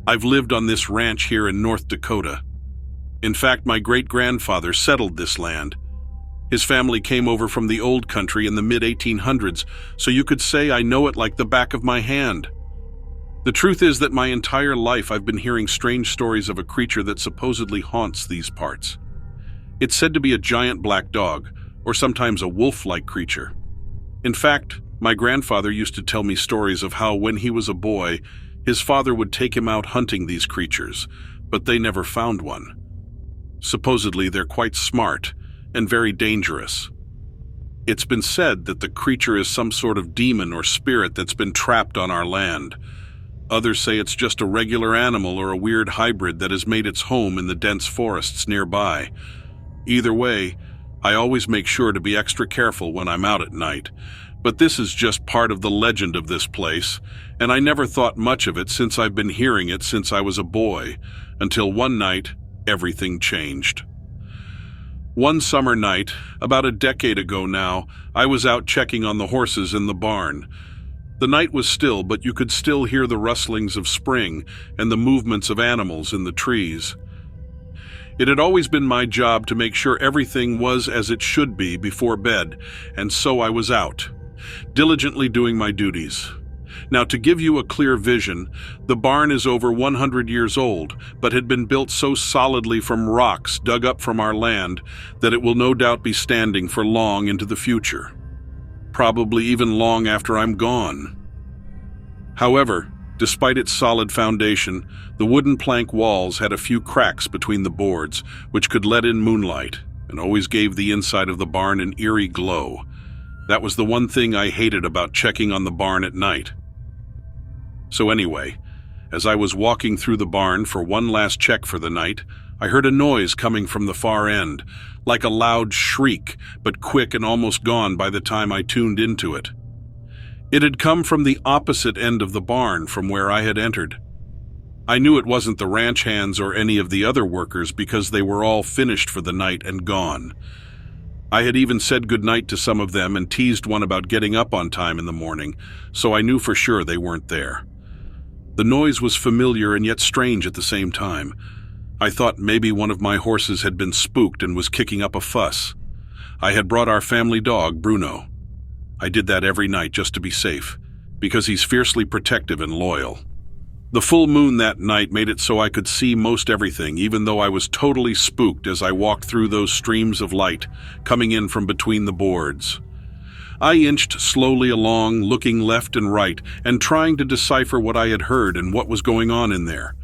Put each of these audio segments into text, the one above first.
I've lived on this ranch here in North Dakota. In fact, my great-grandfather settled this land. His family came over from the old country in the mid-1800s, so you could say I know it like the back of my hand. The truth is that my entire life I've been hearing strange stories of a creature that supposedly haunts these parts. It's said to be a giant black dog, or sometimes a wolf-like creature. In fact, my grandfather used to tell me stories of how when he was a boy, his father would take him out hunting these creatures, but they never found one. Supposedly, they're quite smart and very dangerous. It's been said that the creature is some sort of demon or spirit that's been trapped on our land. Others say it's just a regular animal or a weird hybrid that has made its home in the dense forests nearby. Either way, I always make sure to be extra careful when I'm out at night. But this is just part of the legend of this place, and I never thought much of it since I've been hearing it since I was a boy, until one night, everything changed. One summer night, about a decade ago now, I was out checking on the horses in the barn. The night was still, but you could still hear the rustlings of spring and the movements of animals in the trees. It had always been my job to make sure everything was as it should be before bed, and so I was out, diligently doing my duties. Now, to give you a clear vision, the barn is over 100 years old, but had been built so solidly from rocks dug up from our land that it will no doubt be standing for long into the future. Probably even long after I'm gone. However, despite its solid foundation, the wooden plank walls had a few cracks between the boards, which could let in moonlight, and always gave the inside of the barn an eerie glow. That was the one thing I hated about checking on the barn at night. So anyway, as I was walking through the barn for one last check for the night, I heard a noise coming from the far end, like a loud shriek, but quick and almost gone by the time I tuned into it. It had come from the opposite end of the barn from where I had entered. I knew it wasn't the ranch hands or any of the other workers because they were all finished for the night and gone. I had even said goodnight to some of them and teased one about getting up on time in the morning, so I knew for sure they weren't there. The noise was familiar and yet strange at the same time. I thought maybe one of my horses had been spooked and was kicking up a fuss. I had brought our family dog, Bruno. I did that every night just to be safe, because he's fiercely protective and loyal. The full moon that night made it so I could see most everything, even though I was totally spooked as I walked through those streams of light coming in from between the boards. I inched slowly along, looking left and right, and trying to decipher what I had heard and what was going on in there.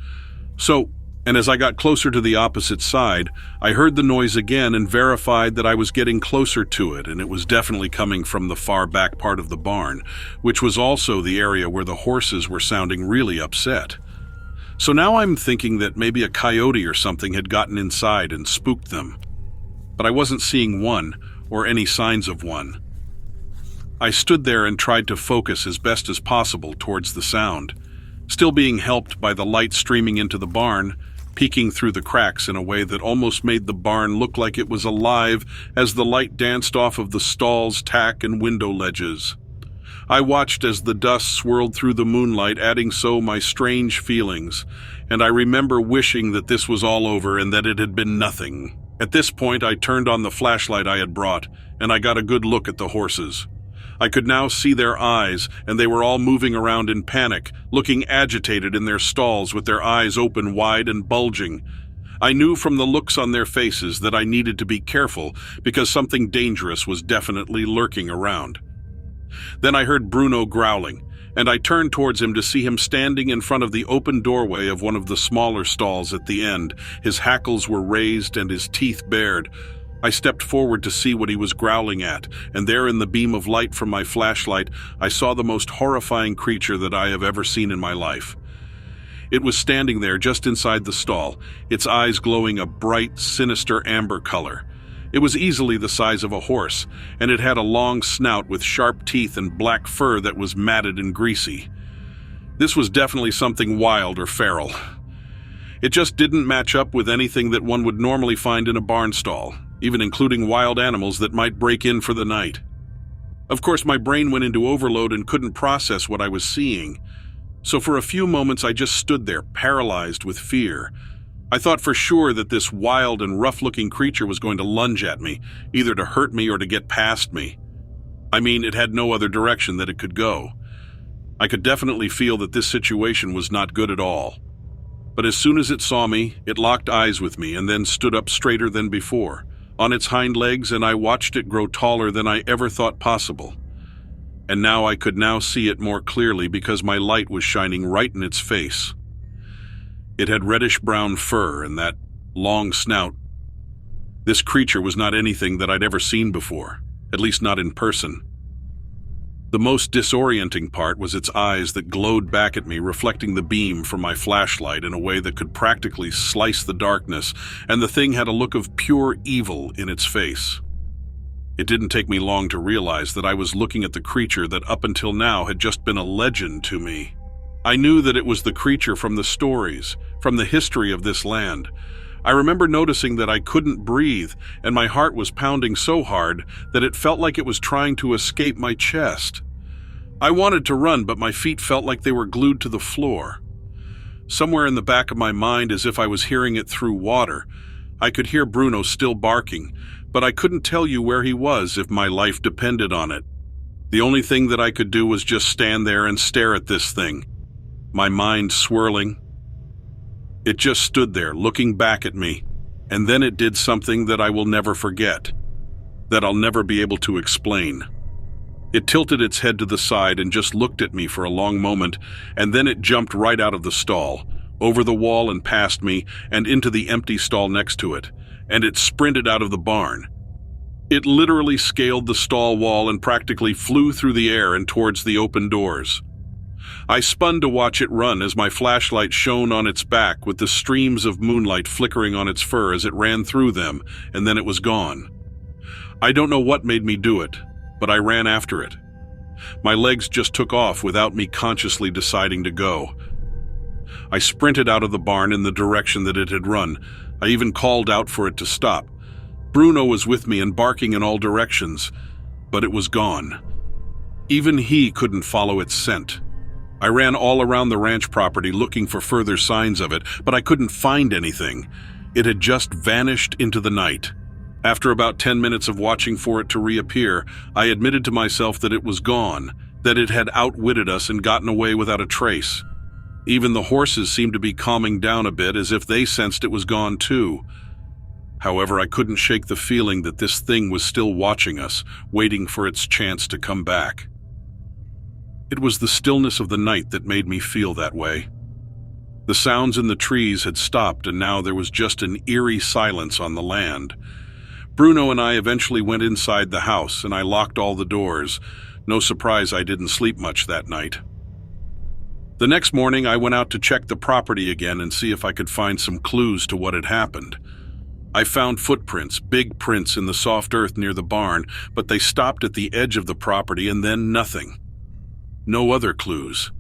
And as I got closer to the opposite side, I heard the noise again and verified that I was getting closer to it, and it was definitely coming from the far back part of the barn, which was also the area where the horses were sounding really upset. So now I'm thinking that maybe a coyote or something had gotten inside and spooked them. But I wasn't seeing one, or any signs of one. I stood there and tried to focus as best as possible towards the sound, still being helped by the light streaming into the barn, peeking through the cracks in a way that almost made the barn look like it was alive as the light danced off of the stalls, tack, and window ledges. I watched as the dust swirled through the moonlight, adding so my strange feelings, and I remember wishing that this was all over and that it had been nothing. At this point, I turned on the flashlight I had brought, and I got a good look at the horses. I could now see their eyes, and they were all moving around in panic, looking agitated in their stalls with their eyes open wide and bulging. I knew from the looks on their faces that I needed to be careful because something dangerous was definitely lurking around. Then I heard Bruno growling, and I turned towards him to see him standing in front of the open doorway of one of the smaller stalls at the end. His hackles were raised and his teeth bared. I stepped forward to see what he was growling at, and there in the beam of light from my flashlight, I saw the most horrifying creature that I have ever seen in my life. It was standing there just inside the stall, its eyes glowing a bright, sinister amber color. It was easily the size of a horse, and it had a long snout with sharp teeth and black fur that was matted and greasy. This was definitely something wild or feral. It just didn't match up with anything that one would normally find in a barn stall, even including wild animals that might break in for the night. Of course, my brain went into overload and couldn't process what I was seeing. So for a few moments I just stood there, paralyzed with fear. I thought for sure that this wild and rough-looking creature was going to lunge at me, either to hurt me or to get past me. I mean, it had no other direction that it could go. I could definitely feel that this situation was not good at all. But as soon as it saw me, it locked eyes with me and then stood up straighter than before, on its hind legs, and I watched it grow taller than I ever thought possible. And now I could see it more clearly because my light was shining right in its face. It had reddish-brown fur and that long snout. This creature was not anything that I'd ever seen before, at least not in person. The most disorienting part was its eyes that glowed back at me, reflecting the beam from my flashlight in a way that could practically slice the darkness, and the thing had a look of pure evil in its face. It didn't take me long to realize that I was looking at the creature that up until now had just been a legend to me. I knew that it was the creature from the stories, from the history of this land. I remember noticing that I couldn't breathe, and my heart was pounding so hard that it felt like it was trying to escape my chest. I wanted to run, but my feet felt like they were glued to the floor. Somewhere in the back of my mind, as if I was hearing it through water, I could hear Bruno still barking, but I couldn't tell you where he was if my life depended on it. The only thing that I could do was just stand there and stare at this thing, my mind swirling. It just stood there, looking back at me, and then it did something that I will never forget, that I'll never be able to explain. It tilted its head to the side and just looked at me for a long moment, and then it jumped right out of the stall, over the wall and past me, and into the empty stall next to it, and it sprinted out of the barn. It literally scaled the stall wall and practically flew through the air and towards the open doors. I spun to watch it run as my flashlight shone on its back with the streams of moonlight flickering on its fur as it ran through them, and then it was gone. I don't know what made me do it, but I ran after it. My legs just took off without me consciously deciding to go. I sprinted out of the barn in the direction that it had run. I even called out for it to stop. Bruno was with me and barking in all directions, but it was gone. Even he couldn't follow its scent. I ran all around the ranch property looking for further signs of it, but I couldn't find anything. It had just vanished into the night. After about 10 minutes of watching for it to reappear, I admitted to myself that it was gone, that it had outwitted us and gotten away without a trace. Even the horses seemed to be calming down a bit, as if they sensed it was gone too. However, I couldn't shake the feeling that this thing was still watching us, waiting for its chance to come back. It was the stillness of the night that made me feel that way. The sounds in the trees had stopped, and now there was just an eerie silence on the land. Bruno and I eventually went inside the house, and I locked all the doors. No surprise I didn't sleep much that night. The next morning, I went out to check the property again and see if I could find some clues to what had happened. I found footprints, big prints in the soft earth near the barn, but they stopped at the edge of the property and then nothing. No other clues.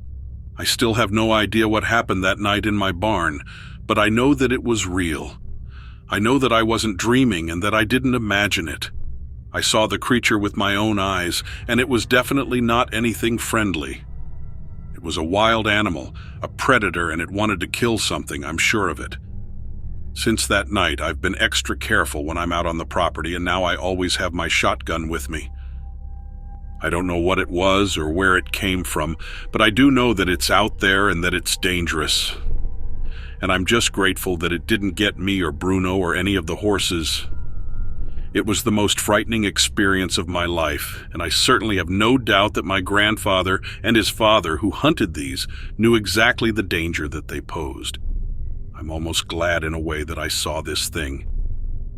I still have no idea what happened that night in my barn, but I know that it was real. I know that I wasn't dreaming and that I didn't imagine it. I saw the creature with my own eyes, and it was definitely not anything friendly. It was a wild animal, a predator, and it wanted to kill something, I'm sure of it. Since that night, I've been extra careful when I'm out on the property, and now I always have my shotgun with me. I don't know what it was or where it came from, but I do know that it's out there and that it's dangerous. And I'm just grateful that it didn't get me or Bruno or any of the horses. It was the most frightening experience of my life, and I certainly have no doubt that my grandfather and his father, who hunted these, knew exactly the danger that they posed. I'm almost glad in a way that I saw this thing.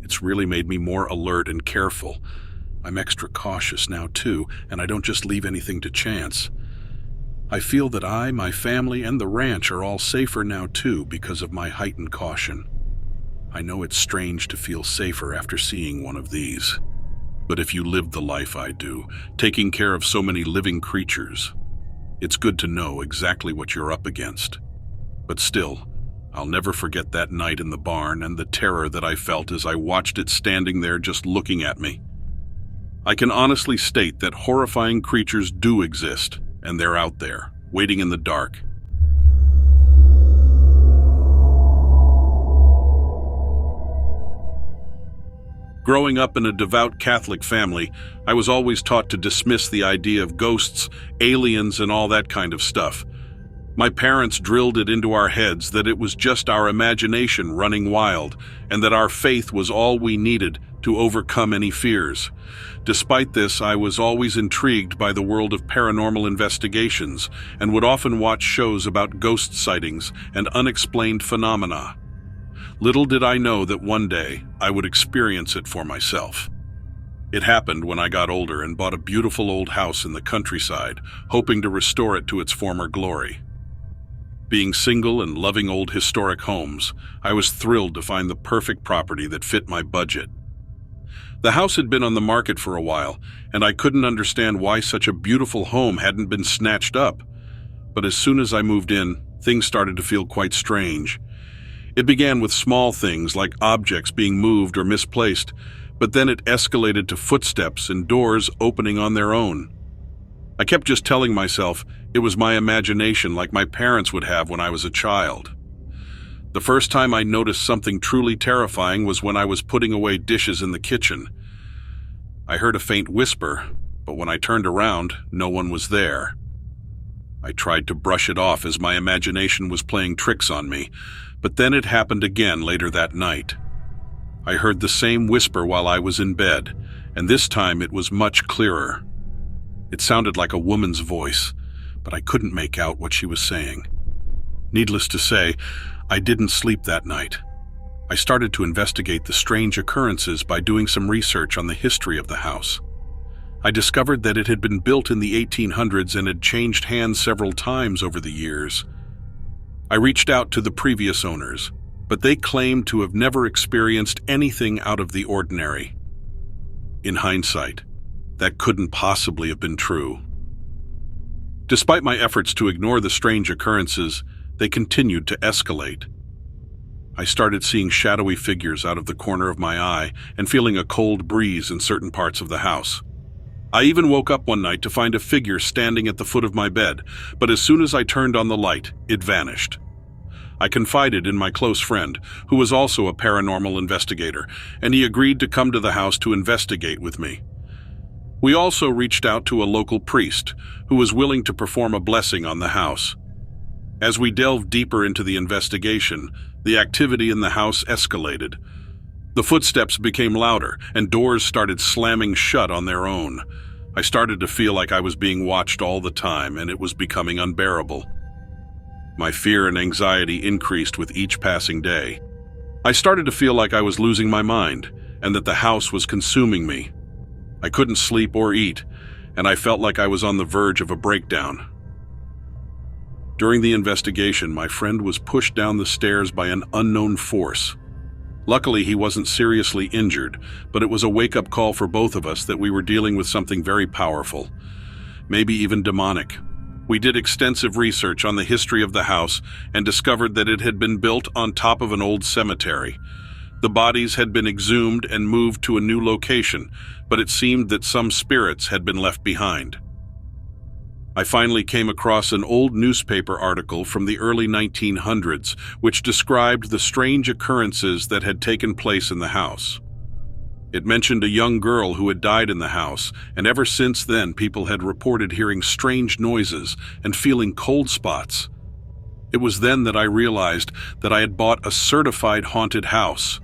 It's really made me more alert and careful. I'm extra cautious now too, and I don't just leave anything to chance. I feel that I, my family, and the ranch are all safer now too because of my heightened caution. I know it's strange to feel safer after seeing one of these. But if you lived the life I do, taking care of so many living creatures, it's good to know exactly what you're up against. But still, I'll never forget that night in the barn and the terror that I felt as I watched it standing there just looking at me. I can honestly state that horrifying creatures do exist, and they're out there, waiting in the dark, Growing up in a devout Catholic family, I was always taught to dismiss the idea of ghosts, aliens, and all that kind of stuff. My parents drilled it into our heads that it was just our imagination running wild, and that our faith was all we needed to overcome any fears. Despite this, I was always intrigued by the world of paranormal investigations and would often watch shows about ghost sightings and unexplained phenomena. Little did I know that one day I would experience it for myself. It happened when I got older and bought a beautiful old house in the countryside, hoping to restore it to its former glory. Being single and loving old historic homes, I was thrilled to find the perfect property that fit my budget. The house had been on the market for a while, and I couldn't understand why such a beautiful home hadn't been snatched up. But as soon as I moved in, things started to feel quite strange. It began with small things like objects being moved or misplaced, but then it escalated to footsteps and doors opening on their own. I kept just telling myself it was my imagination like my parents would have when I was a child. The first time I noticed something truly terrifying was when I was putting away dishes in the kitchen. I heard a faint whisper, but when I turned around, no one was there. I tried to brush it off as my imagination was playing tricks on me, but then it happened again later that night. I heard the same whisper while I was in bed, and this time it was much clearer. It sounded like a woman's voice, but I couldn't make out what she was saying. Needless to say, I didn't sleep that night. I started to investigate the strange occurrences by doing some research on the history of the house. I discovered that it had been built in the 1800s and had changed hands several times over the years. I reached out to the previous owners, but they claimed to have never experienced anything out of the ordinary. In hindsight, that couldn't possibly have been true. Despite my efforts to ignore the strange occurrences, they continued to escalate. I started seeing shadowy figures out of the corner of my eye and feeling a cold breeze in certain parts of the house. I even woke up one night to find a figure standing at the foot of my bed, but as soon as I turned on the light, it vanished. I confided in my close friend, who was also a paranormal investigator, and he agreed to come to the house to investigate with me. We also reached out to a local priest, who was willing to perform a blessing on the house. As we delved deeper into the investigation, the activity in the house escalated. The footsteps became louder, and doors started slamming shut on their own. I started to feel like I was being watched all the time, and it was becoming unbearable. My fear and anxiety increased with each passing day. I started to feel like I was losing my mind, and that the house was consuming me. I couldn't sleep or eat, and I felt like I was on the verge of a breakdown. During the investigation, my friend was pushed down the stairs by an unknown force. Luckily, he wasn't seriously injured, but it was a wake-up call for both of us that we were dealing with something very powerful, maybe even demonic. We did extensive research on the history of the house and discovered that it had been built on top of an old cemetery. The bodies had been exhumed and moved to a new location, but it seemed that some spirits had been left behind. I finally came across an old newspaper article from the early 1900s, which described the strange occurrences that had taken place in the house. It mentioned a young girl who had died in the house, and ever since then people had reported hearing strange noises and feeling cold spots. It was then that I realized that I had bought a certified haunted house.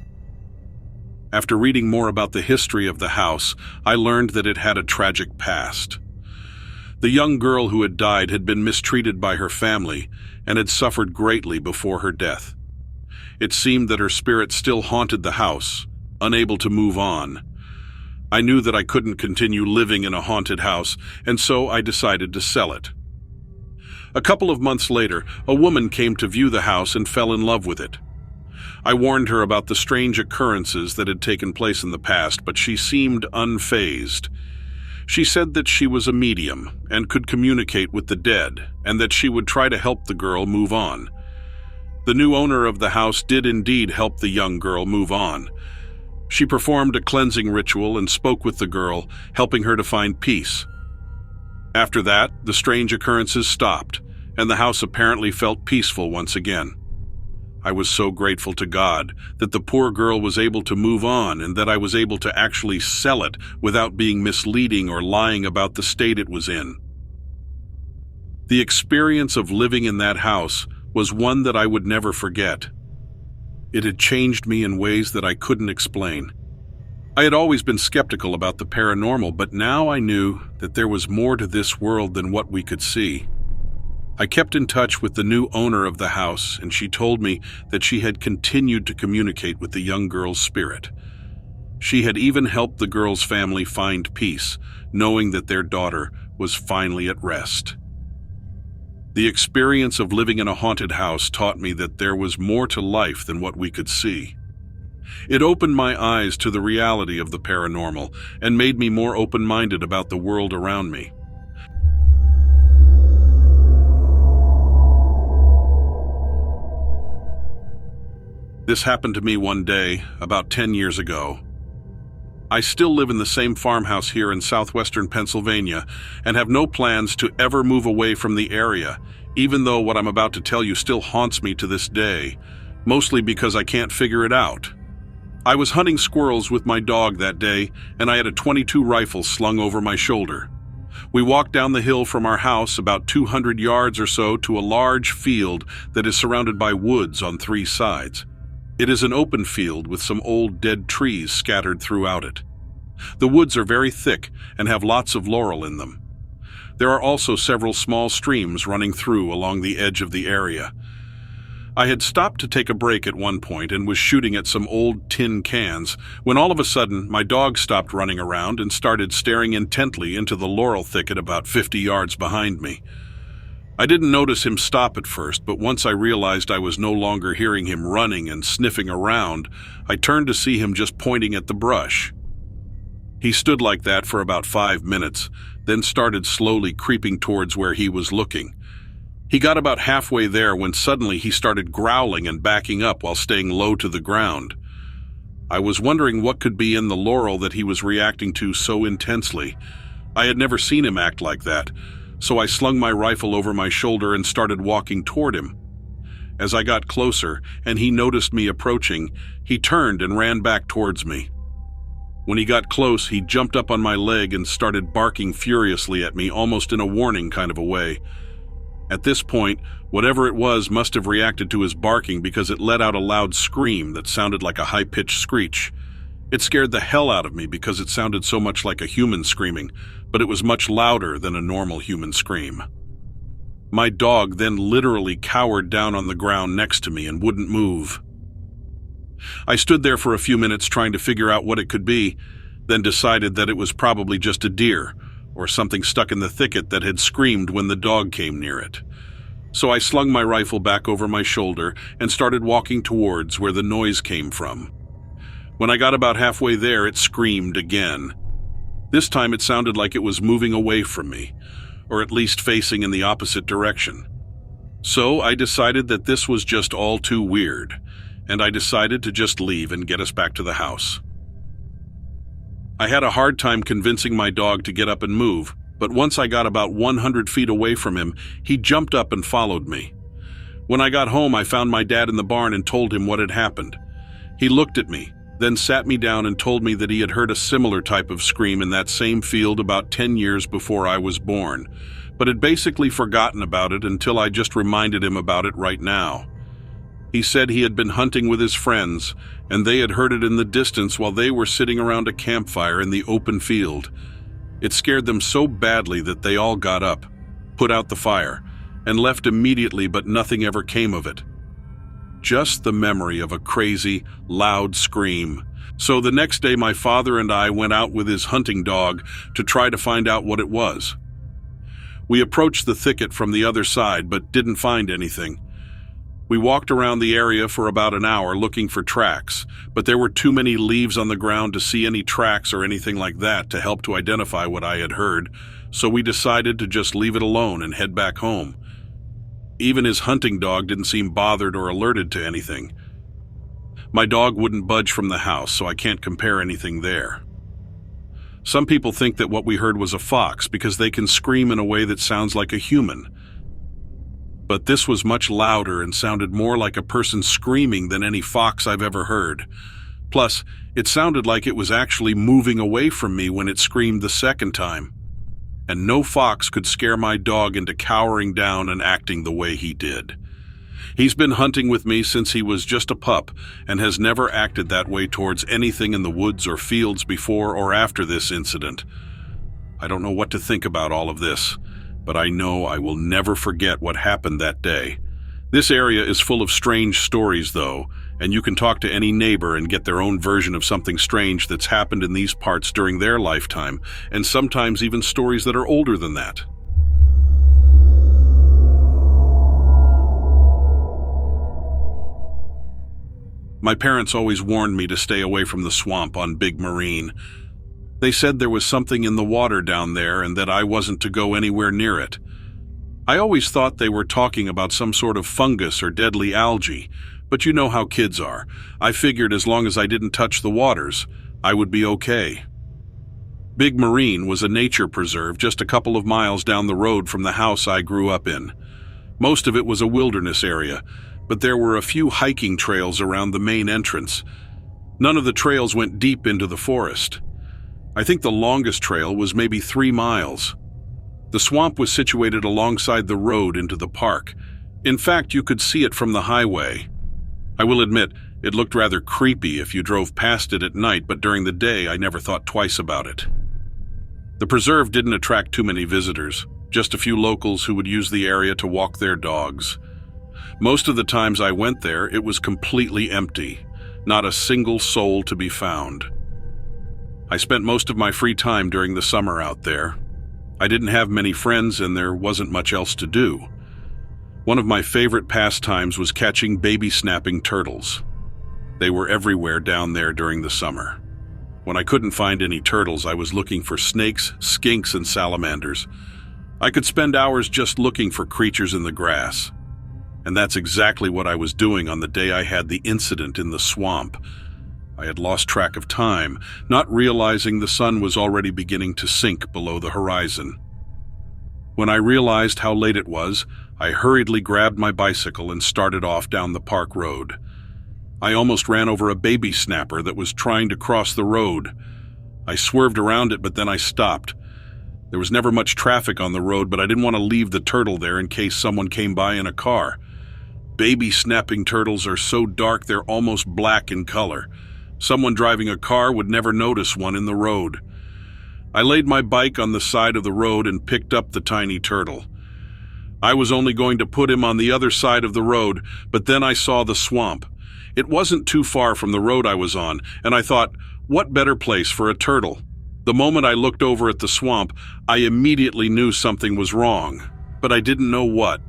After reading more about the history of the house, I learned that it had a tragic past. The young girl who had died had been mistreated by her family and had suffered greatly before her death. It seemed that her spirit still haunted the house, unable to move on. I knew that I couldn't continue living in a haunted house, and so I decided to sell it. A couple of months later, a woman came to view the house and fell in love with it. I warned her about the strange occurrences that had taken place in the past, but she seemed unfazed. She said that she was a medium and could communicate with the dead, and that she would try to help the girl move on. The new owner of the house did indeed help the young girl move on. She performed a cleansing ritual and spoke with the girl, helping her to find peace. After that, the strange occurrences stopped, and the house apparently felt peaceful once again. I was so grateful to God that the poor girl was able to move on and that I was able to actually sell it without being misleading or lying about the state it was in. The experience of living in that house was one that I would never forget. It had changed me in ways that I couldn't explain. I had always been skeptical about the paranormal, but now I knew that there was more to this world than what we could see. I kept in touch with the new owner of the house, and she told me that she had continued to communicate with the young girl's spirit. She had even helped the girl's family find peace, knowing that their daughter was finally at rest. The experience of living in a haunted house taught me that there was more to life than what we could see. It opened my eyes to the reality of the paranormal and made me more open-minded about the world around me. This happened to me one day, about 10 years ago. I still live in the same farmhouse here in southwestern Pennsylvania and have no plans to ever move away from the area, even though what I'm about to tell you still haunts me to this day, mostly because I can't figure it out. I was hunting squirrels with my dog that day, and I had a .22 rifle slung over my shoulder. We walked down the hill from our house about 200 yards or so to a large field that is surrounded by woods on 3 sides. It is an open field with some old dead trees scattered throughout it. The woods are very thick and have lots of laurel in them. There are also several small streams running through along the edge of the area. I had stopped to take a break at one point and was shooting at some old tin cans when all of a sudden my dog stopped running around and started staring intently into the laurel thicket about 50 yards behind me. I didn't notice him stop at first, but once I realized I was no longer hearing him running and sniffing around, I turned to see him just pointing at the brush. He stood like that for about 5 minutes, then started slowly creeping towards where he was looking. He got about halfway there when suddenly he started growling and backing up while staying low to the ground. I was wondering what could be in the laurel that he was reacting to so intensely. I had never seen him act like that, so I slung my rifle over my shoulder and started walking toward him. As I got closer and he noticed me approaching, he turned and ran back towards me. When he got close, he jumped up on my leg and started barking furiously at me, almost in a warning kind of a way. At this point, whatever it was must have reacted to his barking because it let out a loud scream that sounded like a high-pitched screech. It scared the hell out of me because it sounded so much like a human screaming, but it was much louder than a normal human scream. My dog then literally cowered down on the ground next to me and wouldn't move. I stood there for a few minutes trying to figure out what it could be, then decided that it was probably just a deer or something stuck in the thicket that had screamed when the dog came near it. So I slung my rifle back over my shoulder and started walking towards where the noise came from. When I got about halfway there, it screamed again. This time it sounded like it was moving away from me, or at least facing in the opposite direction. So I decided that this was just all too weird, and I decided to just leave and get us back to the house. I had a hard time convincing my dog to get up and move, but once I got about 100 feet away from him, he jumped up and followed me. When I got home, I found my dad in the barn and told him what had happened. He looked at me, then sat me down and told me that he had heard a similar type of scream in that same field about 10 years before I was born, but had basically forgotten about it until I just reminded him about it right now. He said he had been hunting with his friends, and they had heard it in the distance while they were sitting around a campfire in the open field. It scared them so badly that they all got up, put out the fire, and left immediately, but nothing ever came of it. Just the memory of a crazy, loud scream. So the next day my father and I went out with his hunting dog to try to find out what it was. We approached the thicket from the other side, but didn't find anything. We walked around the area for about an hour looking for tracks, but there were too many leaves on the ground to see any tracks or anything like that to help to identify what I had heard, so we decided to just leave it alone and head back home. Even his hunting dog didn't seem bothered or alerted to anything. My dog wouldn't budge from the house, so I can't compare anything there. Some people think that what we heard was a fox because they can scream in a way that sounds like a human. But this was much louder and sounded more like a person screaming than any fox I've ever heard. Plus, it sounded like it was actually moving away from me when it screamed the second time. And no fox could scare my dog into cowering down and acting the way he did. He's been hunting with me since he was just a pup and has never acted that way towards anything in the woods or fields before or after this incident. I don't know what to think about all of this, but I know I will never forget what happened that day. This area is full of strange stories, though, and you can talk to any neighbor and get their own version of something strange that's happened in these parts during their lifetime, and sometimes even stories that are older than that. My parents always warned me to stay away from the swamp on Big Marine. They said there was something in the water down there and that I wasn't to go anywhere near it. I always thought they were talking about some sort of fungus or deadly algae, but you know how kids are. I figured as long as I didn't touch the waters, I would be okay. Big Marine was a nature preserve just a couple of miles down the road from the house I grew up in. Most of it was a wilderness area, but there were a few hiking trails around the main entrance. None of the trails went deep into the forest. I think the longest trail was maybe 3 miles. The swamp was situated alongside the road into the park. In fact, you could see it from the highway. I will admit, it looked rather creepy if you drove past it at night, but during the day I never thought twice about it. The preserve didn't attract too many visitors, just a few locals who would use the area to walk their dogs. Most of the times I went there, it was completely empty, not a single soul to be found. I spent most of my free time during the summer out there. I didn't have many friends and there wasn't much else to do. One of my favorite pastimes was catching baby snapping turtles. They were everywhere down there during the summer. When I couldn't find any turtles, I was looking for snakes, skinks, and salamanders. I could spend hours just looking for creatures in the grass. And that's exactly what I was doing on the day I had the incident in the swamp. I had lost track of time, not realizing the sun was already beginning to sink below the horizon. When I realized how late it was, I hurriedly grabbed my bicycle and started off down the park road. I almost ran over a baby snapper that was trying to cross the road. I swerved around it, but then I stopped. There was never much traffic on the road, but I didn't want to leave the turtle there in case someone came by in a car. Baby snapping turtles are so dark they're almost black in color. Someone driving a car would never notice one in the road. I laid my bike on the side of the road and picked up the tiny turtle. I was only going to put him on the other side of the road, but then I saw the swamp. It wasn't too far from the road I was on, and I thought, what better place for a turtle? The moment I looked over at the swamp, I immediately knew something was wrong, but I didn't know what.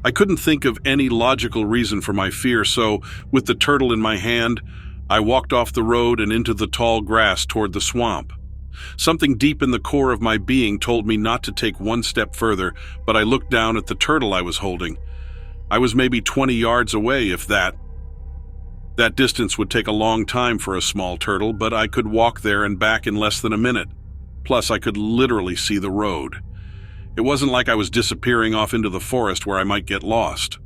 I couldn't think of any logical reason for my fear, so, with the turtle in my hand, I walked off the road and into the tall grass toward the swamp. Something deep in the core of my being told me not to take one step further, but I looked down at the turtle I was holding. I was maybe 20 yards away, if that. That distance would take a long time for a small turtle, but I could walk there and back in less than a minute. Plus, I could literally see the road. It wasn't like I was disappearing off into the forest where I might get lost.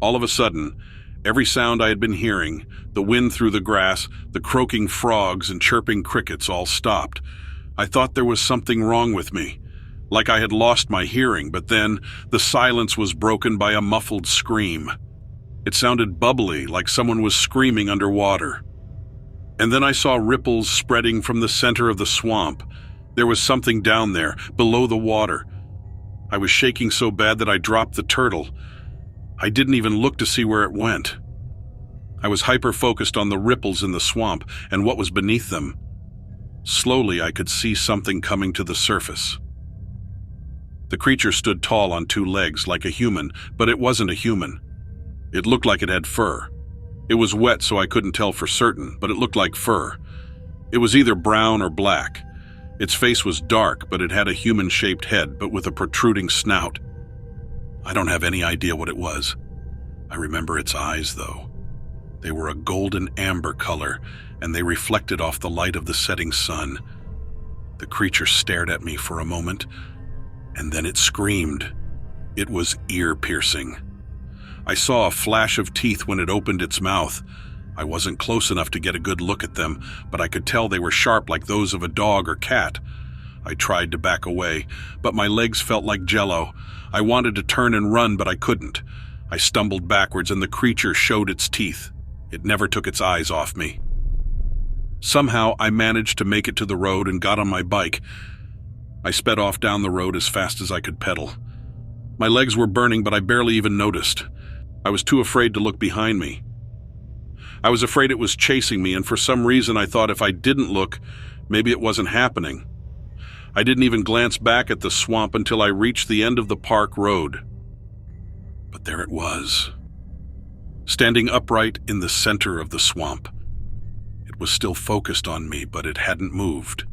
All of a sudden, every sound I had been hearing, the wind through the grass, the croaking frogs and chirping crickets all stopped. I thought there was something wrong with me, like I had lost my hearing, but then the silence was broken by a muffled scream. It sounded bubbly, like someone was screaming underwater. And then I saw ripples spreading from the center of the swamp. There was something down there, below the water. I was shaking so bad that I dropped the turtle. I didn't even look to see where it went. I was hyper-focused on the ripples in the swamp and what was beneath them. Slowly, I could see something coming to the surface. The creature stood tall on 2 legs like a human, but it wasn't a human. It looked like it had fur. It was wet, so I couldn't tell for certain, but it looked like fur. It was either brown or black. Its face was dark, but it had a human-shaped head, but with a protruding snout. I don't have any idea what it was. I remember its eyes, though. They were a golden amber color, and they reflected off the light of the setting sun. The creature stared at me for a moment, and then it screamed. It was ear-piercing. I saw a flash of teeth when it opened its mouth. I wasn't close enough to get a good look at them, but I could tell they were sharp like those of a dog or cat. I tried to back away, but my legs felt like jello. I wanted to turn and run, but I couldn't. I stumbled backwards and the creature showed its teeth. It never took its eyes off me. Somehow, I managed to make it to the road and got on my bike. I sped off down the road as fast as I could pedal. My legs were burning, but I barely even noticed. I was too afraid to look behind me. I was afraid it was chasing me, and for some reason I thought if I didn't look, maybe it wasn't happening. I didn't even glance back at the swamp until I reached the end of the park road. But there it was, standing upright in the center of the swamp. It was still focused on me, but it hadn't moved.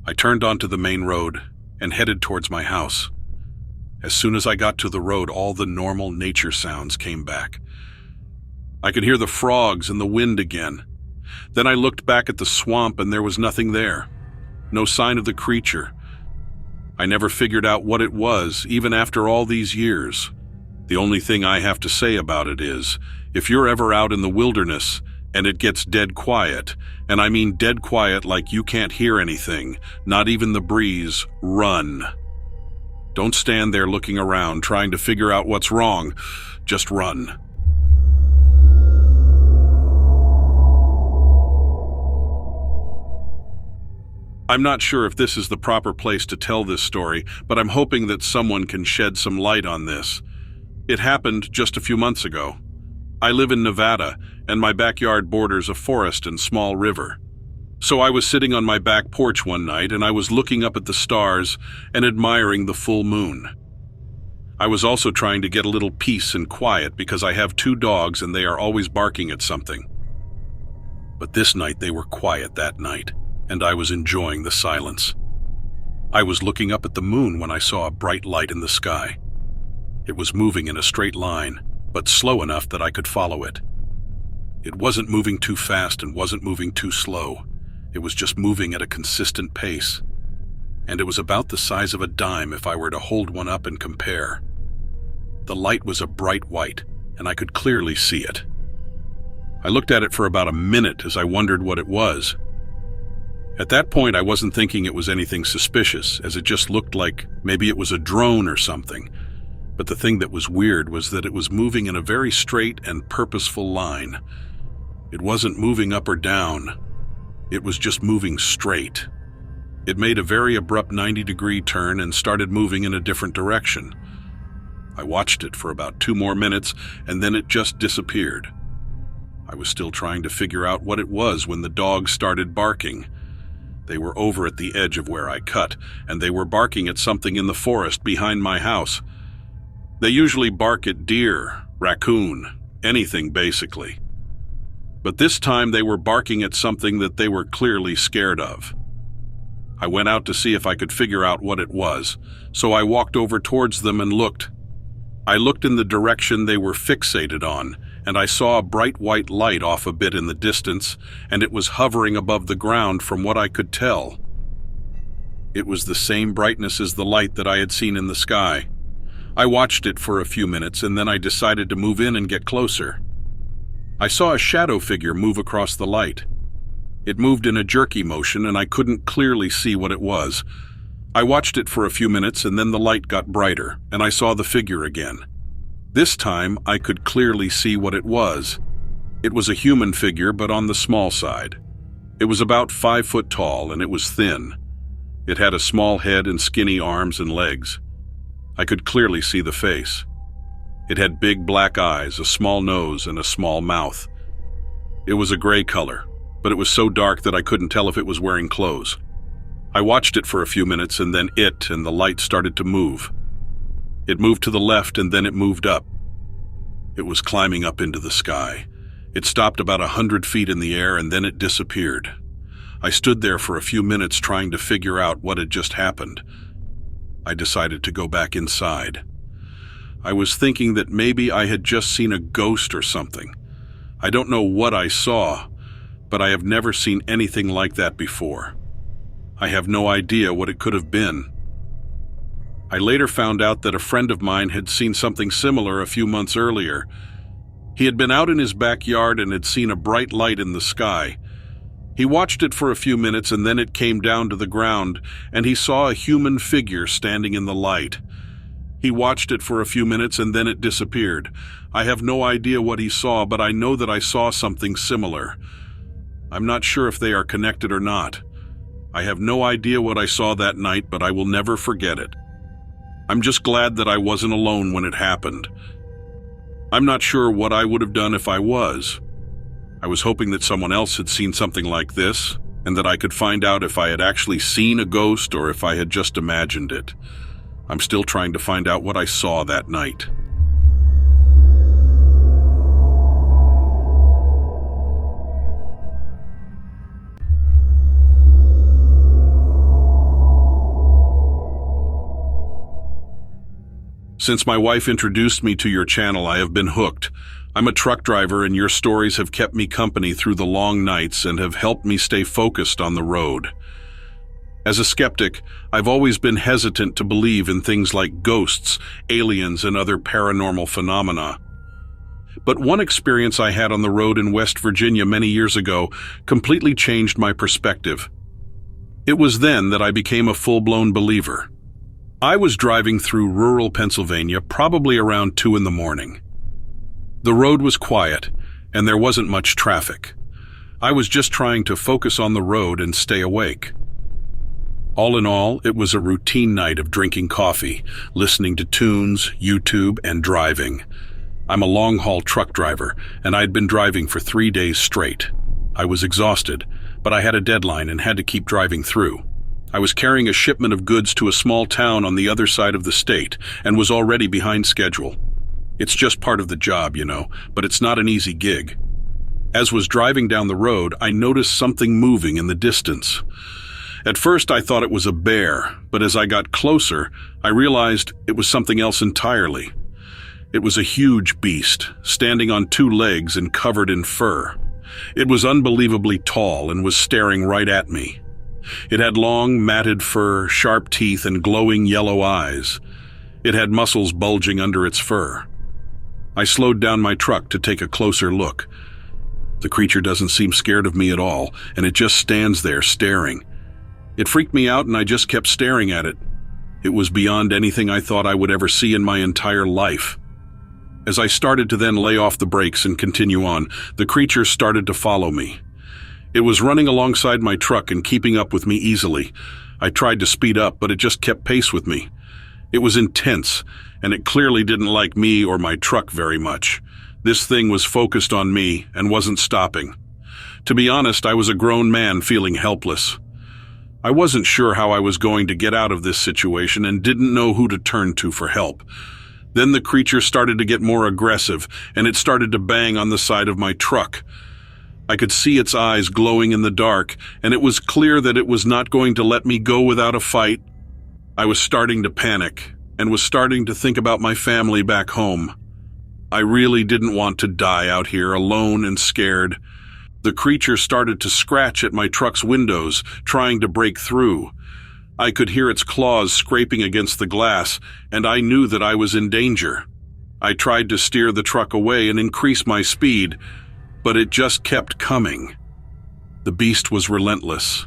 I turned onto the main road and headed towards my house. As soon as I got to the road, all the normal nature sounds came back. I could hear the frogs and the wind again. Then I looked back at the swamp and there was nothing there. No sign of the creature. I never figured out what it was, even after all these years. The only thing I have to say about it is, if you're ever out in the wilderness and it gets dead quiet, and I mean dead quiet like you can't hear anything, not even the breeze, run. Don't stand there looking around trying to figure out what's wrong. Just run. I'm not sure if this is the proper place to tell this story, but I'm hoping that someone can shed some light on this. It happened just a few months ago. I live in Nevada, and my backyard borders a forest and small river. So I was sitting on my back porch one night, and I was looking up at the stars and admiring the full moon. I was also trying to get a little peace and quiet because I have 2 dogs and they are always barking at something. But this night they were quiet that night, and I was enjoying the silence. I was looking up at the moon when I saw a bright light in the sky. It was moving in a straight line, but slow enough that I could follow it. It wasn't moving too fast and wasn't moving too slow. It was just moving at a consistent pace. And it was about the size of a dime if I were to hold one up and compare. The light was a bright white, and I could clearly see it. I looked at it for about a minute as I wondered what it was. At that point, I wasn't thinking it was anything suspicious, as it just looked like maybe it was a drone or something. But the thing that was weird was that it was moving in a very straight and purposeful line. It wasn't moving up or down. It was just moving straight. It made a very abrupt 90-degree turn and started moving in a different direction. I watched it for about 2 more minutes, and then it just disappeared. I was still trying to figure out what it was when the dogs started barking. They were over at the edge of where I cut, and they were barking at something in the forest behind my house. They usually bark at deer, raccoon, anything basically. But this time they were barking at something that they were clearly scared of. I went out to see if I could figure out what it was, so I walked over towards them and looked. I looked in the direction they were fixated on, and I saw a bright white light off a bit in the distance, and it was hovering above the ground from what I could tell. It was the same brightness as the light that I had seen in the sky. I watched it for a few minutes, and then I decided to move in and get closer. I saw a shadow figure move across the light. It moved in a jerky motion, and I couldn't clearly see what it was. I watched it for a few minutes, and then the light got brighter, and I saw the figure again. This time, I could clearly see what it was. It was a human figure, but on the small side. It was about 5 foot tall, and it was thin. It had a small head and skinny arms and legs. I could clearly see the face. It had big black eyes, a small nose, and a small mouth. It was a gray color, but it was so dark that I couldn't tell if it was wearing clothes. I watched it for a few minutes, and then it and the light started to move. It moved to the left, and then it moved up. It was climbing up into the sky. It stopped about 100 feet in the air, and then it disappeared. I stood there for a few minutes trying to figure out what had just happened. I decided to go back inside. I was thinking that maybe I had just seen a ghost or something. I don't know what I saw, but I have never seen anything like that before. I have no idea what it could have been. I later found out that a friend of mine had seen something similar a few months earlier. He had been out in his backyard and had seen a bright light in the sky. He watched it for a few minutes and then it came down to the ground and he saw a human figure standing in the light. He watched it for a few minutes and then it disappeared. I have no idea what he saw, but I know that I saw something similar. I'm not sure if they are connected or not. I have no idea what I saw that night, but I will never forget it. I'm just glad that I wasn't alone when it happened. I'm not sure what I would have done if I was. I was hoping that someone else had seen something like this, and that I could find out if I had actually seen a ghost or if I had just imagined it. I'm still trying to find out what I saw that night. Since my wife introduced me to your channel, I have been hooked. I'm a truck driver and your stories have kept me company through the long nights and have helped me stay focused on the road. As a skeptic, I've always been hesitant to believe in things like ghosts, aliens, and other paranormal phenomena. But one experience I had on the road in West Virginia many years ago completely changed my perspective. It was then that I became a full-blown believer. I was driving through rural Pennsylvania probably around 2 in the morning. The road was quiet, and there wasn't much traffic. I was just trying to focus on the road and stay awake. All in all, it was a routine night of drinking coffee, listening to tunes, YouTube, and driving. I'm a long-haul truck driver, and I'd been driving for 3 days straight. I was exhausted, but I had a deadline and had to keep driving through. I was carrying a shipment of goods to a small town on the other side of the state and was already behind schedule. It's just part of the job, but it's not an easy gig. As was driving down the road, I noticed something moving in the distance. At first, I thought it was a bear, but as I got closer, I realized it was something else entirely. It was a huge beast, standing on 2 legs and covered in fur. It was unbelievably tall and was staring right at me. It had long, matted fur, sharp teeth, and glowing yellow eyes. It had muscles bulging under its fur. I slowed down my truck to take a closer look. The creature doesn't seem scared of me at all, and it just stands there staring. It freaked me out and I just kept staring at it. It was beyond anything I thought I would ever see in my entire life. As I started to then lay off the brakes and continue on, the creature started to follow me. It was running alongside my truck and keeping up with me easily. I tried to speed up, but it just kept pace with me. It was intense, and it clearly didn't like me or my truck very much. This thing was focused on me and wasn't stopping. To be honest, I was a grown man feeling helpless. I wasn't sure how I was going to get out of this situation and didn't know who to turn to for help. Then the creature started to get more aggressive, and it started to bang on the side of my truck. I could see its eyes glowing in the dark, and it was clear that it was not going to let me go without a fight. I was starting to panic, and was starting to think about my family back home. I really didn't want to die out here alone and scared. The creature started to scratch at my truck's windows, trying to break through. I could hear its claws scraping against the glass, and I knew that I was in danger. I tried to steer the truck away and increase my speed, but it just kept coming. The beast was relentless.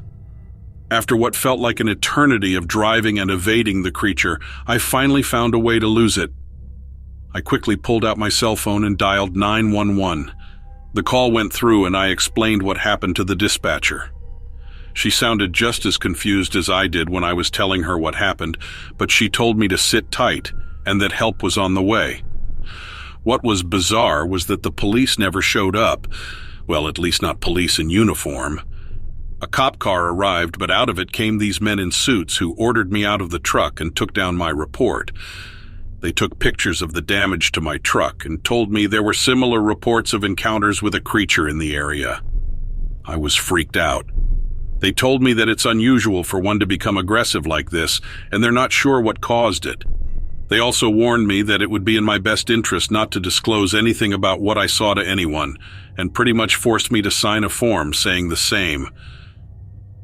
After what felt like an eternity of driving and evading the creature, I finally found a way to lose it. I quickly pulled out my cell phone and dialed 911. The call went through and I explained what happened to the dispatcher. She sounded just as confused as I did when I was telling her what happened, but she told me to sit tight and that help was on the way. What was bizarre was that the police never showed up. Well, at least not police in uniform. A cop car arrived, but out of it came these men in suits who ordered me out of the truck and took down my report. They took pictures of the damage to my truck and told me there were similar reports of encounters with a creature in the area. I was freaked out. They told me that it's unusual for one to become aggressive like this, and they're not sure what caused it. They also warned me that it would be in my best interest not to disclose anything about what I saw to anyone, and pretty much forced me to sign a form saying the same.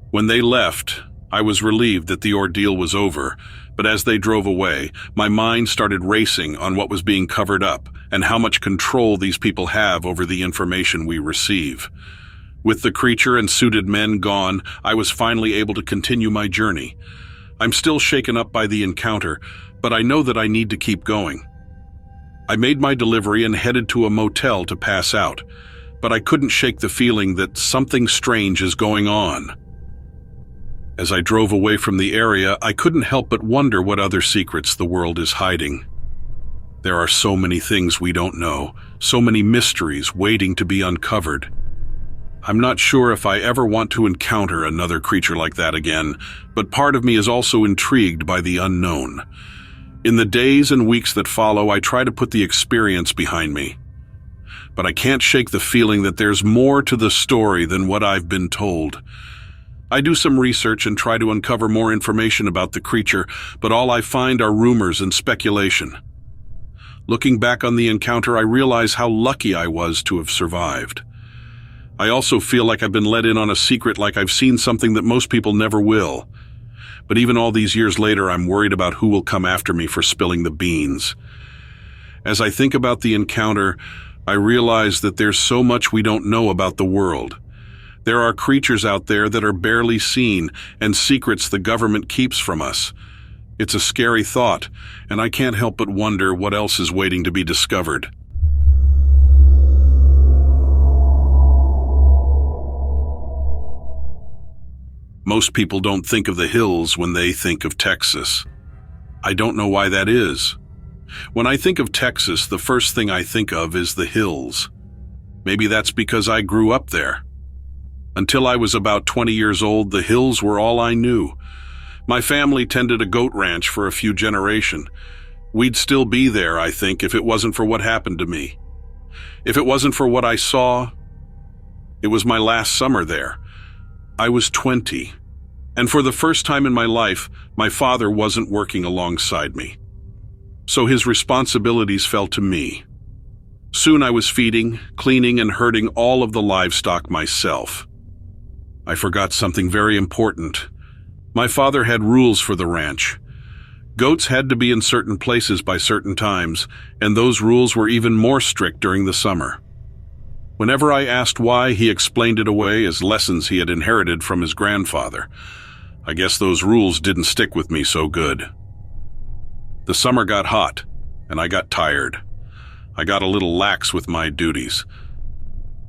When they left, I was relieved that the ordeal was over, But as they drove away, my mind started racing on what was being covered up and how much control these people have over the information we receive. With the creature and suited men gone, I was finally able to continue my journey. I'm still shaken up by the encounter, but I know that I need to keep going. I made my delivery and headed to a motel to pass out, but I couldn't shake the feeling that something strange is going on. As I drove away from the area, I couldn't help but wonder what other secrets the world is hiding. There are so many things we don't know, so many mysteries waiting to be uncovered. I'm not sure if I ever want to encounter another creature like that again, but part of me is also intrigued by the unknown. In the days and weeks that follow, I try to put the experience behind me. But I can't shake the feeling that there's more to the story than what I've been told. I do some research and try to uncover more information about the creature, but all I find are rumors and speculation. Looking back on the encounter, I realize how lucky I was to have survived. I also feel like I've been let in on a secret, like I've seen something that most people never will. But even all these years later, I'm worried about who will come after me for spilling the beans. As I think about the encounter, I realize that there's so much we don't know about the world. There are creatures out there that are barely seen and secrets the government keeps from us. It's a scary thought, and I can't help but wonder what else is waiting to be discovered. Most people don't think of the hills when they think of Texas. I don't know why that is. When I think of Texas, the first thing I think of is the hills. Maybe that's because I grew up there. Until I was about 20 years old, the hills were all I knew. My family tended a goat ranch for a few generations. We'd still be there, I think, if it wasn't for what happened to me. If it wasn't for what I saw, it was my last summer there. I was 20, and for the first time in my life, my father wasn't working alongside me. So his responsibilities fell to me. Soon I was feeding, cleaning, and herding all of the livestock myself. I forgot something very important. My father had rules for the ranch. Goats had to be in certain places by certain times, and those rules were even more strict during the summer. Whenever I asked why, he explained it away as lessons he had inherited from his grandfather. I guess those rules didn't stick with me so good. The summer got hot, and I got tired. I got a little lax with my duties.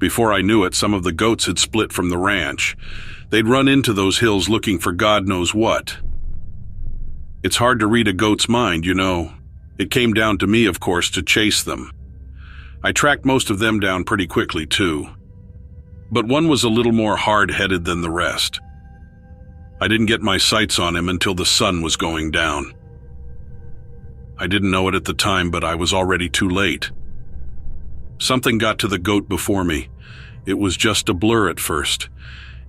Before I knew it, some of the goats had split from the ranch. They'd run into those hills looking for God knows what. It's hard to read a goat's mind, you know. It came down to me, of course, to chase them. I tracked most of them down pretty quickly, too. But one was a little more hard-headed than the rest. I didn't get my sights on him until the sun was going down. I didn't know it at the time, but I was already too late. Something got to the goat before me. It was just a blur at first.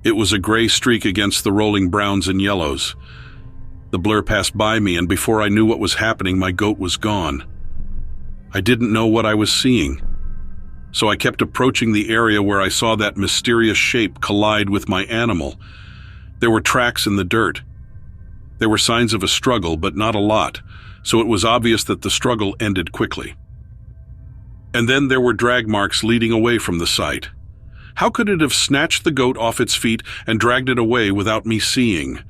It was a gray streak against the rolling browns and yellows. The blur passed by me, and before I knew what was happening, my goat was gone. I didn't know what I was seeing, so I kept approaching the area where I saw that mysterious shape collide with my animal. There were tracks in the dirt. There were signs of a struggle, but not a lot, so it was obvious that the struggle ended quickly. And then there were drag marks leading away from the site. How could it have snatched the goat off its feet and dragged it away without me seeing,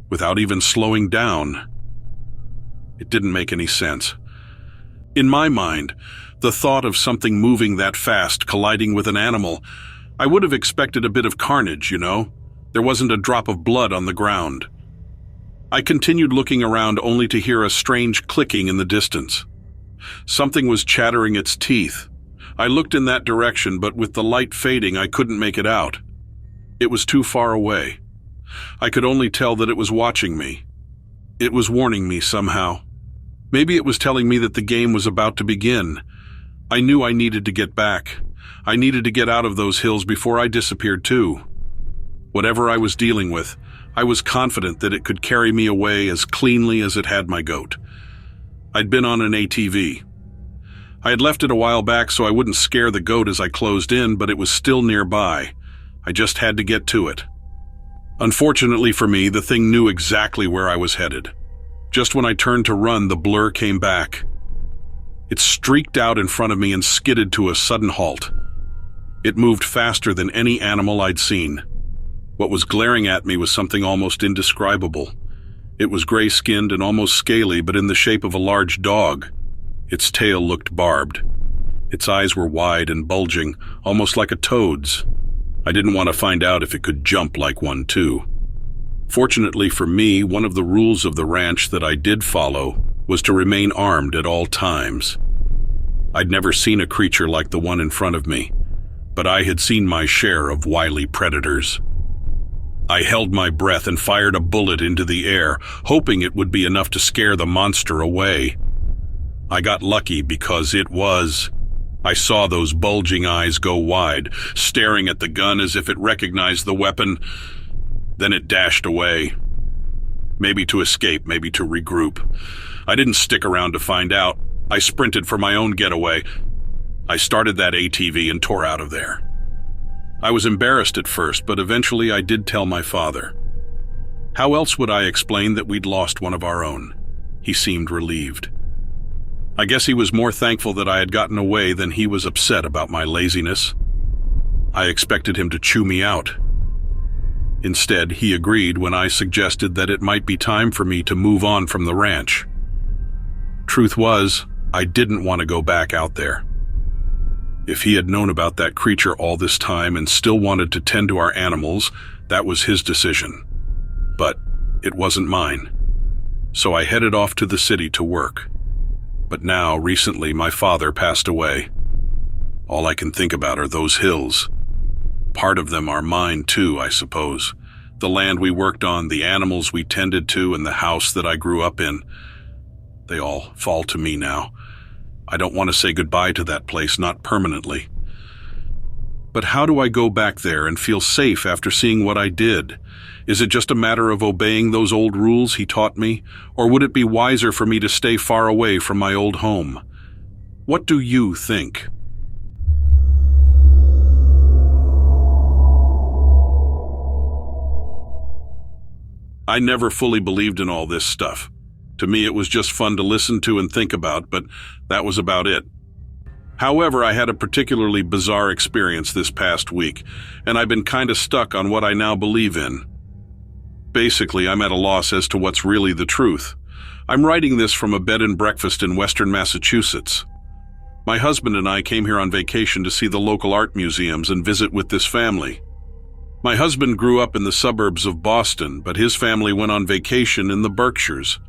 without even slowing down? It didn't make any sense. In my mind, the thought of something moving that fast, colliding with an animal, I would have expected a bit of carnage, you know? There wasn't a drop of blood on the ground. I continued looking around only to hear a strange clicking in the distance. Something was chattering its teeth. I looked in that direction, but with the light fading, I couldn't make it out. It was too far away. I could only tell that it was watching me. It was warning me somehow. Maybe it was telling me that the game was about to begin. I knew I needed to get back. I needed to get out of those hills before I disappeared too. Whatever I was dealing with, I was confident that it could carry me away as cleanly as it had my goat. I'd been on an ATV. I had left it a while back so I wouldn't scare the goat as I closed in, but it was still nearby. I just had to get to it. Unfortunately for me, the thing knew exactly where I was headed. Just when I turned to run, the blur came back. It streaked out in front of me and skidded to a sudden halt. It moved faster than any animal I'd seen. What was glaring at me was something almost indescribable. It was gray-skinned and almost scaly, but in the shape of a large dog. Its tail looked barbed. Its eyes were wide and bulging, almost like a toad's. I didn't want to find out if it could jump like one too. Fortunately for me, one of the rules of the ranch that I did follow was to remain armed at all times. I'd never seen a creature like the one in front of me, but I had seen my share of wily predators. I held my breath and fired a bullet into the air, hoping it would be enough to scare the monster away. I got lucky because it was. I saw those bulging eyes go wide, staring at the gun as if it recognized the weapon. Then it dashed away. Maybe to escape, maybe to regroup. I didn't stick around to find out. I sprinted for my own getaway. I started that ATV and tore out of there. I was embarrassed at first, but eventually I did tell my father. How else would I explain that we'd lost one of our own? He seemed relieved. I guess he was more thankful that I had gotten away than he was upset about my laziness. I expected him to chew me out. Instead, he agreed when I suggested that it might be time for me to move on from the ranch. Truth was, I didn't want to go back out there. If he had known about that creature all this time and still wanted to tend to our animals, that was his decision. But it wasn't mine. So I headed off to the city to work. But now, recently, my father passed away. All I can think about are those hills. Part of them are mine too, I suppose. The land we worked on, the animals we tended to, and the house that I grew up in. They all fall to me now. I don't want to say goodbye to that place, not permanently. But how do I go back there and feel safe after seeing what I did? Is it just a matter of obeying those old rules he taught me, or would it be wiser for me to stay far away from my old home? What do you think? I never fully believed in all this stuff. To me, it was just fun to listen to and think about, but that was about it. However, I had a particularly bizarre experience this past week, and I've been kind of stuck on what I now believe in. Basically, I'm at a loss as to what's really the truth. I'm writing this from a bed and breakfast in western Massachusetts. My husband and I came here on vacation to see the local art museums and visit with this family. My husband grew up in the suburbs of Boston, but his family went on vacation in the Berkshires.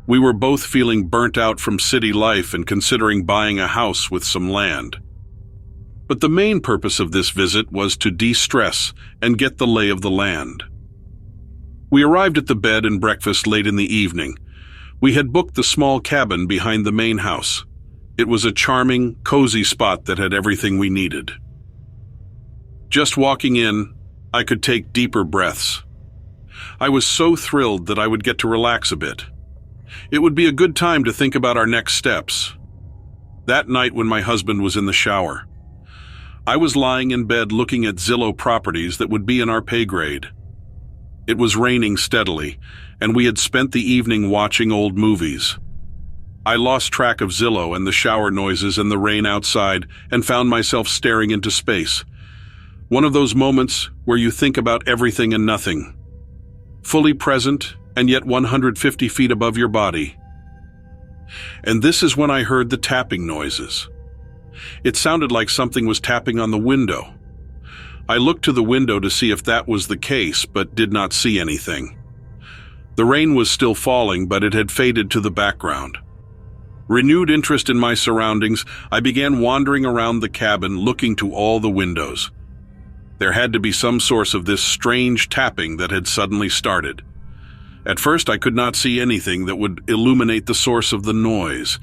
We were both feeling burnt out from city life and considering buying a house with some land. But the main purpose of this visit was to de-stress and get the lay of the land. We arrived at the bed and breakfast late in the evening. We had booked the small cabin behind the main house. It was a charming, cozy spot that had everything we needed. Just walking in, I could take deeper breaths. I was so thrilled that I would get to relax a bit. It would be a good time to think about our next steps. That night when my husband was in the shower, I was lying in bed looking at Zillow properties that would be in our pay grade. It was raining steadily, and we had spent the evening watching old movies. I lost track of Zillow and the shower noises and the rain outside and found myself staring into space. One of those moments where you think about everything and nothing. Fully present and yet 150 feet above your body. And this is when I heard the tapping noises. It sounded like something was tapping on the window. I looked to the window to see if that was the case, but did not see anything. The rain was still falling, but it had faded to the background. Renewed interest in my surroundings, I began wandering around the cabin, looking to all the windows. There had to be some source of this strange tapping that had suddenly started. At first, I could not see anything that would illuminate the source of the noise.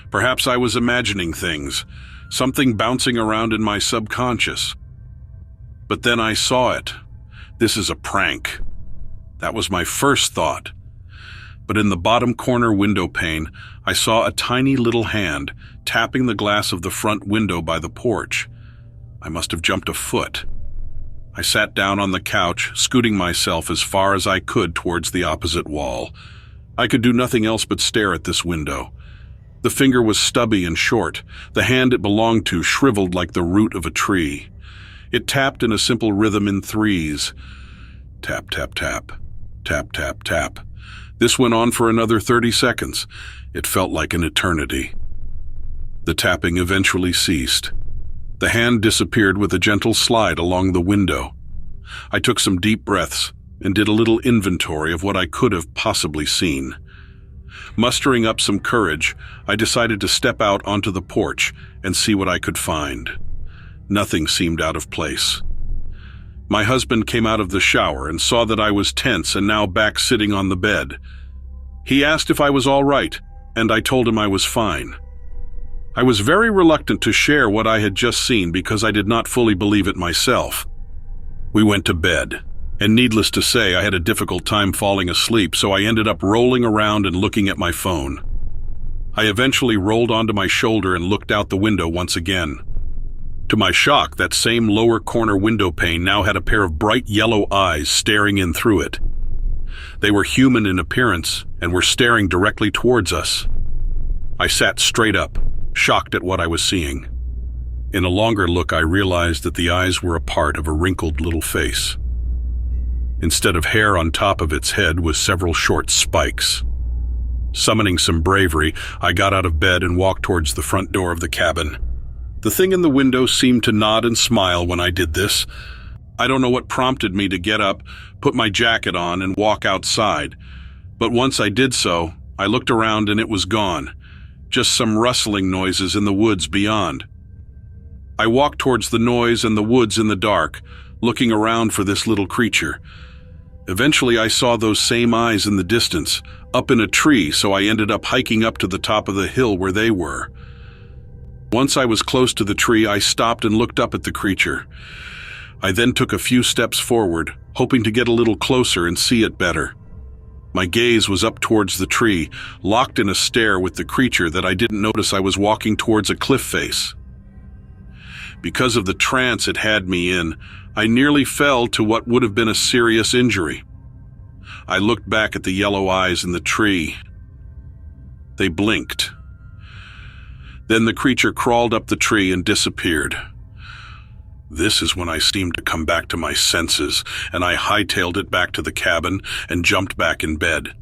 Perhaps I was imagining things, something bouncing around in my subconscious. But then I saw it. This is a prank. That was my first thought. But in the bottom corner window pane, I saw a tiny little hand tapping the glass of the front window by the porch. I must have jumped a foot. I sat down on the couch, scooting myself as far as I could towards the opposite wall. I could do nothing else but stare at this window. The finger was stubby and short, the hand it belonged to shriveled like the root of a tree. It tapped in a simple rhythm in threes. Tap, tap, tap. Tap, tap, tap. This went on for another 30 seconds. It felt like an eternity. The tapping eventually ceased. The hand disappeared with a gentle slide along the window. I took some deep breaths and did a little inventory of what I could have possibly seen. Mustering up some courage, I decided to step out onto the porch and see what I could find. Nothing seemed out of place. My husband came out of the shower and saw that I was tense and now back sitting on the bed. He asked if I was all right, and I told him I was fine. I was very reluctant to share what I had just seen because I did not fully believe it myself. We went to bed, and needless to say, I had a difficult time falling asleep, so I ended up rolling around and looking at my phone. I eventually rolled onto my shoulder and looked out the window once again. To my shock, that same lower corner window pane now had a pair of bright yellow eyes staring in through it. They were human in appearance and were staring directly towards us. I sat straight up, shocked at what I was seeing. In a longer look, I realized that the eyes were a part of a wrinkled little face. Instead of hair on top of its head was several short spikes. Summoning some bravery, I got out of bed and walked towards the front door of the cabin. The thing in the window seemed to nod and smile when I did this. I don't know what prompted me to get up, put my jacket on, and walk outside. But once I did so, I looked around and it was gone. Just some rustling noises in the woods beyond. I walked towards the noise and the woods in the dark, looking around for this little creature. Eventually I saw those same eyes in the distance, up in a tree, so I ended up hiking up to the top of the hill where they were. Once I was close to the tree, I stopped and looked up at the creature. I then took a few steps forward, hoping to get a little closer and see it better. My gaze was up towards the tree, locked in a stare with the creature that I didn't notice I was walking towards a cliff face. Because of the trance it had me in, I nearly fell to what would have been a serious injury. I looked back at the yellow eyes in the tree. They blinked. Then the creature crawled up the tree and disappeared. This is when I seemed to come back to my senses, and I hightailed it back to the cabin and jumped back in bed.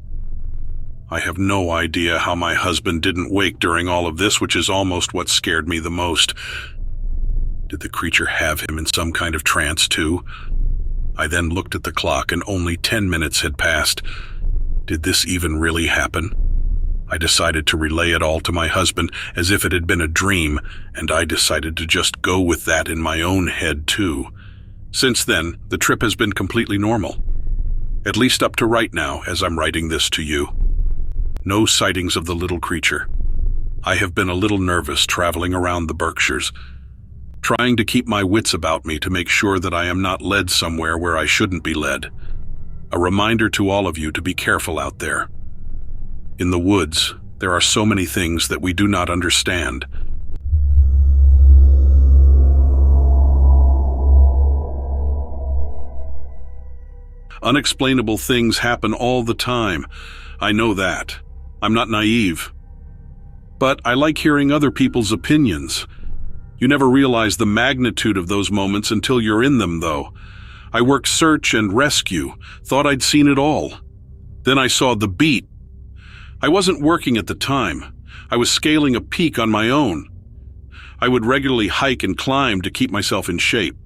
I have no idea how my husband didn't wake during all of this, which is almost what scared me the most. Did the creature have him in some kind of trance too? I then looked at the clock and only 10 minutes had passed. Did this even really happen? I decided to relay it all to my husband as if it had been a dream, and I decided to just go with that in my own head too. Since then, the trip has been completely normal. At least up to right now, as I'm writing this to you. No sightings of the little creature. I have been a little nervous traveling around the Berkshires, trying to keep my wits about me to make sure that I am not led somewhere where I shouldn't be led. A reminder to all of you to be careful out there. In the woods, there are so many things that we do not understand. Unexplainable things happen all the time. I know that. I'm not naive. But I like hearing other people's opinions. You never realize the magnitude of those moments until you're in them, though. I worked search and rescue, thought I'd seen it all. Then I saw the beat. I wasn't working at the time. I was scaling a peak on my own. I would regularly hike and climb to keep myself in shape.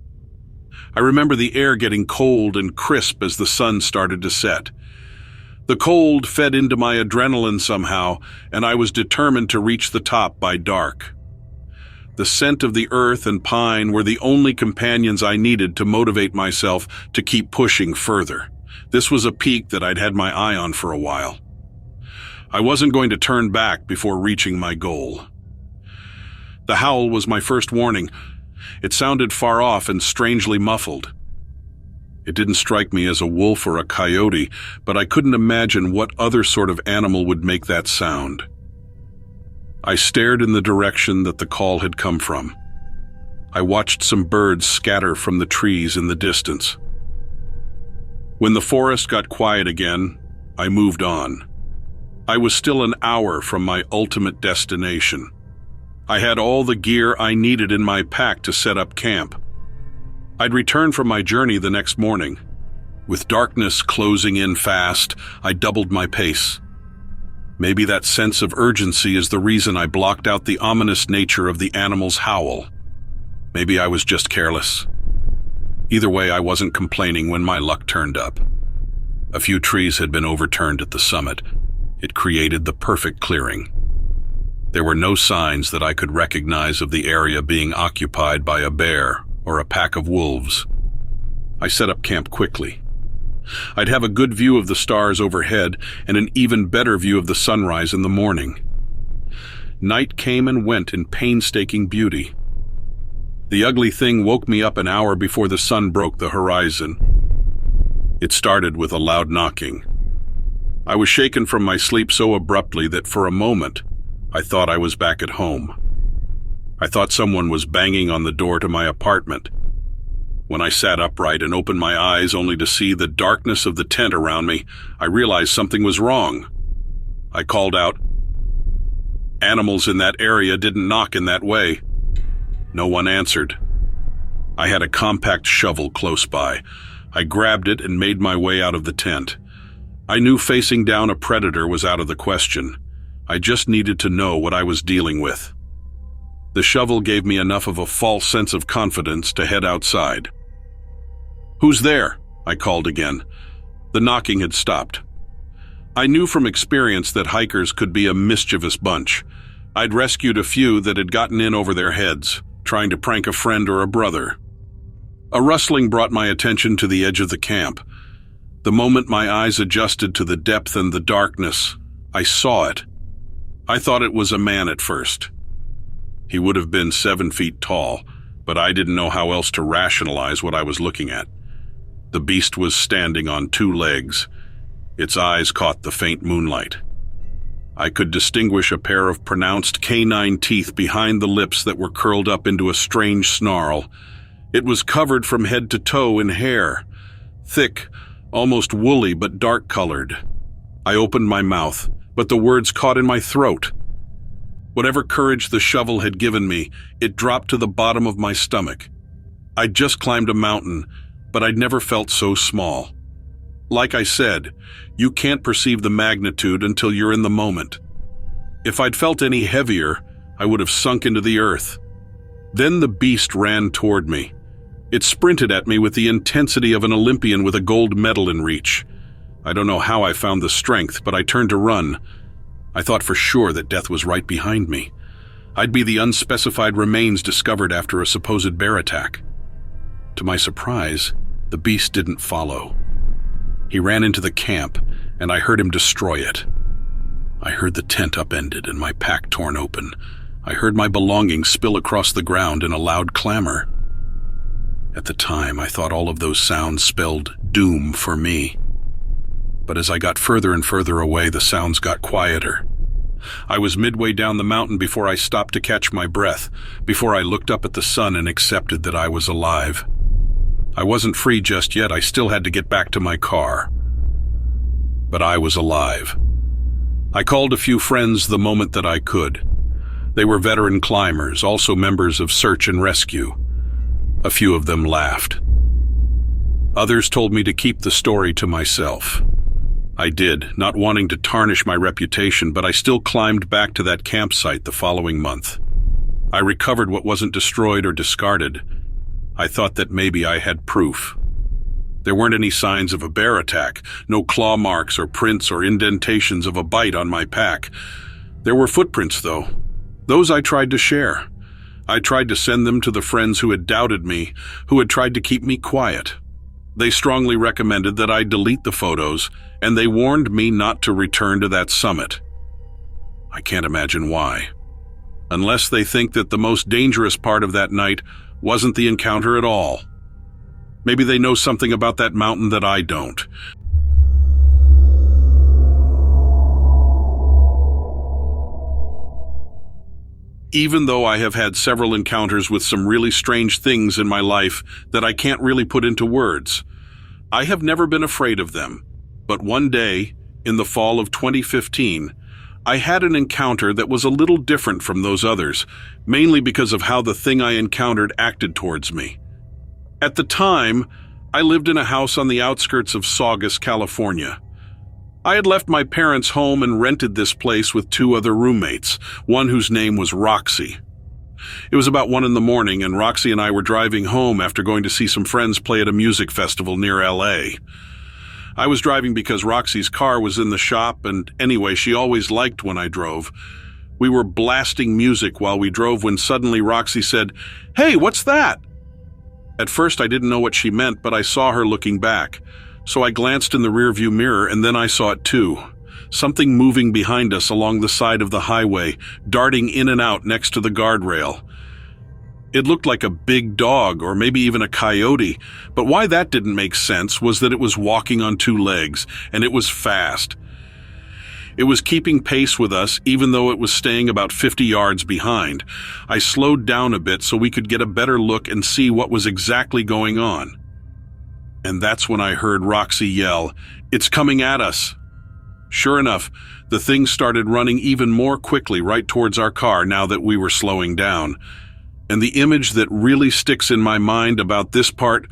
I remember the air getting cold and crisp as the sun started to set. The cold fed into my adrenaline somehow, and I was determined to reach the top by dark. The scent of the earth and pine were the only companions I needed to motivate myself to keep pushing further. This was a peak that I'd had my eye on for a while. I wasn't going to turn back before reaching my goal. The howl was my first warning. It sounded far off and strangely muffled. It didn't strike me as a wolf or a coyote, but I couldn't imagine what other sort of animal would make that sound. I stared in the direction that the call had come from. I watched some birds scatter from the trees in the distance. When the forest got quiet again, I moved on. I was still an hour from my ultimate destination. I had all the gear I needed in my pack to set up camp. I'd return from my journey the next morning. With darkness closing in fast, I doubled my pace. Maybe that sense of urgency is the reason I blocked out the ominous nature of the animal's howl. Maybe I was just careless. Either way, I wasn't complaining when my luck turned up. A few trees had been overturned at the summit. It created the perfect clearing. There were no signs that I could recognize of the area being occupied by a bear or a pack of wolves. I set up camp quickly. I'd have a good view of the stars overhead and an even better view of the sunrise in the morning. Night came and went in painstaking beauty. The ugly thing woke me up an hour before the sun broke the horizon. It started with a loud knocking. I was shaken from my sleep so abruptly that for a moment, I thought I was back at home. I thought someone was banging on the door to my apartment. When I sat upright and opened my eyes only to see the darkness of the tent around me, I realized something was wrong. I called out. Animals in that area didn't knock in that way. No one answered. I had a compact shovel close by. I grabbed it and made my way out of the tent. I knew facing down a predator was out of the question. I just needed to know what I was dealing with. The shovel gave me enough of a false sense of confidence to head outside. "Who's there?" I called again. The knocking had stopped. I knew from experience that hikers could be a mischievous bunch. I'd rescued a few that had gotten in over their heads, trying to prank a friend or a brother. A rustling brought my attention to the edge of the camp. The moment my eyes adjusted to the depth and the darkness, I saw it. I thought it was a man at first. He would have been 7 feet tall, but I didn't know how else to rationalize what I was looking at. The beast was standing on 2 legs. Its eyes caught the faint moonlight. I could distinguish a pair of pronounced canine teeth behind the lips that were curled up into a strange snarl. It was covered from head to toe in hair, thick, almost woolly but dark-colored. I opened my mouth, but the words caught in my throat. Whatever courage the shovel had given me, it dropped to the bottom of my stomach. I'd just climbed a mountain, but I'd never felt so small. Like I said, you can't perceive the magnitude until you're in the moment. If I'd felt any heavier, I would have sunk into the earth. Then the beast ran toward me. It sprinted at me with the intensity of an Olympian with a gold medal in reach. I don't know how I found the strength, but I turned to run. I thought for sure that death was right behind me. I'd be the unspecified remains discovered after a supposed bear attack. To my surprise, the beast didn't follow. He ran into the camp, and I heard him destroy it. I heard the tent upended and my pack torn open. I heard my belongings spill across the ground in a loud clamor. At the time, I thought all of those sounds spelled doom for me. But as I got further and further away, the sounds got quieter. I was midway down the mountain before I stopped to catch my breath, before I looked up at the sun and accepted that I was alive. I wasn't free just yet. I still had to get back to my car. But I was alive. I called a few friends the moment that I could. They were veteran climbers, also members of search and rescue. A few of them laughed. Others told me to keep the story to myself. I did, not wanting to tarnish my reputation, but I still climbed back to that campsite the following month. I recovered what wasn't destroyed or discarded. I thought that maybe I had proof. There weren't any signs of a bear attack, no claw marks or prints or indentations of a bite on my pack. There were footprints, though. Those I tried to share. I tried to send them to the friends who had doubted me, who had tried to keep me quiet. They strongly recommended that I delete the photos, and they warned me not to return to that summit. I can't imagine why. Unless they think that the most dangerous part of that night wasn't the encounter at all. Maybe they know something about that mountain that I don't. Even though I have had several encounters with some really strange things in my life that I can't really put into words, I have never been afraid of them. But one day, in the fall of 2015, I had an encounter that was a little different from those others, mainly because of how the thing I encountered acted towards me. At the time, I lived in a house on the outskirts of Saugus, California. I had left my parents' home and rented this place with 2 other roommates, one whose name was Roxy. It was about 1 a.m, and Roxy and I were driving home after going to see some friends play at a music festival near LA. I was driving because Roxy's car was in the shop, and anyway, she always liked when I drove. We were blasting music while we drove when suddenly Roxy said, "Hey, what's that?" At first I didn't know what she meant, but I saw her looking back. So I glanced in the rearview mirror, and then I saw it too. Something moving behind us along the side of the highway, darting in and out next to the guardrail. It looked like a big dog, or maybe even a coyote, but why that didn't make sense was that it was walking on 2 legs, and it was fast. It was keeping pace with us, even though it was staying about 50 yards behind. I slowed down a bit so we could get a better look and see what was exactly going on. And that's when I heard Roxy yell, "It's coming at us!" Sure enough, the thing started running even more quickly right towards our car now that we were slowing down. And the image that really sticks in my mind about this part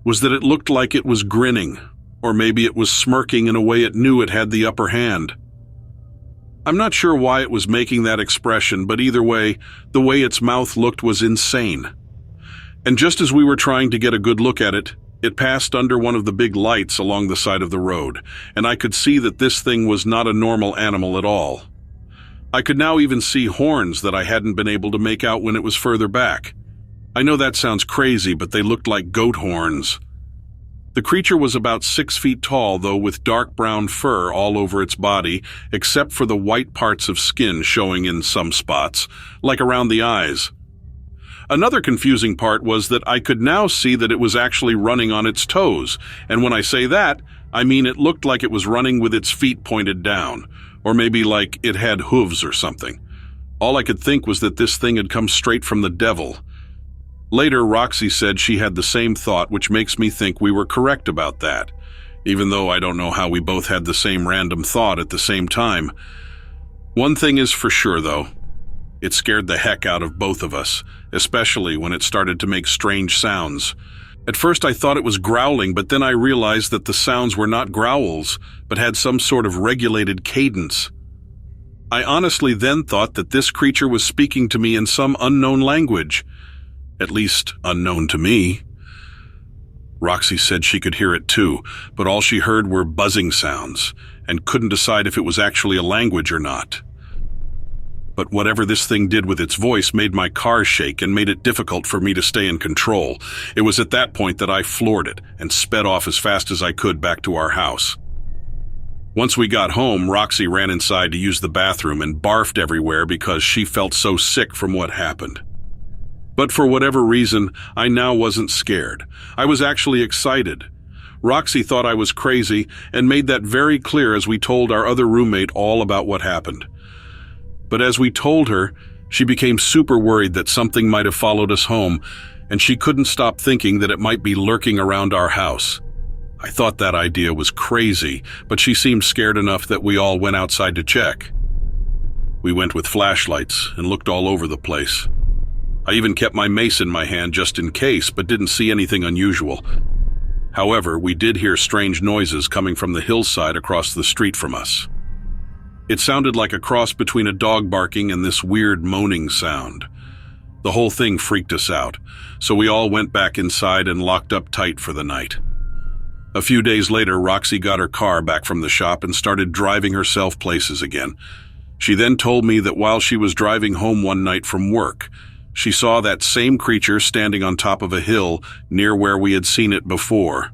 was that it looked like it was grinning, or maybe it was smirking in a way it knew it had the upper hand. I'm not sure why it was making that expression, but either way, the way its mouth looked was insane. And just as we were trying to get a good look at it, it passed under one of the big lights along the side of the road, and I could see that this thing was not a normal animal at all. I could now even see horns that I hadn't been able to make out when it was further back. I know that sounds crazy, but they looked like goat horns. The creature was about 6 feet tall, though, with dark brown fur all over its body, except for the white parts of skin showing in some spots, like around the eyes. Another confusing part was that I could now see that it was actually running on its toes, and when I say that, I mean it looked like it was running with its feet pointed down, or maybe like it had hooves or something. All I could think was that this thing had come straight from the devil. Later, Roxy said she had the same thought, which makes me think we were correct about that, even though I don't know how we both had the same random thought at the same time. One thing is for sure, though. It scared the heck out of both of us, especially when it started to make strange sounds. At first I thought it was growling, but then I realized that the sounds were not growls, but had some sort of regulated cadence. I honestly then thought that this creature was speaking to me in some unknown language, at least unknown to me. Roxy said she could hear it too, but all she heard were buzzing sounds, and couldn't decide if it was actually a language or not. But whatever this thing did with its voice made my car shake and made it difficult for me to stay in control. It was at that point that I floored it and sped off as fast as I could back to our house. Once we got home, Roxy ran inside to use the bathroom and barfed everywhere because she felt so sick from what happened. But for whatever reason, I now wasn't scared. I was actually excited. Roxy thought I was crazy and made that very clear as we told our other roommate all about what happened. But as we told her, she became super worried that something might have followed us home, and she couldn't stop thinking that it might be lurking around our house. I thought that idea was crazy, but she seemed scared enough that we all went outside to check. We went with flashlights and looked all over the place. I even kept my mace in my hand just in case, but didn't see anything unusual. However, we did hear strange noises coming from the hillside across the street from us. It sounded like a cross between a dog barking and this weird moaning sound. The whole thing freaked us out, so we all went back inside and locked up tight for the night. A few days later, Roxy got her car back from the shop and started driving herself places again. She then told me that while she was driving home one night from work, she saw that same creature standing on top of a hill near where we had seen it before.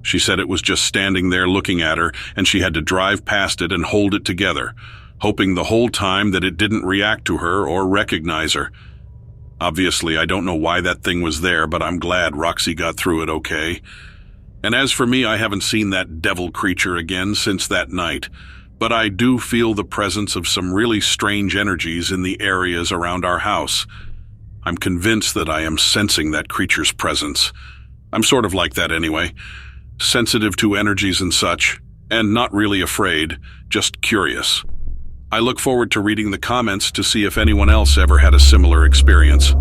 She said it was just standing there looking at her, and she had to drive past it and hold it together, hoping the whole time that it didn't react to her or recognize her. Obviously, I don't know why that thing was there, but I'm glad Roxy got through it okay. And as for me, I haven't seen that devil creature again since that night, but I do feel the presence of some really strange energies in the areas around our house. I'm convinced that I am sensing that creature's presence. I'm sort of like that anyway. Sensitive to energies and such, and not really afraid, just curious. I look forward to reading the comments to see if anyone else ever had a similar experience.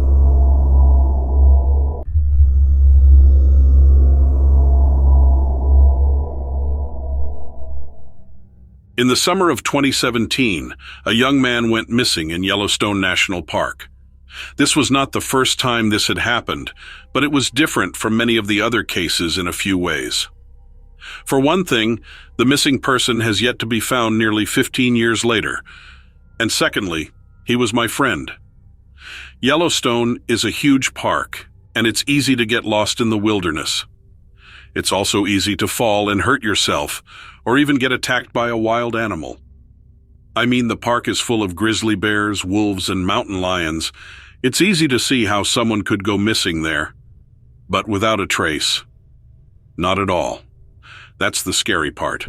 In the summer of 2017, a young man went missing in Yellowstone National Park. This was not the first time this had happened, but it was different from many of the other cases in a few ways. For one thing, the missing person has yet to be found nearly 15 years later. And secondly, he was my friend. Yellowstone is a huge park, and it's easy to get lost in the wilderness. It's also easy to fall and hurt yourself, or even get attacked by a wild animal. I mean, the park is full of grizzly bears, wolves, and mountain lions. It's easy to see how someone could go missing there, but without a trace. Not at all. That's the scary part.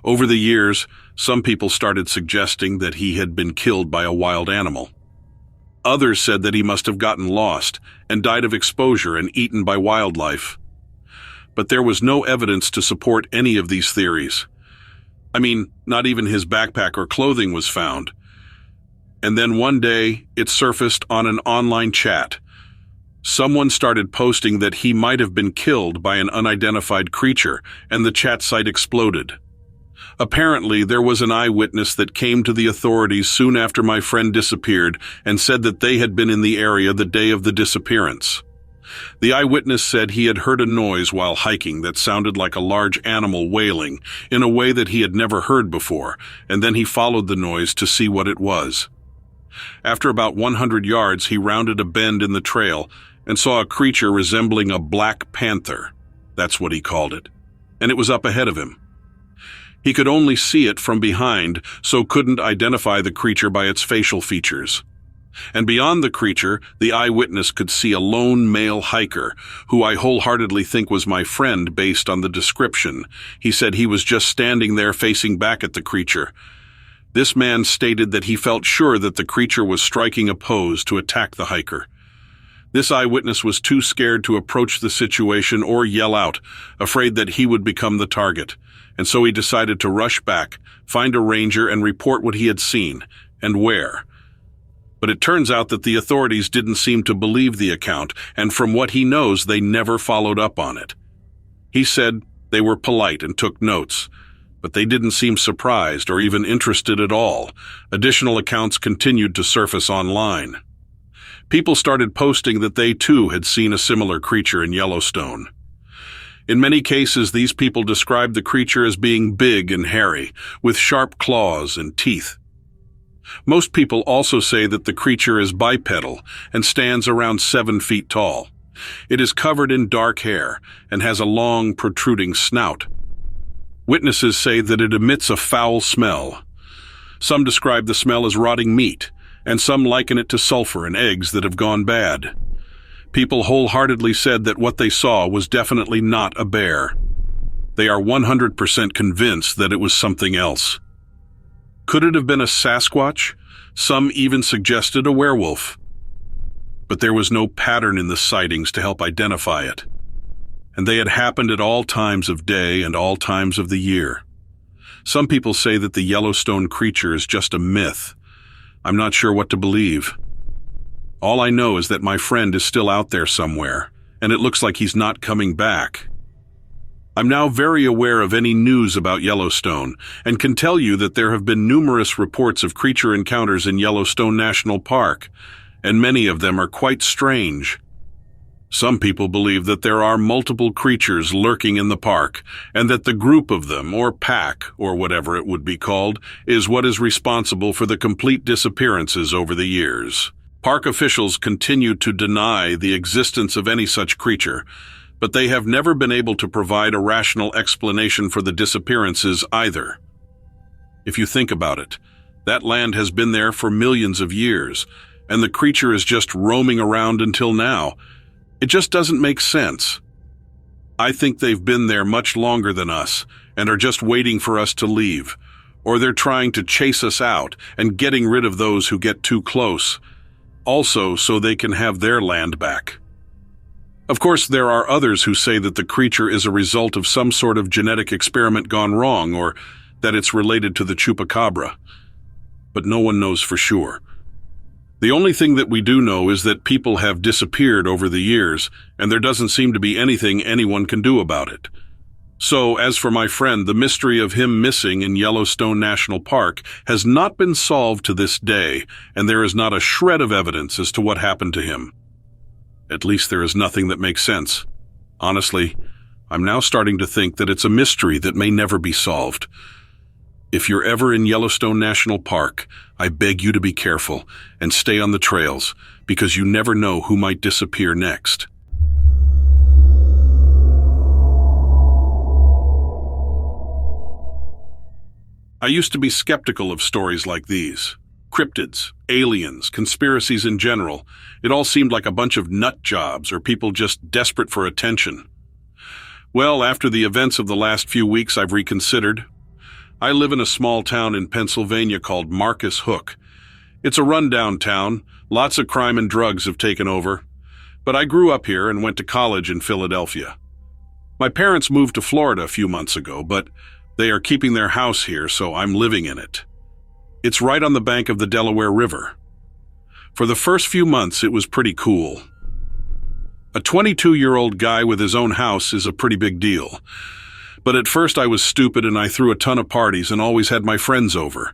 Over the years, some people started suggesting that he had been killed by a wild animal. Others said that he must have gotten lost and died of exposure and eaten by wildlife. But there was no evidence to support any of these theories. I mean, not even his backpack or clothing was found. And then one day, it surfaced on an online chat. Someone started posting that he might have been killed by an unidentified creature, and the chat site exploded. Apparently, there was an eyewitness that came to the authorities soon after my friend disappeared and said that they had been in the area the day of the disappearance. The eyewitness said he had heard a noise while hiking that sounded like a large animal wailing in a way that he had never heard before, and then he followed the noise to see what it was. After about 100 yards, he rounded a bend in the trail and saw a creature resembling a black panther. That's what he called it. And it was up ahead of him. He could only see it from behind, so couldn't identify the creature by its facial features. And beyond the creature, the eyewitness could see a lone male hiker, who I wholeheartedly think was my friend based on the description. He said he was just standing there facing back at the creature. This man stated that he felt sure that the creature was striking a pose to attack the hiker. This eyewitness was too scared to approach the situation or yell out, afraid that he would become the target, and so he decided to rush back, find a ranger, and report what he had seen, and where. But it turns out that the authorities didn't seem to believe the account, and from what he knows, they never followed up on it. He said they were polite and took notes, but they didn't seem surprised or even interested at all. Additional accounts continued to surface online. People started posting that they too had seen a similar creature in Yellowstone. In many cases, these people described the creature as being big and hairy, with sharp claws and teeth. Most people also say that the creature is bipedal and stands around 7 feet tall. It is covered in dark hair and has a long, protruding snout. Witnesses say that it emits a foul smell. Some describe the smell as rotting meat, and some liken it to sulfur and eggs that have gone bad. People wholeheartedly said that what they saw was definitely not a bear. They are 100% convinced that it was something else. Could it have been a Sasquatch? Some even suggested a werewolf. But there was no pattern in the sightings to help identify it. And they had happened at all times of day and all times of the year. Some people say that the Yellowstone creature is just a myth. I'm not sure what to believe. All I know is that my friend is still out there somewhere, and it looks like he's not coming back. I'm now very aware of any news about Yellowstone and can tell you that there have been numerous reports of creature encounters in Yellowstone National Park, and many of them are quite strange. Some people believe that there are multiple creatures lurking in the park, and that the group of them, or pack, or whatever it would be called, is what is responsible for the complete disappearances over the years. Park officials continue to deny the existence of any such creature, but they have never been able to provide a rational explanation for the disappearances either. If you think about it, that land has been there for millions of years, and the creature is just roaming around until now. It just doesn't make sense. I think they've been there much longer than us and are just waiting for us to leave, or they're trying to chase us out and getting rid of those who get too close, also so they can have their land back. Of course, there are others who say that the creature is a result of some sort of genetic experiment gone wrong, or that it's related to the chupacabra. but no one knows for sure. The only thing that we do know is that people have disappeared over the years, and there doesn't seem to be anything anyone can do about it. So, as for my friend, the mystery of him missing in Yellowstone National Park has not been solved to this day, and there is not a shred of evidence as to what happened to him. At least there is nothing that makes sense. Honestly, I'm now starting to think that it's a mystery that may never be solved. If you're ever in Yellowstone National Park, I beg you to be careful and stay on the trails, because you never know who might disappear next. I used to be skeptical of stories like these. Cryptids, aliens, conspiracies in general. It all seemed like a bunch of nut jobs or people just desperate for attention. Well, after the events of the last few weeks, I've reconsidered. I live in a small town in Pennsylvania called Marcus Hook. It's a rundown town. Lots of crime and drugs have taken over. But I grew up here and went to college in Philadelphia. My parents moved to Florida a few months ago, but they are keeping their house here, so I'm living in it. It's right on the bank of the Delaware River. For the first few months, it was pretty cool. A 22-year-old guy with his own house is a pretty big deal. But at first I was stupid and I threw a ton of parties and always had my friends over.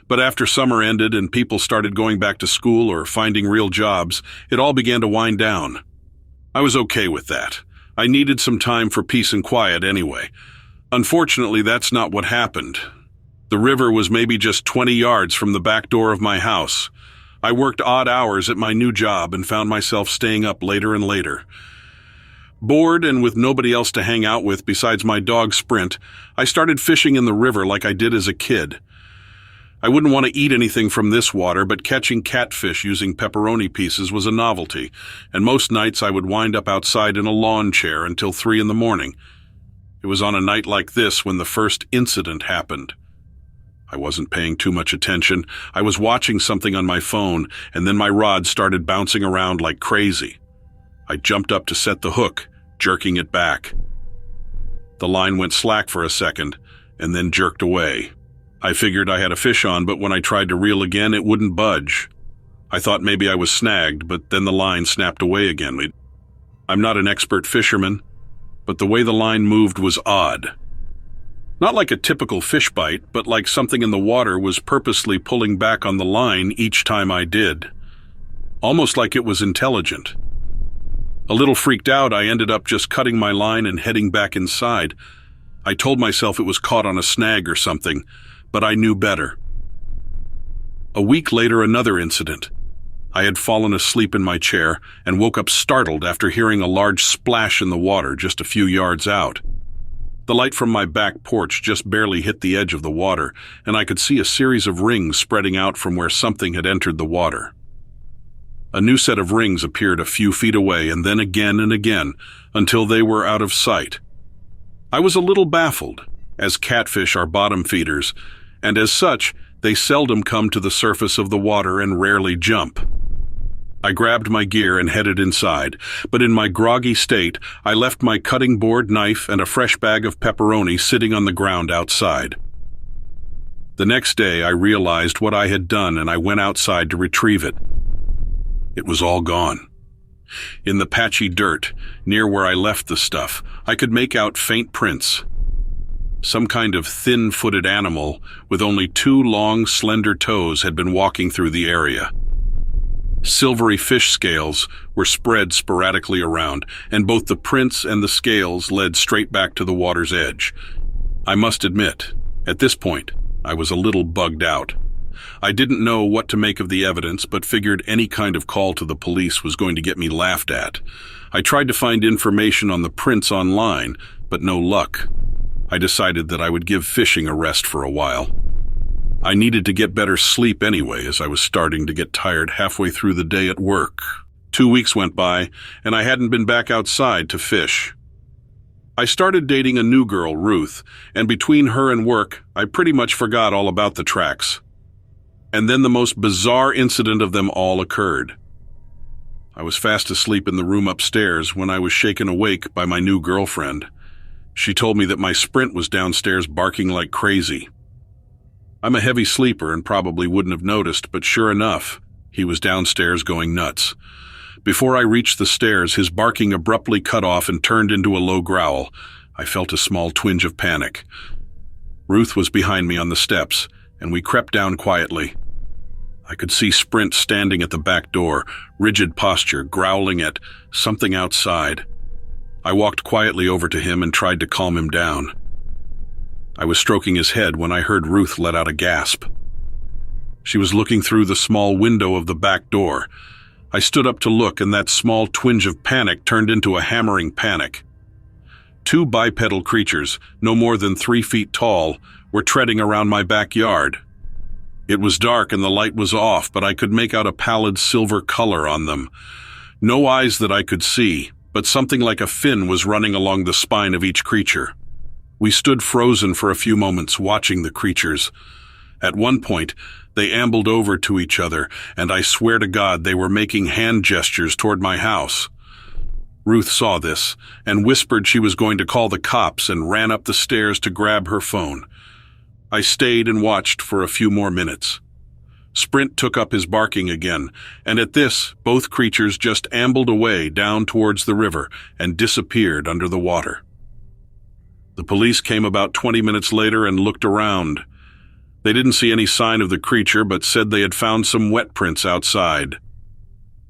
But after summer ended and people started going back to school or finding real jobs, it all began to wind down. I was okay with that. I needed some time for peace and quiet anyway. Unfortunately, that's not what happened. The river was maybe just 20 yards from the back door of my house. I worked odd hours at my new job and found myself staying up later and later. Bored and with nobody else to hang out with besides my dog Sprint, I started fishing in the river like I did as a kid. I wouldn't want to eat anything from this water, but catching catfish using pepperoni pieces was a novelty, and most nights I would wind up outside in a lawn chair until 3 in the morning. It was on a night like this when the first incident happened. I wasn't paying too much attention. I was watching something on my phone, and then my rod started bouncing around like crazy. I jumped up to set the hook, jerking it back. The line went slack for a second, and then jerked away. I figured I had a fish on, but when I tried to reel again, it wouldn't budge. I thought maybe I was snagged, but then the line snapped away again. I'm not an expert fisherman, but the way the line moved was odd. Not like a typical fish bite, but like something in the water was purposely pulling back on the line each time I did. Almost like it was intelligent. A little freaked out, I ended up just cutting my line and heading back inside. I told myself it was caught on a snag or something, but I knew better. A week later, another incident. I had fallen asleep in my chair and woke up startled after hearing a large splash in the water just a few yards out. The light from my back porch just barely hit the edge of the water, and I could see a series of rings spreading out from where something had entered the water. A new set of rings appeared a few feet away, and then again and again, until they were out of sight. I was a little baffled, as catfish are bottom feeders, and as such, they seldom come to the surface of the water and rarely jump. I grabbed my gear and headed inside, but in my groggy state, I left my cutting board, knife, and a fresh bag of pepperoni sitting on the ground outside. The next day, I realized what I had done, and I went outside to retrieve it. It was all gone. In the patchy dirt, near where I left the stuff, I could make out faint prints. Some kind of thin-footed animal with only 2 long, slender toes had been walking through the area. Silvery fish scales were spread sporadically around, and both the prints and the scales led straight back to the water's edge. I must admit, at this point, I was a little bugged out. I didn't know what to make of the evidence, but figured any kind of call to the police was going to get me laughed at. I tried to find information on the prints online, but no luck. I decided that I would give fishing a rest for a while. I needed to get better sleep anyway, as I was starting to get tired halfway through the day at work. 2 weeks went by, and I hadn't been back outside to fish. I started dating a new girl, Ruth, and between her and work, I pretty much forgot all about the tracks. And then the most bizarre incident of them all occurred. I was fast asleep in the room upstairs when I was shaken awake by my new girlfriend. She told me that my Sprint was downstairs barking like crazy. I'm a heavy sleeper and probably wouldn't have noticed, but sure enough, he was downstairs going nuts. Before I reached the stairs, his barking abruptly cut off and turned into a low growl. I felt a small twinge of panic. Ruth was behind me on the steps, and we crept down quietly. I could see Sprint standing at the back door, rigid posture, growling at something outside. I walked quietly over to him and tried to calm him down. I was stroking his head when I heard Ruth let out a gasp. She was looking through the small window of the back door. I stood up to look, and that small twinge of panic turned into a hammering panic. Two bipedal creatures, no more than 3 feet tall, were treading around my backyard. It was dark and the light was off, but I could make out a pallid silver color on them. No eyes that I could see, but something like a fin was running along the spine of each creature. We stood frozen for a few moments, watching the creatures. At one point, they ambled over to each other, and I swear to God they were making hand gestures toward my house. Ruth saw this and whispered she was going to call the cops and ran up the stairs to grab her phone. I stayed and watched for a few more minutes. Sprint took up his barking again, and at this, both creatures just ambled away down towards the river and disappeared under the water. The police came about 20 minutes later and looked around. They didn't see any sign of the creature, but said they had found some wet prints outside.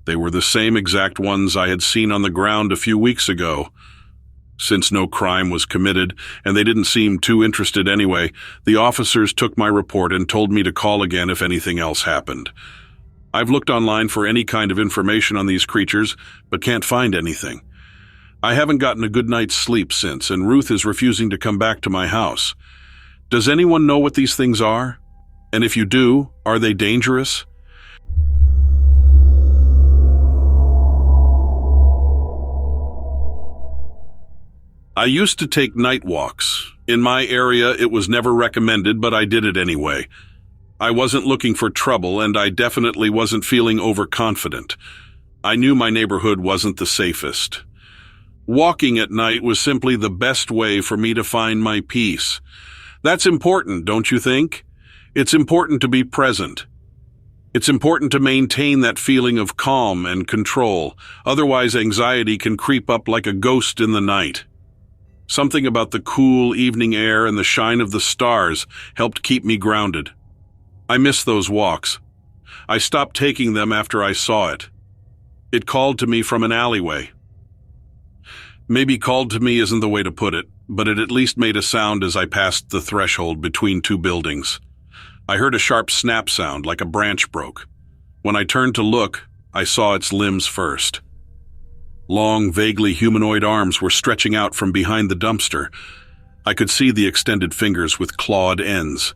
They were the same exact ones I had seen on the ground a few weeks ago. Since no crime was committed, and they didn't seem too interested anyway, the officers took my report and told me to call again if anything else happened. I've looked online for any kind of information on these creatures, but can't find anything. I haven't gotten a good night's sleep since, and Ruth is refusing to come back to my house. Does anyone know what these things are? And if you do, are they dangerous? I used to take night walks. In my area, it was never recommended, but I did it anyway. I wasn't looking for trouble, and I definitely wasn't feeling overconfident. I knew my neighborhood wasn't the safest. Walking at night was simply the best way for me to find my peace. That's important, don't you think? It's important to be present. It's important to maintain that feeling of calm and control. Otherwise, anxiety can creep up like a ghost in the night. Something about the cool evening air and the shine of the stars helped keep me grounded. I miss those walks. I stopped taking them after I saw it. It called to me from an alleyway. Maybe called to me isn't the way to put it, but it at least made a sound as I passed the threshold between two buildings. I heard a sharp snap sound like a branch broke. When I turned to look, I saw its limbs first. Long, vaguely humanoid arms were stretching out from behind the dumpster. I could see the extended fingers with clawed ends.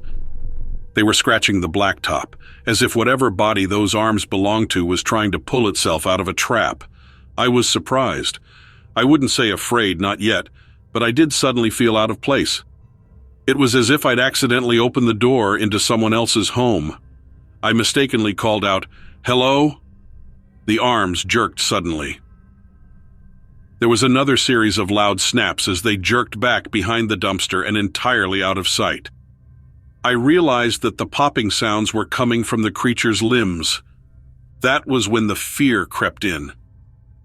They were scratching the blacktop, as if whatever body those arms belonged to was trying to pull itself out of a trap. I was surprised. I wouldn't say afraid, not yet, but I did suddenly feel out of place. It was as if I'd accidentally opened the door into someone else's home. I mistakenly called out, "Hello?" The arms jerked suddenly. There was another series of loud snaps as they jerked back behind the dumpster and entirely out of sight. I realized that the popping sounds were coming from the creature's limbs. That was when the fear crept in.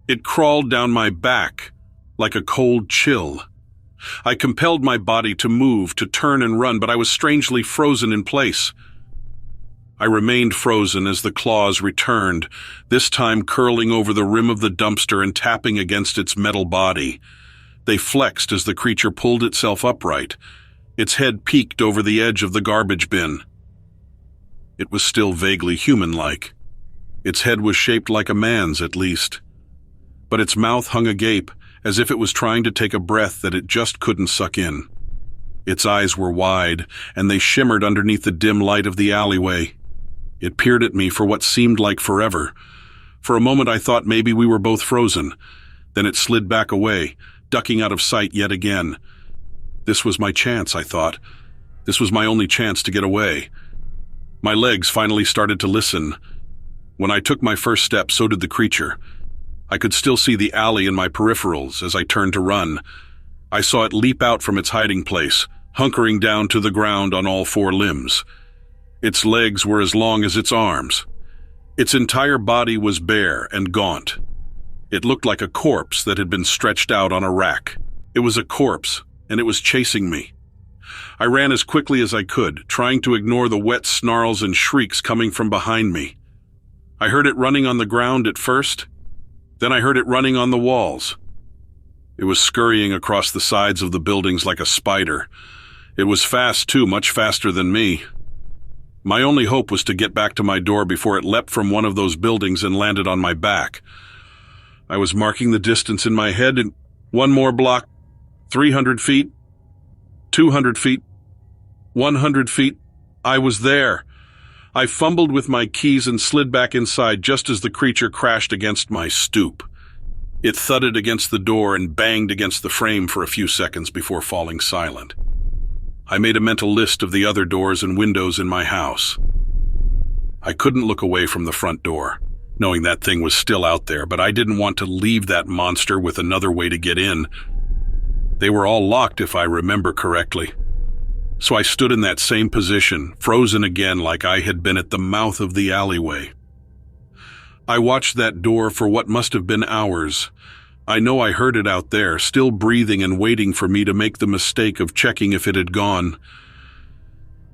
It crawled down my back like a cold chill. I compelled my body to move, to turn and run, but I was strangely frozen in place. I remained frozen as the claws returned, this time curling over the rim of the dumpster and tapping against its metal body. They flexed as the creature pulled itself upright. Its head peeked over the edge of the garbage bin. It was still vaguely human-like. Its head was shaped like a man's, at least. But its mouth hung agape, as if it was trying to take a breath that it just couldn't suck in. Its eyes were wide, and they shimmered underneath the dim light of the alleyway. It peered at me for what seemed like forever. For a moment I thought maybe we were both frozen. Then it slid back away, ducking out of sight yet again. This was my chance, I thought. This was my only chance to get away. My legs finally started to listen. When I took my first step, so did the creature. I could still see the alley in my peripherals as I turned to run. I saw it leap out from its hiding place, hunkering down to the ground on all four limbs. Its legs were as long as its arms. Its entire body was bare and gaunt. It looked like a corpse that had been stretched out on a rack. It was a corpse, and it was chasing me. I ran as quickly as I could, trying to ignore the wet snarls and shrieks coming from behind me. I heard it running on the ground at first, then I heard it running on the walls. It was scurrying across the sides of the buildings like a spider. It was fast too, much faster than me. My only hope was to get back to my door before it leapt from one of those buildings and landed on my back. I was marking the distance in my head, and one more block, 300 feet, 200 feet, 100 feet. I was there. I fumbled with my keys and slid back inside just as the creature crashed against my stoop. It thudded against the door and banged against the frame for a few seconds before falling silent. I made a mental list of the other doors and windows in my house. I couldn't look away from the front door, knowing that thing was still out there, but I didn't want to leave that monster with another way to get in. They were all locked if I remember correctly. So I stood in that same position, frozen again like I had been at the mouth of the alleyway. I watched that door for what must have been hours. I know I heard it out there, still breathing and waiting for me to make the mistake of checking if it had gone.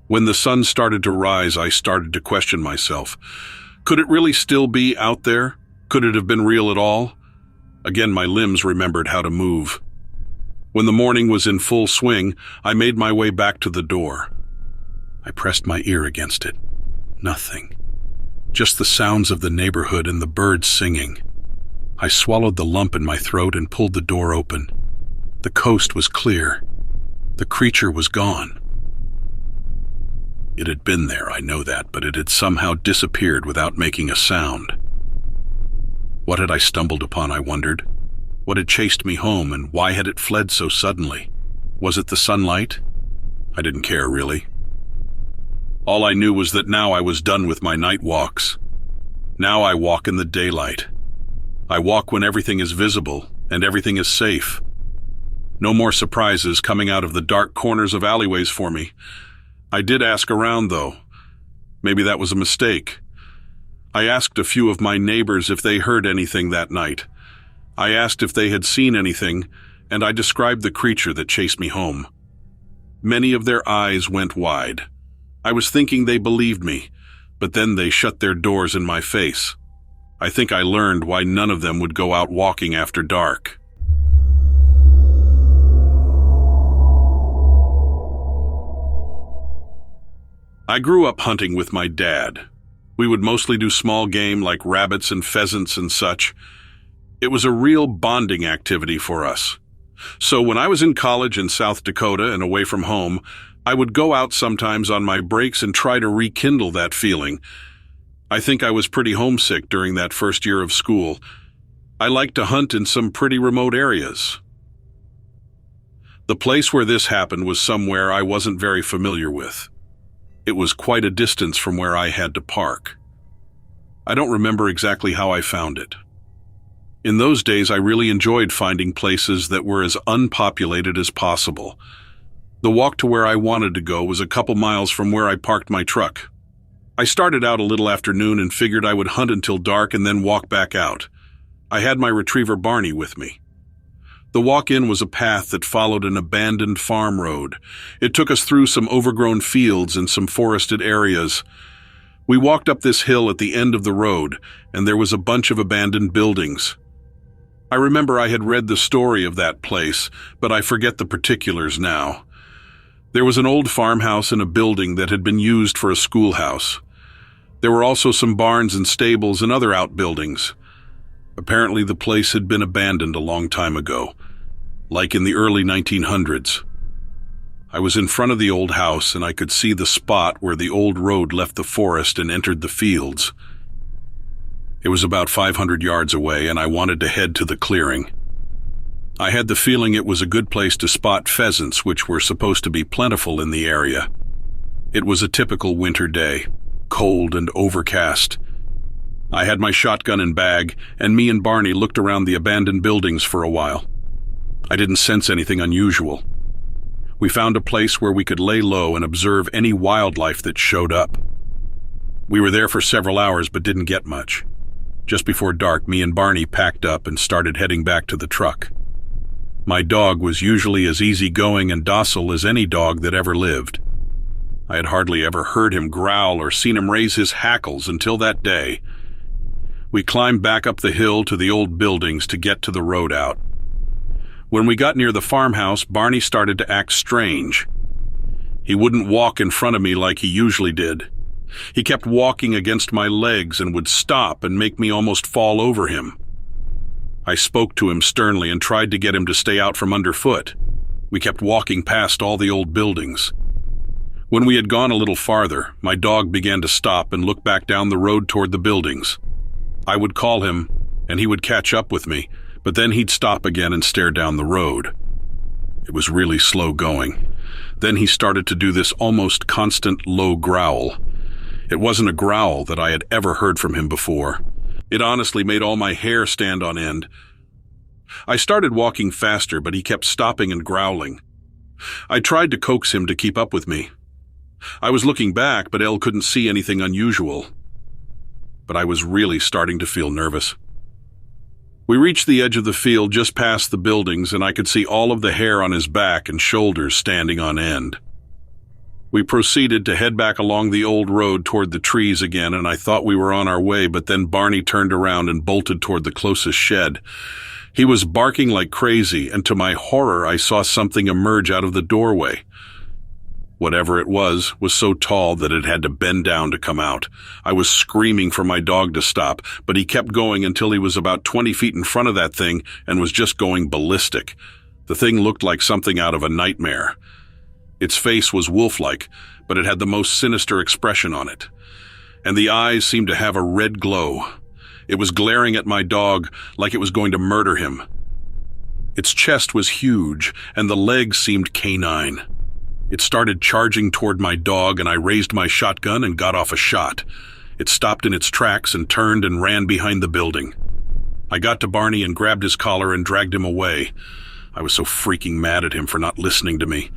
When the sun started to rise, I started to question myself. Could it really still be out there? Could it have been real at all? Again, my limbs remembered how to move. When the morning was in full swing, I made my way back to the door. I pressed my ear against it. Nothing. Just the sounds of the neighborhood and the birds singing. I swallowed the lump in my throat and pulled the door open. The coast was clear. The creature was gone. It had been there, I know that, but it had somehow disappeared without making a sound. What had I stumbled upon, I wondered? What had chased me home, and why had it fled so suddenly? Was it the sunlight? I didn't care, really. All I knew was that now I was done with my night walks. Now I walk in the daylight. I walk when everything is visible and everything is safe. No more surprises coming out of the dark corners of alleyways for me. I did ask around, though. Maybe that was a mistake. I asked a few of my neighbors if they heard anything that night. I asked if they had seen anything, and I described the creature that chased me home. Many of their eyes went wide. I was thinking they believed me, but then they shut their doors in my face. I think I learned why none of them would go out walking after dark. I grew up hunting with my dad. We would mostly do small game like rabbits and pheasants and such. It was a real bonding activity for us. So when I was in college in South Dakota and away from home, I would go out sometimes on my breaks and try to rekindle that feeling. I think I was pretty homesick during that first year of school. I liked to hunt in some pretty remote areas. The place where this happened was somewhere I wasn't very familiar with. It was quite a distance from where I had to park. I don't remember exactly how I found it. In those days, I really enjoyed finding places that were as unpopulated as possible. The walk to where I wanted to go was a couple miles from where I parked my truck. I started out a little after noon and figured I would hunt until dark and then walk back out. I had my retriever Barney with me. The walk-in was a path that followed an abandoned farm road. It took us through some overgrown fields and some forested areas. We walked up this hill at the end of the road, and there was a bunch of abandoned buildings. I remember I had read the story of that place, but I forget the particulars now. There was an old farmhouse and a building that had been used for a schoolhouse. There were also some barns and stables and other outbuildings. Apparently the place had been abandoned a long time ago, like in the early 1900s. I was in front of the old house and I could see the spot where the old road left the forest and entered the fields. It was about 500 yards away and I wanted to head to the clearing. I had the feeling it was a good place to spot pheasants, which were supposed to be plentiful in the area. It was a typical winter day, cold and overcast. I had my shotgun and bag, and me and Barney looked around the abandoned buildings for a while. I didn't sense anything unusual. We found a place where we could lay low and observe any wildlife that showed up. We were there for several hours but didn't get much. Just before dark, me and Barney packed up and started heading back to the truck. My dog was usually as easygoing and docile as any dog that ever lived. I had hardly ever heard him growl or seen him raise his hackles until that day. We climbed back up the hill to the old buildings to get to the road out. When we got near the farmhouse, Barney started to act strange. He wouldn't walk in front of me like he usually did. He kept walking against my legs and would stop and make me almost fall over him. I spoke to him sternly and tried to get him to stay out from underfoot. We kept walking past all the old buildings. When we had gone a little farther, my dog began to stop and look back down the road toward the buildings. I would call him, and he would catch up with me, but then he'd stop again and stare down the road. It was really slow going. Then he started to do this almost constant low growl. It wasn't a growl that I had ever heard from him before. It honestly made all my hair stand on end. I started walking faster, but he kept stopping and growling. I tried to coax him to keep up with me. I was looking back, but Elle couldn't see anything unusual. But I was really starting to feel nervous. We reached the edge of the field just past the buildings, and I could see all of the hair on his back and shoulders standing on end. We proceeded to head back along the old road toward the trees again, and I thought we were on our way, but then Barney turned around and bolted toward the closest shed. He was barking like crazy, and to my horror, I saw something emerge out of the doorway. Whatever it was so tall that it had to bend down to come out. I was screaming for my dog to stop, but he kept going until he was about 20 feet in front of that thing and was just going ballistic. The thing looked like something out of a nightmare. Its face was wolf-like, but it had the most sinister expression on it. And the eyes seemed to have a red glow. It was glaring at my dog like it was going to murder him. Its chest was huge, and the legs seemed canine. It started charging toward my dog, and I raised my shotgun and got off a shot. It stopped in its tracks and turned and ran behind the building. I got to Barney and grabbed his collar and dragged him away. I was so freaking mad at him for not listening to me.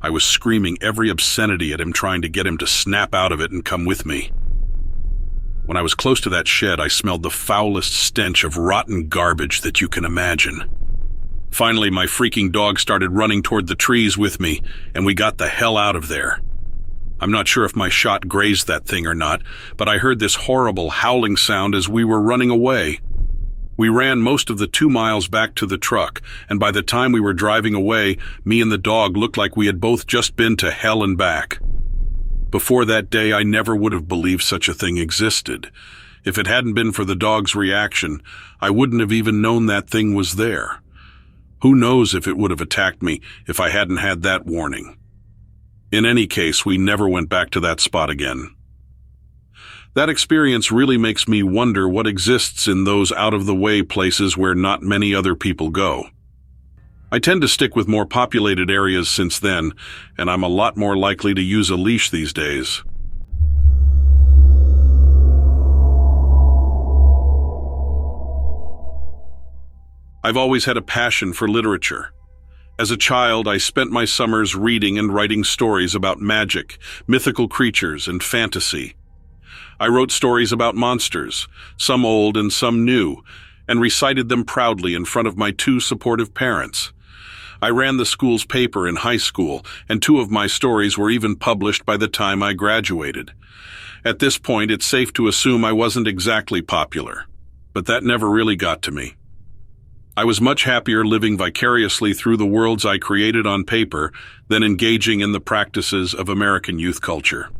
I was screaming every obscenity at him, trying to get him to snap out of it and come with me. When I was close to that shed, I smelled the foulest stench of rotten garbage that you can imagine. Finally, my freaking dog started running toward the trees with me, and we got the hell out of there. I'm not sure if my shot grazed that thing or not, but I heard this horrible howling sound as we were running away. We ran most of the 2 miles back to the truck, and by the time we were driving away, me and the dog looked like we had both just been to hell and back. Before that day, I never would have believed such a thing existed. If it hadn't been for the dog's reaction, I wouldn't have even known that thing was there. Who knows if it would have attacked me if I hadn't had that warning. In any case, we never went back to that spot again. That experience really makes me wonder what exists in those out-of-the-way places where not many other people go. I tend to stick with more populated areas since then, and I'm a lot more likely to use a leash these days. I've always had a passion for literature. As a child, I spent my summers reading and writing stories about magic, mythical creatures, and fantasy. I wrote stories about monsters, some old and some new, and recited them proudly in front of my 2 supportive parents. I ran the school's paper in high school, and 2 of my stories were even published by the time I graduated. At this point, it's safe to assume I wasn't exactly popular, but that never really got to me. I was much happier living vicariously through the worlds I created on paper than engaging in the practices of American youth culture.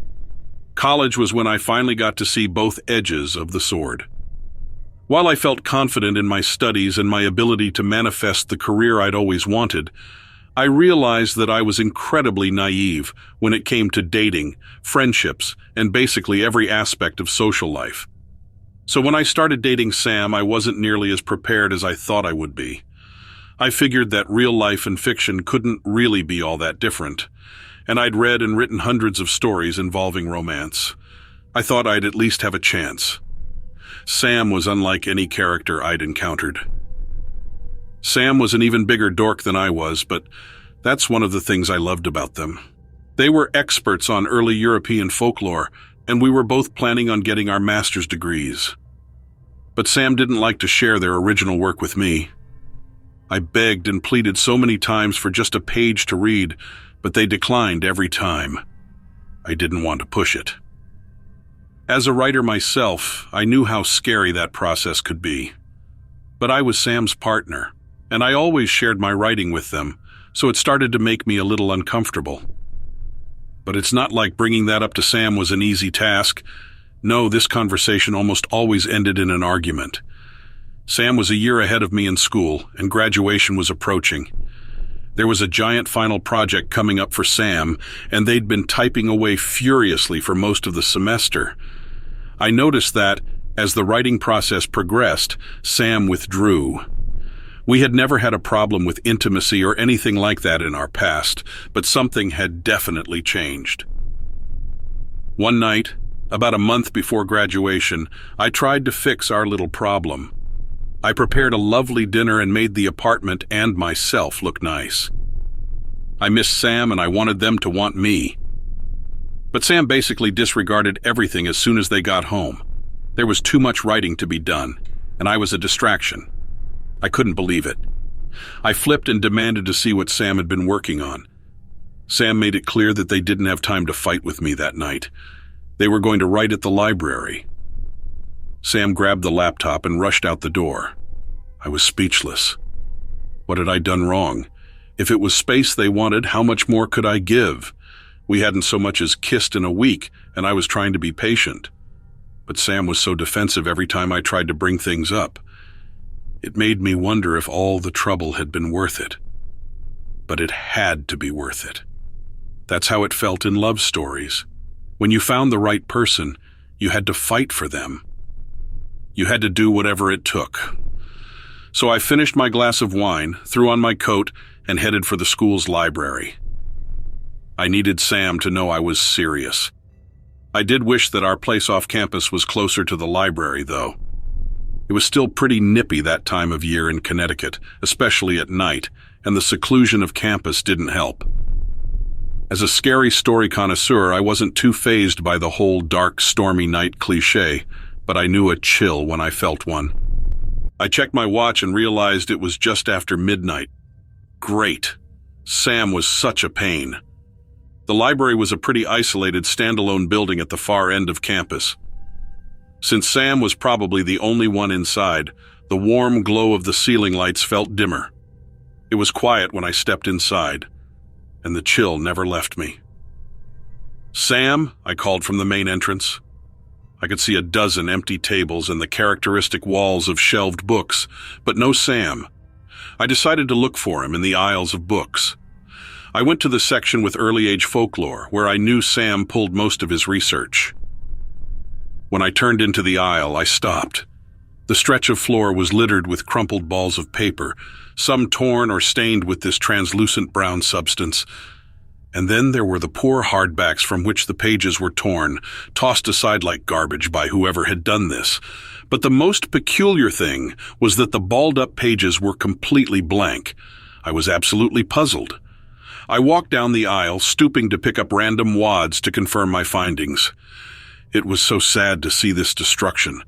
College was when I finally got to see both edges of the sword. While I felt confident in my studies and my ability to manifest the career I'd always wanted, I realized that I was incredibly naive when it came to dating, friendships, and basically every aspect of social life. So when I started dating Sam, I wasn't nearly as prepared as I thought I would be. I figured that real life and fiction couldn't really be all that different, and I'd read and written hundreds of stories involving romance. I thought I'd at least have a chance. Sam was unlike any character I'd encountered. Sam was an even bigger dork than I was, but that's one of the things I loved about them. They were experts on early European folklore, and we were both planning on getting our master's degrees. But Sam didn't like to share their original work with me. I begged and pleaded so many times for just a page to read, but they declined every time. I didn't want to push it. As a writer myself, I knew how scary that process could be. But I was Sam's partner, and I always shared my writing with them, so it started to make me a little uncomfortable. But it's not like bringing that up to Sam was an easy task. No, this conversation almost always ended in an argument. Sam was a year ahead of me in school, and graduation was approaching. There was a giant final project coming up for Sam, and they'd been typing away furiously for most of the semester. I noticed that, as the writing process progressed, Sam withdrew. We had never had a problem with intimacy or anything like that in our past, but something had definitely changed. One night, about a month before graduation, I tried to fix our little problem. I prepared a lovely dinner and made the apartment and myself look nice. I missed Sam and I wanted them to want me. But Sam basically disregarded everything as soon as they got home. There was too much writing to be done, and I was a distraction. I couldn't believe it. I flipped and demanded to see what Sam had been working on. Sam made it clear that they didn't have time to fight with me that night. They were going to write at the library. Sam grabbed the laptop and rushed out the door. I was speechless. What had I done wrong? If it was space they wanted, how much more could I give? We hadn't so much as kissed in a week, and I was trying to be patient. But Sam was so defensive every time I tried to bring things up. It made me wonder if all the trouble had been worth it. But it had to be worth it. That's how it felt in love stories. When you found the right person, you had to fight for them. You had to do whatever it took. So I finished my glass of wine, threw on my coat, and headed for the school's library. I needed Sam to know I was serious. I did wish that our place off campus was closer to the library, though. It was still pretty nippy that time of year in Connecticut, especially at night, and the seclusion of campus didn't help. As a scary story connoisseur, I wasn't too fazed by the whole dark, stormy night cliché, but I knew a chill when I felt one. I checked my watch and realized it was just after midnight. Great. Sam was such a pain. The library was a pretty isolated, standalone building at the far end of campus. Since Sam was probably the only one inside, the warm glow of the ceiling lights felt dimmer. It was quiet when I stepped inside, and the chill never left me. "Sam," I called from the main entrance. I could see a dozen empty tables and the characteristic walls of shelved books, but no Sam. I decided to look for him in the aisles of books. I went to the section with early-age folklore, where I knew Sam pulled most of his research. When I turned into the aisle, I stopped. The stretch of floor was littered with crumpled balls of paper, some torn or stained with this translucent brown substance. And then there were the poor hardbacks from which the pages were torn, tossed aside like garbage by whoever had done this. But the most peculiar thing was that the balled-up pages were completely blank. I was absolutely puzzled. I walked down the aisle, stooping to pick up random wads to confirm my findings. It was so sad to see this destruction.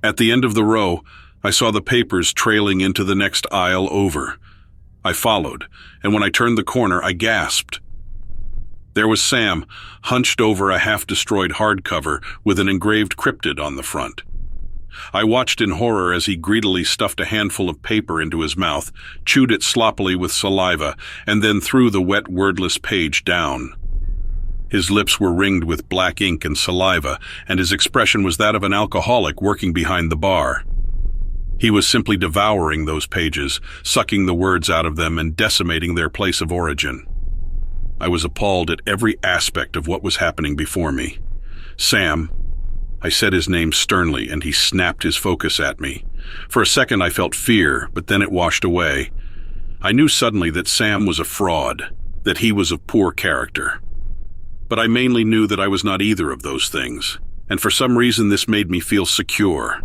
At the end of the row, I saw the papers trailing into the next aisle over. I followed, and when I turned the corner, I gasped. There was Sam, hunched over a half-destroyed hardcover with an engraved cryptid on the front. I watched in horror as he greedily stuffed a handful of paper into his mouth, chewed it sloppily with saliva, and then threw the wet, wordless page down. His lips were ringed with black ink and saliva, and his expression was that of an alcoholic working behind the bar. He was simply devouring those pages, sucking the words out of them and decimating their place of origin. I was appalled at every aspect of what was happening before me. "Sam," I said his name sternly, and he snapped his focus at me. For a second I felt fear, but then it washed away. I knew suddenly that Sam was a fraud, that he was of poor character. But I mainly knew that I was not either of those things, and for some reason this made me feel secure.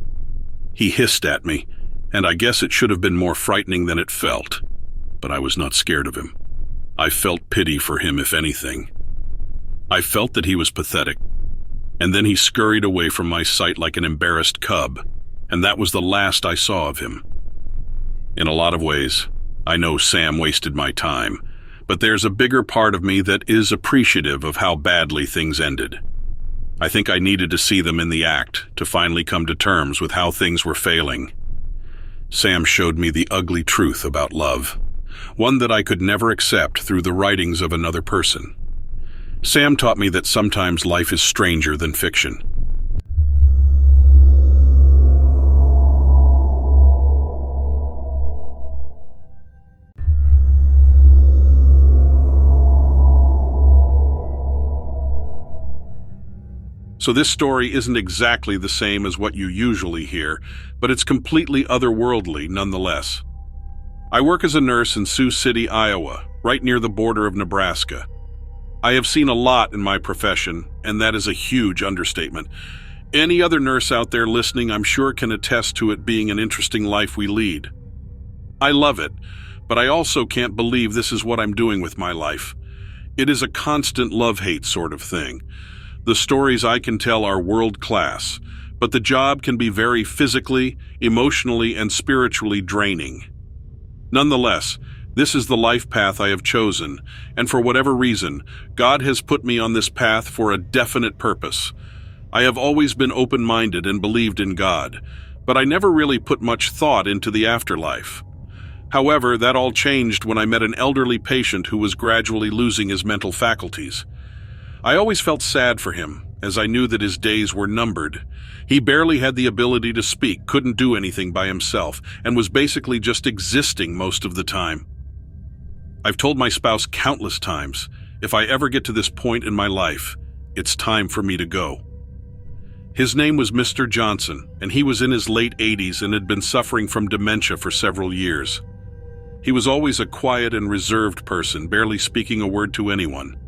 He hissed at me, and I guess it should have been more frightening than it felt, but I was not scared of him. I felt pity for him, if anything. I felt that he was pathetic. And then he scurried away from my sight like an embarrassed cub, and that was the last I saw of him. In a lot of ways, I know Sam wasted my time, but there's a bigger part of me that is appreciative of how badly things ended. I think I needed to see them in the act to finally come to terms with how things were failing. Sam showed me the ugly truth about love, one that I could never accept through the writings of another person. Sam taught me that sometimes life is stranger than fiction. So this story isn't exactly the same as what you usually hear, but it's completely otherworldly nonetheless. I work as a nurse in Sioux City, Iowa, right near the border of Nebraska. I have seen a lot in my profession, and that is a huge understatement. Any other nurse out there listening, I'm sure, can attest to it being an interesting life we lead. I love it, but I also can't believe this is what I'm doing with my life. It is a constant love-hate sort of thing. The stories I can tell are world-class, but the job can be very physically, emotionally, and spiritually draining. Nonetheless, this is the life path I have chosen, and for whatever reason, God has put me on this path for a definite purpose. I have always been open-minded and believed in God, but I never really put much thought into the afterlife. However, that all changed when I met an elderly patient who was gradually losing his mental faculties. I always felt sad for him, as I knew that his days were numbered. He barely had the ability to speak, couldn't do anything by himself, and was basically just existing most of the time. I've told my spouse countless times, if I ever get to this point in my life, it's time for me to go. His name was Mr. Johnson, and he was in his late 80s and had been suffering from dementia for several years. He was always a quiet and reserved person, barely speaking a word to anyone.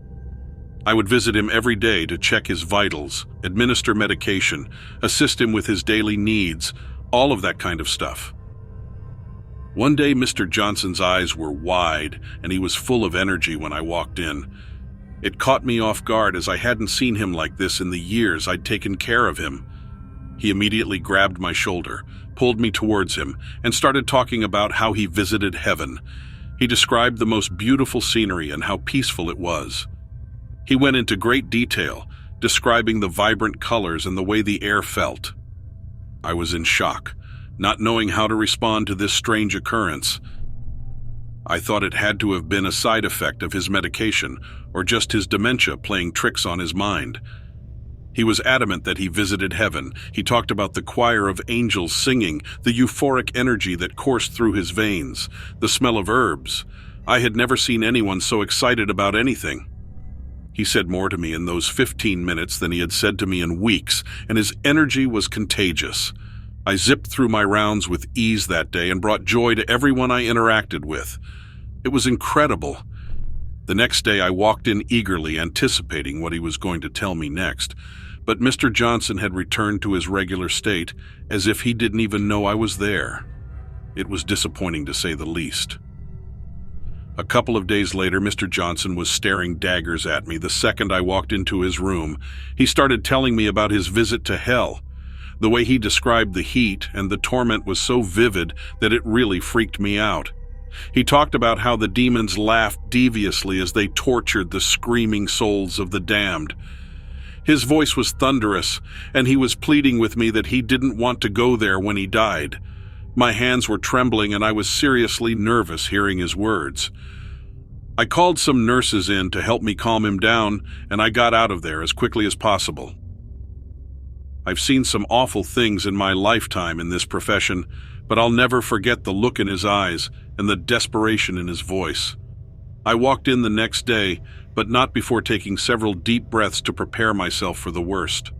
I would visit him every day to check his vitals, administer medication, assist him with his daily needs, all of that kind of stuff. One day, Mr. Johnson's eyes were wide, and he was full of energy when I walked in. It caught me off guard, as I hadn't seen him like this in the years I'd taken care of him. He immediately grabbed my shoulder, pulled me towards him, and started talking about how he visited heaven. He described the most beautiful scenery and how peaceful it was. He went into great detail, describing the vibrant colors and the way the air felt. I was in shock, not knowing how to respond to this strange occurrence. I thought it had to have been a side effect of his medication, or just his dementia playing tricks on his mind. He was adamant that he visited heaven. He talked about the choir of angels singing, the euphoric energy that coursed through his veins, the smell of herbs. I had never seen anyone so excited about anything. He said more to me in those 15 minutes than he had said to me in weeks, and his energy was contagious. I zipped through my rounds with ease that day and brought joy to everyone I interacted with. It was incredible. The next day I walked in eagerly, anticipating what he was going to tell me next, but Mr. Johnson had returned to his regular state, as if he didn't even know I was there. It was disappointing to say the least. A couple of days later, Mr. Johnson was staring daggers at me the second I walked into his room. He started telling me about his visit to hell. The way he described the heat and the torment was so vivid that it really freaked me out. He talked about how the demons laughed deviously as they tortured the screaming souls of the damned. His voice was thunderous, and he was pleading with me that he didn't want to go there when he died. My hands were trembling, and I was seriously nervous hearing his words. I called some nurses in to help me calm him down, and I got out of there as quickly as possible. I've seen some awful things in my lifetime in this profession, but I'll never forget the look in his eyes and the desperation in his voice. I walked in the next day, but not before taking several deep breaths to prepare myself for the worst.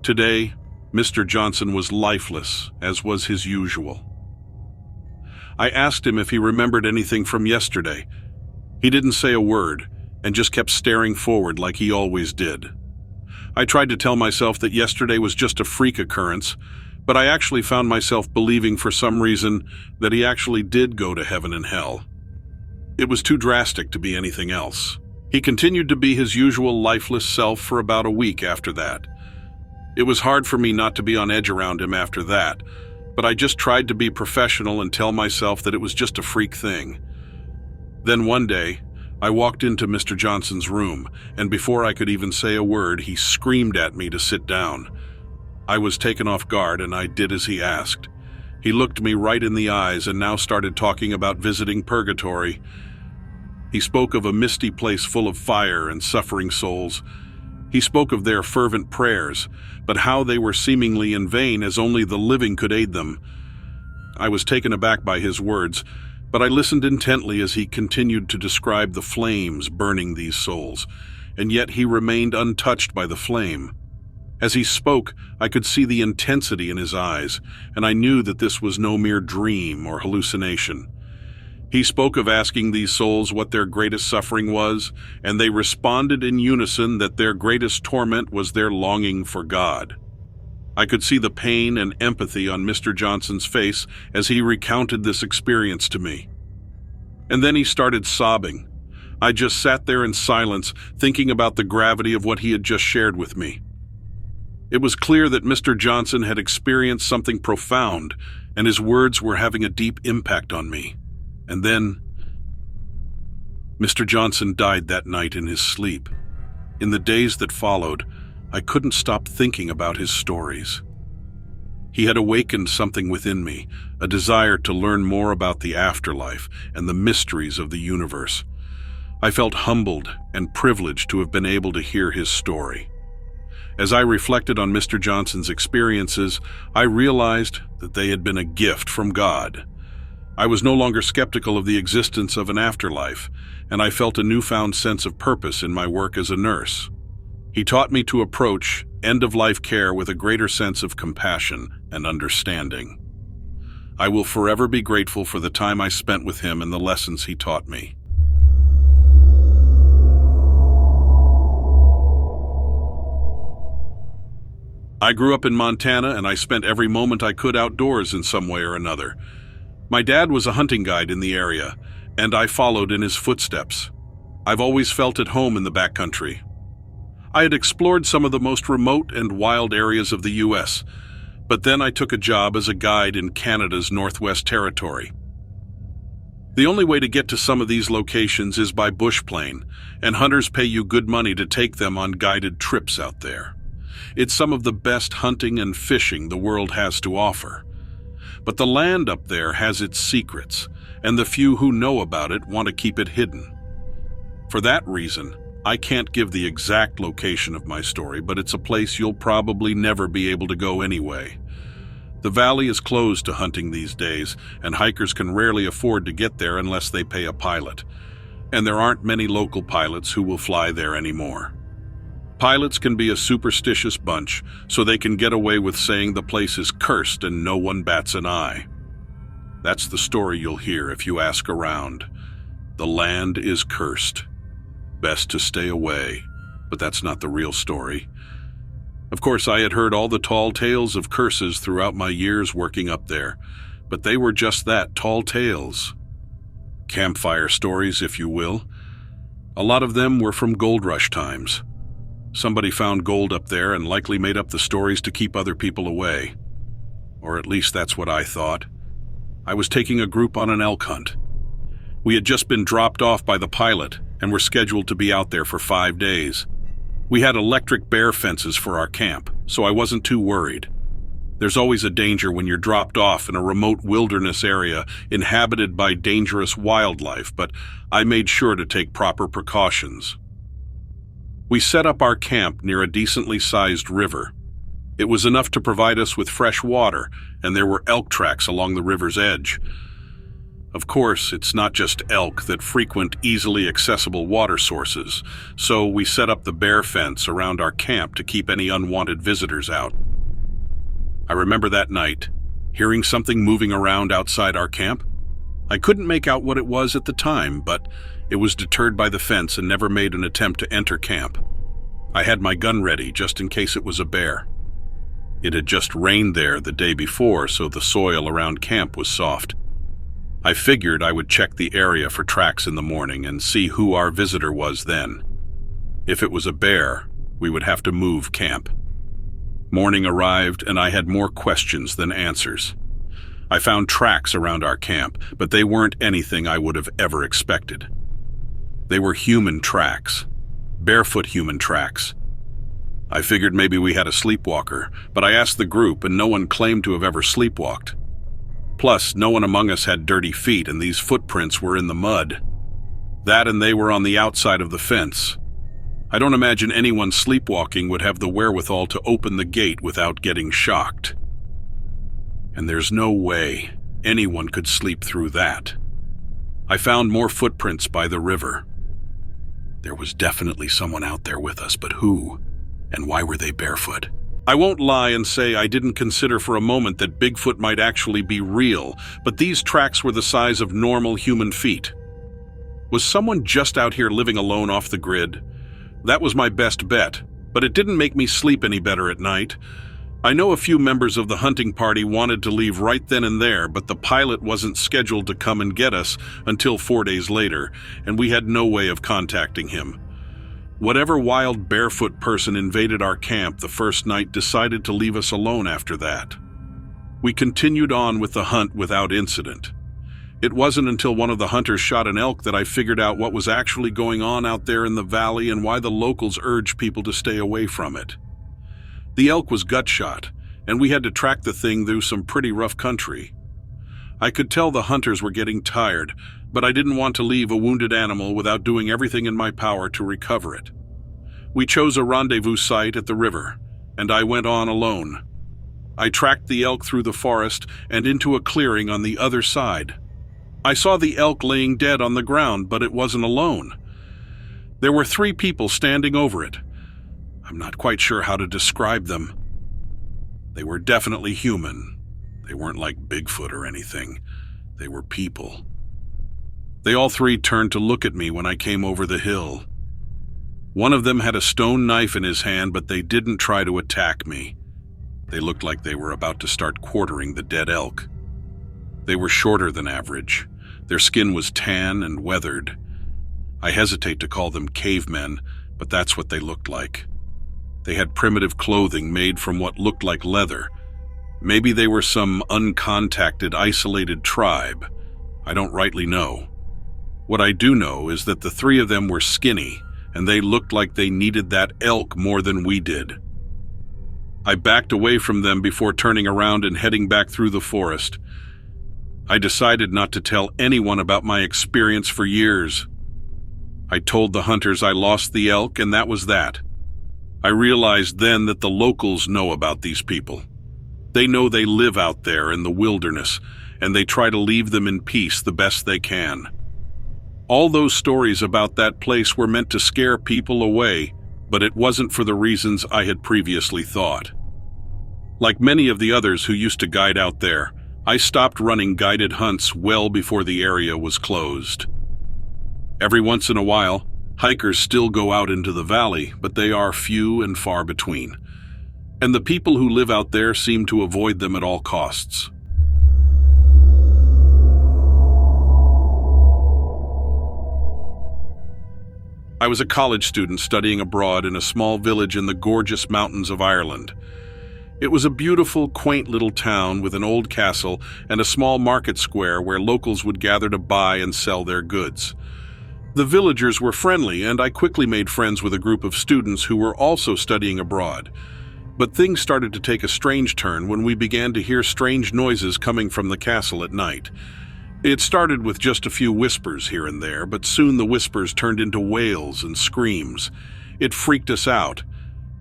Today, Mr. Johnson was lifeless, as was his usual. I asked him if he remembered anything from yesterday. He didn't say a word, and just kept staring forward like he always did. I tried to tell myself that yesterday was just a freak occurrence, but I actually found myself believing for some reason that he actually did go to heaven and hell. It was too drastic to be anything else. He continued to be his usual lifeless self for about a week after that. It was hard for me not to be on edge around him after that, but I just tried to be professional and tell myself that it was just a freak thing. Then one day, I walked into Mr. Johnson's room, and before I could even say a word, he screamed at me to sit down. I was taken off guard, and I did as he asked. He looked me right in the eyes and now started talking about visiting purgatory. He spoke of a misty place full of fire and suffering souls. He spoke of their fervent prayers, but how they were seemingly in vain as only the living could aid them. I was taken aback by his words, but I listened intently as he continued to describe the flames burning these souls, and yet he remained untouched by the flame. As he spoke, I could see the intensity in his eyes, and I knew that this was no mere dream or hallucination. He spoke of asking these souls what their greatest suffering was, and they responded in unison that their greatest torment was their longing for God. I could see the pain and empathy on Mr. Johnson's face as he recounted this experience to me. And then he started sobbing. I just sat there in silence, thinking about the gravity of what he had just shared with me. It was clear that Mr. Johnson had experienced something profound, and his words were having a deep impact on me. And then, Mr. Johnson died that night in his sleep. In the days that followed, I couldn't stop thinking about his stories. He had awakened something within me, a desire to learn more about the afterlife and the mysteries of the universe. I felt humbled and privileged to have been able to hear his story. As I reflected on Mr. Johnson's experiences, I realized that they had been a gift from God. I was no longer skeptical of the existence of an afterlife, and I felt a newfound sense of purpose in my work as a nurse. He taught me to approach end-of-life care with a greater sense of compassion and understanding. I will forever be grateful for the time I spent with him and the lessons he taught me. I grew up in Montana, and I spent every moment I could outdoors in some way or another. My dad was a hunting guide in the area, and I followed in his footsteps. I've always felt at home in the backcountry. I had explored some of the most remote and wild areas of the U.S., but then I took a job as a guide in Canada's Northwest Territory. The only way to get to some of these locations is by bush plane, and hunters pay you good money to take them on guided trips out there. It's some of the best hunting and fishing the world has to offer. But the land up there has its secrets, and the few who know about it want to keep it hidden. For that reason, I can't give the exact location of my story, but it's a place you'll probably never be able to go anyway. The valley is closed to hunting these days, and hikers can rarely afford to get there unless they pay a pilot. And there aren't many local pilots who will fly there anymore. Pilots can be a superstitious bunch, so they can get away with saying the place is cursed and no one bats an eye. That's the story you'll hear if you ask around. The land is cursed. Best to stay away, but that's not the real story. Of course, I had heard all the tall tales of curses throughout my years working up there, but they were just that, tall tales. Campfire stories, if you will. A lot of them were from gold rush times. Somebody found gold up there and likely made up the stories to keep other people away. Or at least that's what I thought. I was taking a group on an elk hunt. We had just been dropped off by the pilot and were scheduled to be out there for 5 days. We had electric bear fences for our camp, so I wasn't too worried. There's always a danger when you're dropped off in a remote wilderness area inhabited by dangerous wildlife, but I made sure to take proper precautions. We set up our camp near a decently sized river. It was enough to provide us with fresh water, and there were elk tracks along the river's edge. Of course, it's not just elk that frequent easily accessible water sources, so we set up the bear fence around our camp to keep any unwanted visitors out. I remember that night, hearing something moving around outside our camp. I couldn't make out what it was at the time, but it was deterred by the fence and never made an attempt to enter camp. I had my gun ready just in case it was a bear. It had just rained there the day before, so the soil around camp was soft. I figured I would check the area for tracks in the morning and see who our visitor was then. If it was a bear, we would have to move camp. Morning arrived, and I had more questions than answers. I found tracks around our camp, but they weren't anything I would have ever expected. They were human tracks, barefoot human tracks. I figured maybe we had a sleepwalker, but I asked the group and no one claimed to have ever sleepwalked. Plus, no one among us had dirty feet and these footprints were in the mud. That and they were on the outside of the fence. I don't imagine anyone sleepwalking would have the wherewithal to open the gate without getting shocked. And there's no way anyone could sleep through that. I found more footprints by the river. There was definitely someone out there with us, but who? And why were they barefoot? I won't lie and say I didn't consider for a moment that Bigfoot might actually be real, but these tracks were the size of normal human feet. Was someone just out here living alone off the grid? That was my best bet, but it didn't make me sleep any better at night. I know a few members of the hunting party wanted to leave right then and there, but the pilot wasn't scheduled to come and get us until 4 days later, and we had no way of contacting him. Whatever wild barefoot person invaded our camp the first night decided to leave us alone after that. We continued on with the hunt without incident. It wasn't until one of the hunters shot an elk that I figured out what was actually going on out there in the valley and why the locals urged people to stay away from it. The elk was gut shot, and we had to track the thing through some pretty rough country. I could tell the hunters were getting tired, but I didn't want to leave a wounded animal without doing everything in my power to recover it. We chose a rendezvous site at the river, and I went on alone. I tracked the elk through the forest and into a clearing on the other side. I saw the elk laying dead on the ground, but it wasn't alone. There were 3 people standing over it. I'm not quite sure how to describe them. They were definitely human. They weren't like Bigfoot or anything. They were people. They all 3 turned to look at me when I came over the hill. One of them had a stone knife in his hand, but they didn't try to attack me. They looked like they were about to start quartering the dead elk. They were shorter than average. Their skin was tan and weathered. I hesitate to call them cavemen, but that's what they looked like. They had primitive clothing made from what looked like leather. Maybe they were some uncontacted, isolated tribe. I don't rightly know. What I do know is that the 3 of them were skinny, and they looked like they needed that elk more than we did. I backed away from them before turning around and heading back through the forest. I decided not to tell anyone about my experience for years. I told the hunters I lost the elk, and that was that. I realized then that the locals know about these people. They know they live out there in the wilderness, and they try to leave them in peace the best they can. All those stories about that place were meant to scare people away, but it wasn't for the reasons I had previously thought. Like many of the others who used to guide out there, I stopped running guided hunts well before the area was closed. Every once in a while, hikers still go out into the valley, but they are few and far between. And the people who live out there seem to avoid them at all costs. I was a college student studying abroad in a small village in the gorgeous mountains of Ireland. It was a beautiful, quaint little town with an old castle and a small market square where locals would gather to buy and sell their goods. The villagers were friendly, and I quickly made friends with a group of students who were also studying abroad. But things started to take a strange turn when we began to hear strange noises coming from the castle at night. It started with just a few whispers here and there, but soon the whispers turned into wails and screams. It freaked us out,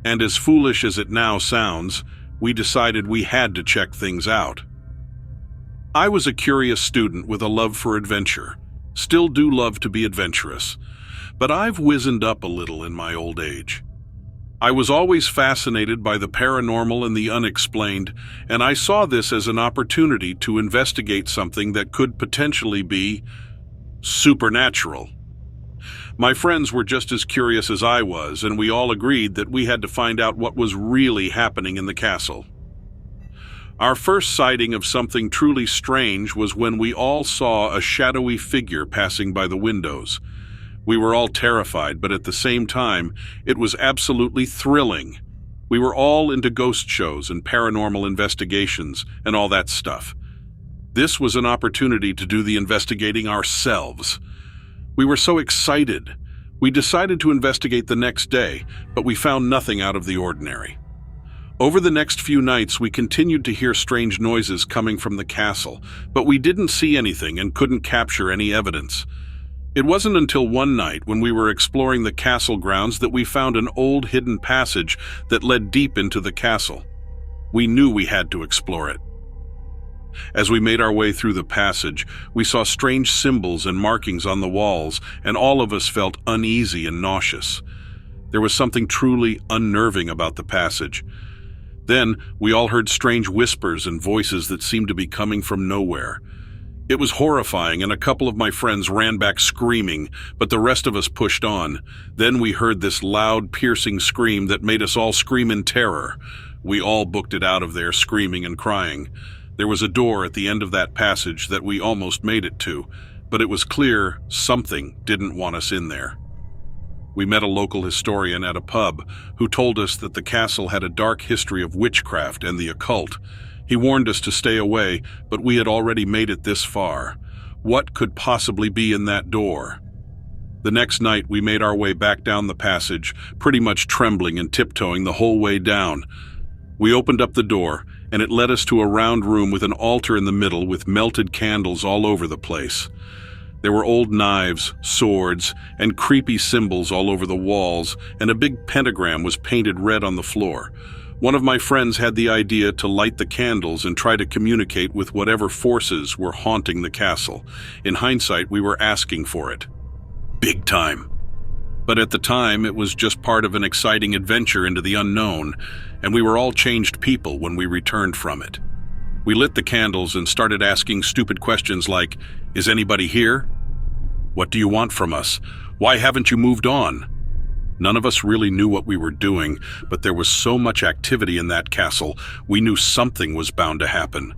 and as foolish as it now sounds, we decided we had to check things out. I was a curious student with a love for adventure. Still do love to be adventurous, but I've wizened up a little in my old age. I was always fascinated by the paranormal and the unexplained, and I saw this as an opportunity to investigate something that could potentially be supernatural. My friends were just as curious as I was, and we all agreed that we had to find out what was really happening in the castle. Our first sighting of something truly strange was when we all saw a shadowy figure passing by the windows. We were all terrified, but at the same time, it was absolutely thrilling. We were all into ghost shows and paranormal investigations and all that stuff. This was an opportunity to do the investigating ourselves. We were so excited. We decided to investigate the next day, but we found nothing out of the ordinary. Over the next few nights, we continued to hear strange noises coming from the castle, but we didn't see anything and couldn't capture any evidence. It wasn't until one night when we were exploring the castle grounds that we found an old hidden passage that led deep into the castle. We knew we had to explore it. As we made our way through the passage, we saw strange symbols and markings on the walls, and all of us felt uneasy and nauseous. There was something truly unnerving about the passage. Then, we all heard strange whispers and voices that seemed to be coming from nowhere. It was horrifying, and a couple of my friends ran back screaming, but the rest of us pushed on. Then we heard this loud, piercing scream that made us all scream in terror. We all booked it out of there, screaming and crying. There was a door at the end of that passage that we almost made it to, but it was clear something didn't want us in there. We met a local historian at a pub who told us that the castle had a dark history of witchcraft and the occult. He warned us to stay away, but we had already made it this far. What could possibly be in that door? The next night, we made our way back down the passage, pretty much trembling and tiptoeing the whole way down. We opened up the door, and it led us to a round room with an altar in the middle with melted candles all over the place. There were old knives, swords, and creepy symbols all over the walls, and a big pentagram was painted red on the floor. One of my friends had the idea to light the candles and try to communicate with whatever forces were haunting the castle. In hindsight, we were asking for it. Big time. But at the time, it was just part of an exciting adventure into the unknown, and we were all changed people when we returned from it. We lit the candles and started asking stupid questions like, "Is anybody here? What do you want from us? Why haven't you moved on?" None of us really knew what we were doing, but there was so much activity in that castle, we knew something was bound to happen.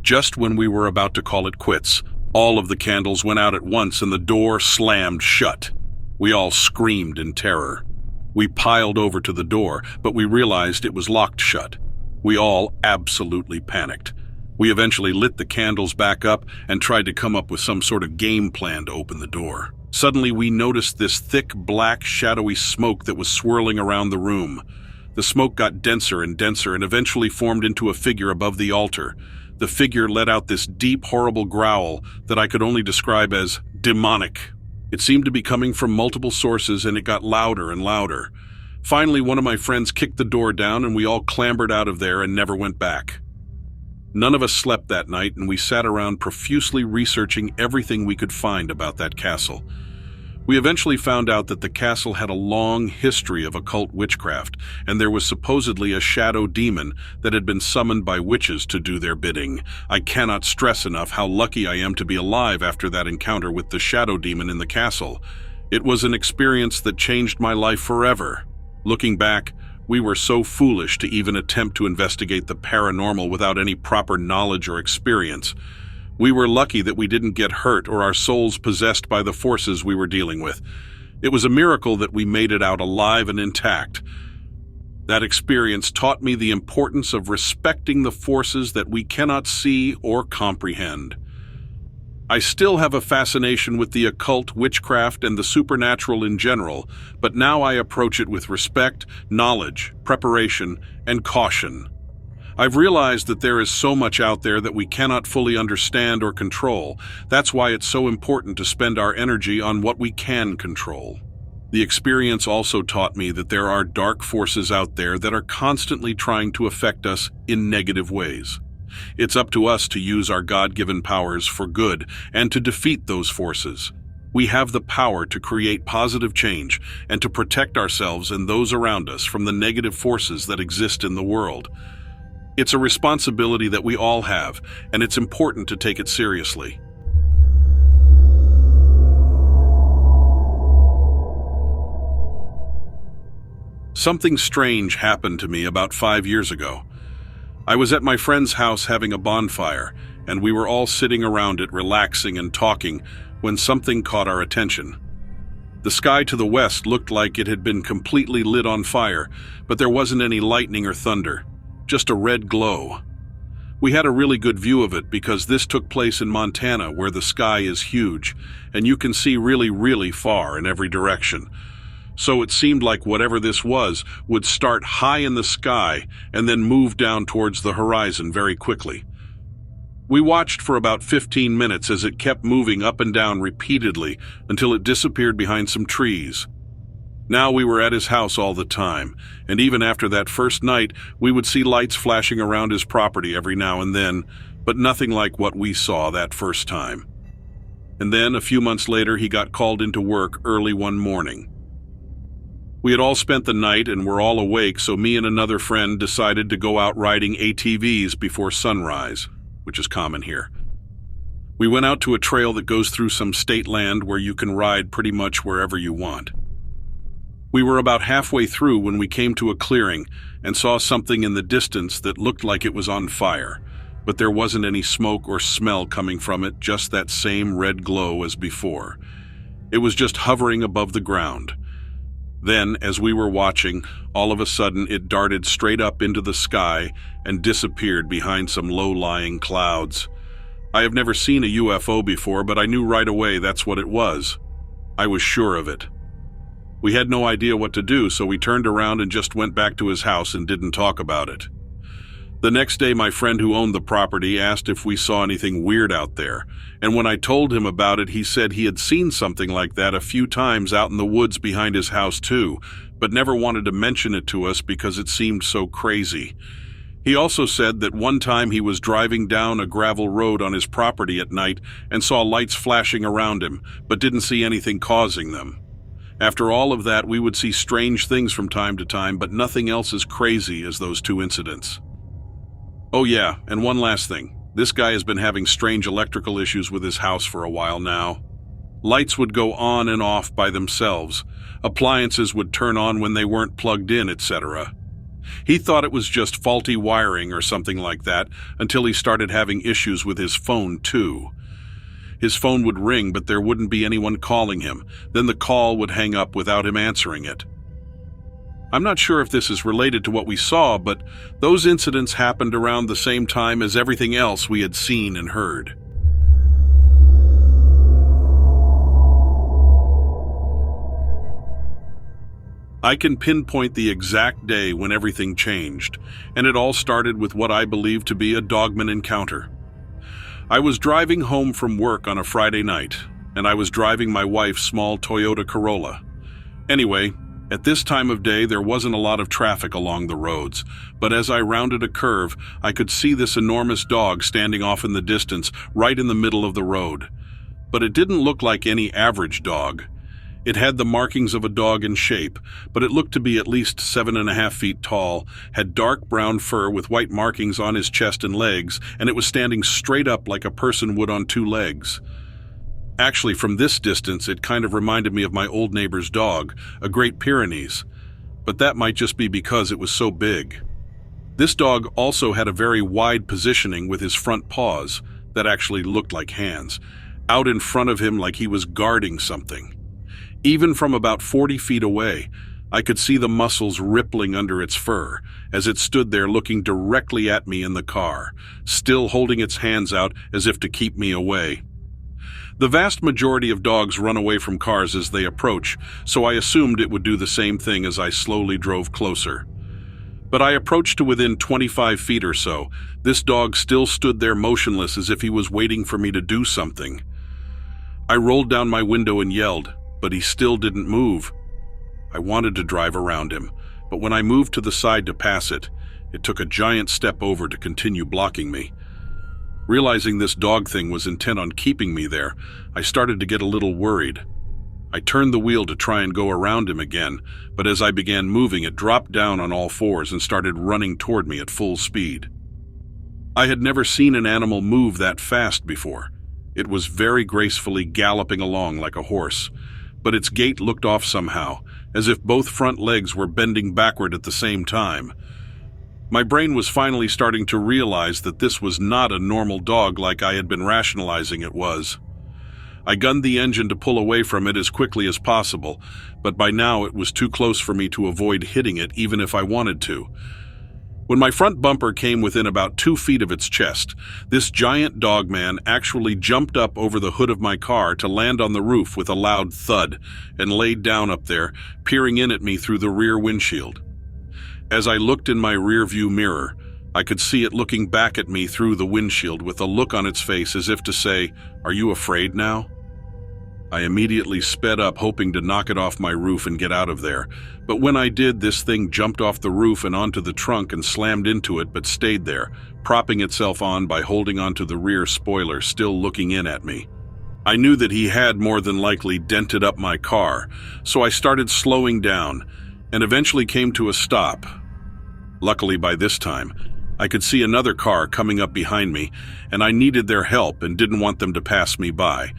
Just when we were about to call it quits, all of the candles went out at once and the door slammed shut. We all screamed in terror. We piled over to the door, but we realized it was locked shut. We all absolutely panicked. We eventually lit the candles back up and tried to come up with some sort of game plan to open the door. Suddenly, we noticed this thick, black, shadowy smoke that was swirling around the room. The smoke got denser and denser and eventually formed into a figure above the altar. The figure let out this deep, horrible growl that I could only describe as demonic. It seemed to be coming from multiple sources, and it got louder and louder. Finally, one of my friends kicked the door down, and we all clambered out of there and never went back. None of us slept that night, and we sat around profusely researching everything we could find about that castle. We eventually found out that the castle had a long history of occult witchcraft, and there was supposedly a shadow demon that had been summoned by witches to do their bidding. I cannot stress enough how lucky I am to be alive after that encounter with the shadow demon in the castle. It was an experience that changed my life forever. Looking back, we were so foolish to even attempt to investigate the paranormal without any proper knowledge or experience. We were lucky that we didn't get hurt or our souls possessed by the forces we were dealing with. It was a miracle that we made it out alive and intact. That experience taught me the importance of respecting the forces that we cannot see or comprehend. I still have a fascination with the occult, witchcraft, and the supernatural in general, but now I approach it with respect, knowledge, preparation, and caution. I've realized that there is so much out there that we cannot fully understand or control. That's why it's so important to spend our energy on what we can control. The experience also taught me that there are dark forces out there that are constantly trying to affect us in negative ways. It's up to us to use our God-given powers for good and to defeat those forces. We have the power to create positive change and to protect ourselves and those around us from the negative forces that exist in the world. It's a responsibility that we all have, and it's important to take it seriously. Something strange happened to me about 5 years ago. I was at my friend's house having a bonfire, and we were all sitting around it relaxing and talking when something caught our attention. The sky to the west looked like it had been completely lit on fire, but there wasn't any lightning or thunder, just a red glow. We had a really good view of it because this took place in Montana, where the sky is huge, and you can see really, really far in every direction. So it seemed like whatever this was would start high in the sky and then move down towards the horizon very quickly. We watched for about 15 minutes as it kept moving up and down repeatedly until it disappeared behind some trees. Now we were at his house all the time, and even after that first night, we would see lights flashing around his property every now and then, but nothing like what we saw that first time. And then, a few months later, he got called into work early one morning. We had all spent the night and were all awake, so me and another friend decided to go out riding ATVs before sunrise, which is common here. We went out to a trail that goes through some state land where you can ride pretty much wherever you want. We were about halfway through when we came to a clearing and saw something in the distance that looked like it was on fire, but there wasn't any smoke or smell coming from it, just that same red glow as before. It was just hovering above the ground. Then, as we were watching, all of a sudden it darted straight up into the sky and disappeared behind some low-lying clouds. I have never seen a UFO before, but I knew right away that's what it was. I was sure of it. We had no idea what to do, so we turned around and just went back to his house and didn't talk about it. The next day, my friend who owned the property asked if we saw anything weird out there, and when I told him about it, he said he had seen something like that a few times out in the woods behind his house too, but never wanted to mention it to us because it seemed so crazy. He also said that one time he was driving down a gravel road on his property at night and saw lights flashing around him, but didn't see anything causing them. After all of that, we would see strange things from time to time, but nothing else as crazy as those two incidents. Oh yeah, and one last thing. This guy has been having strange electrical issues with his house for a while now. Lights would go on and off by themselves. Appliances would turn on when they weren't plugged in, etc. He thought it was just faulty wiring or something like that until he started having issues with his phone too. His phone would ring, but there wouldn't be anyone calling him. Then the call would hang up without him answering it. I'm not sure if this is related to what we saw, but those incidents happened around the same time as everything else we had seen and heard. I can pinpoint the exact day when everything changed, and it all started with what I believe to be a dogman encounter. I was driving home from work on a Friday night, and I was driving my wife's small Toyota Corolla. Anyway, at this time of day, there wasn't a lot of traffic along the roads, but as I rounded a curve, I could see this enormous dog standing off in the distance, right in the middle of the road. But it didn't look like any average dog. It had the markings of a dog in shape, but it looked to be at least 7.5 feet tall, had dark brown fur with white markings on his chest and legs, and it was standing straight up like a person would on two legs. Actually, from this distance, it kind of reminded me of my old neighbor's dog, a Great Pyrenees, but that might just be because it was so big. This dog also had a very wide positioning with his front paws, that actually looked like hands, out in front of him like he was guarding something. Even from about 40 feet away, I could see the muscles rippling under its fur as it stood there looking directly at me in the car, still holding its hands out as if to keep me away. The vast majority of dogs run away from cars as they approach, so I assumed it would do the same thing as I slowly drove closer. But I approached to within 25 feet or so. This dog still stood there motionless as if he was waiting for me to do something. I rolled down my window and yelled, but he still didn't move. I wanted to drive around him, but when I moved to the side to pass it, it took a giant step over to continue blocking me. Realizing this dog thing was intent on keeping me there, I started to get a little worried. I turned the wheel to try and go around him again, but as I began moving, it dropped down on all fours and started running toward me at full speed. I had never seen an animal move that fast before. It was very gracefully galloping along like a horse, but its gait looked off somehow, as if both front legs were bending backward at the same time. My brain was finally starting to realize that this was not a normal dog like I had been rationalizing it was. I gunned the engine to pull away from it as quickly as possible, but by now it was too close for me to avoid hitting it even if I wanted to. When my front bumper came within about 2 feet of its chest, this giant dog man actually jumped up over the hood of my car to land on the roof with a loud thud and laid down up there, peering in at me through the rear windshield. As I looked in my rearview mirror, I could see it looking back at me through the windshield with a look on its face as if to say, "Are you afraid now?" I immediately sped up, hoping to knock it off my roof and get out of there. But when I did, this thing jumped off the roof and onto the trunk and slammed into it, but stayed there, propping itself on by holding onto the rear spoiler, still looking in at me. I knew that he had more than likely dented up my car, so I started slowing down and eventually came to a stop. Luckily, by this time, I could see another car coming up behind me, and I needed their help and didn't want them to pass me by.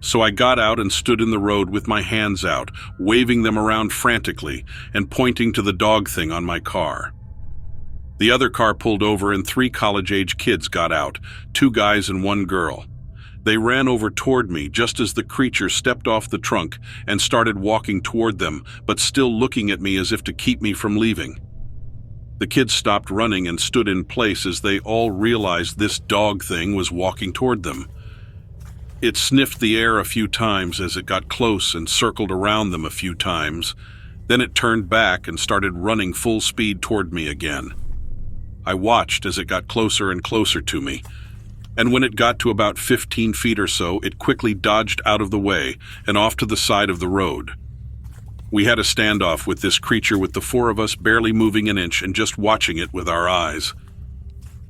So I got out and stood in the road with my hands out, waving them around frantically and pointing to the dog thing on my car. The other car pulled over and 3 college-age kids got out, 2 guys and 1 girl. They ran over toward me just as the creature stepped off the trunk and started walking toward them, but still looking at me as if to keep me from leaving. The kids stopped running and stood in place as they all realized this dog thing was walking toward them. It sniffed the air a few times as it got close and circled around them a few times. Then it turned back and started running full speed toward me again. I watched as it got closer and closer to me, and when it got to about 15 feet or so, it quickly dodged out of the way and off to the side of the road. We had a standoff with this creature with the 4 of us barely moving an inch and just watching it with our eyes.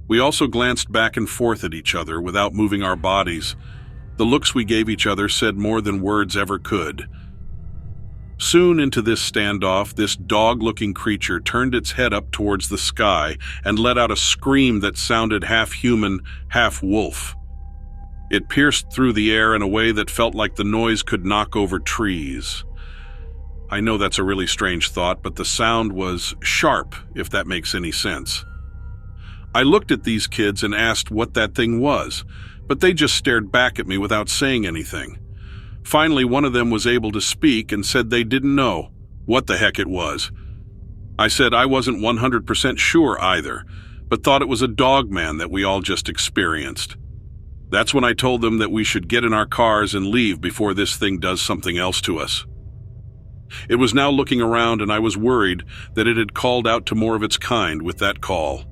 We also glanced back and forth at each other without moving our bodies. The looks we gave each other said more than words ever could. Soon into this standoff, this dog-looking creature turned its head up towards the sky and let out a scream that sounded half human, half wolf. It pierced through the air in a way that felt like the noise could knock over trees. I know that's a really strange thought, but the sound was sharp, if that makes any sense. I looked at these kids and asked what that thing was, but they just stared back at me without saying anything. Finally, one of them was able to speak and said they didn't know what the heck it was. I said I wasn't 100% sure either, but thought it was a dog man that we all just experienced. That's when I told them that we should get in our cars and leave before this thing does something else to us. It was now looking around, and I was worried that it had called out to more of its kind with that call.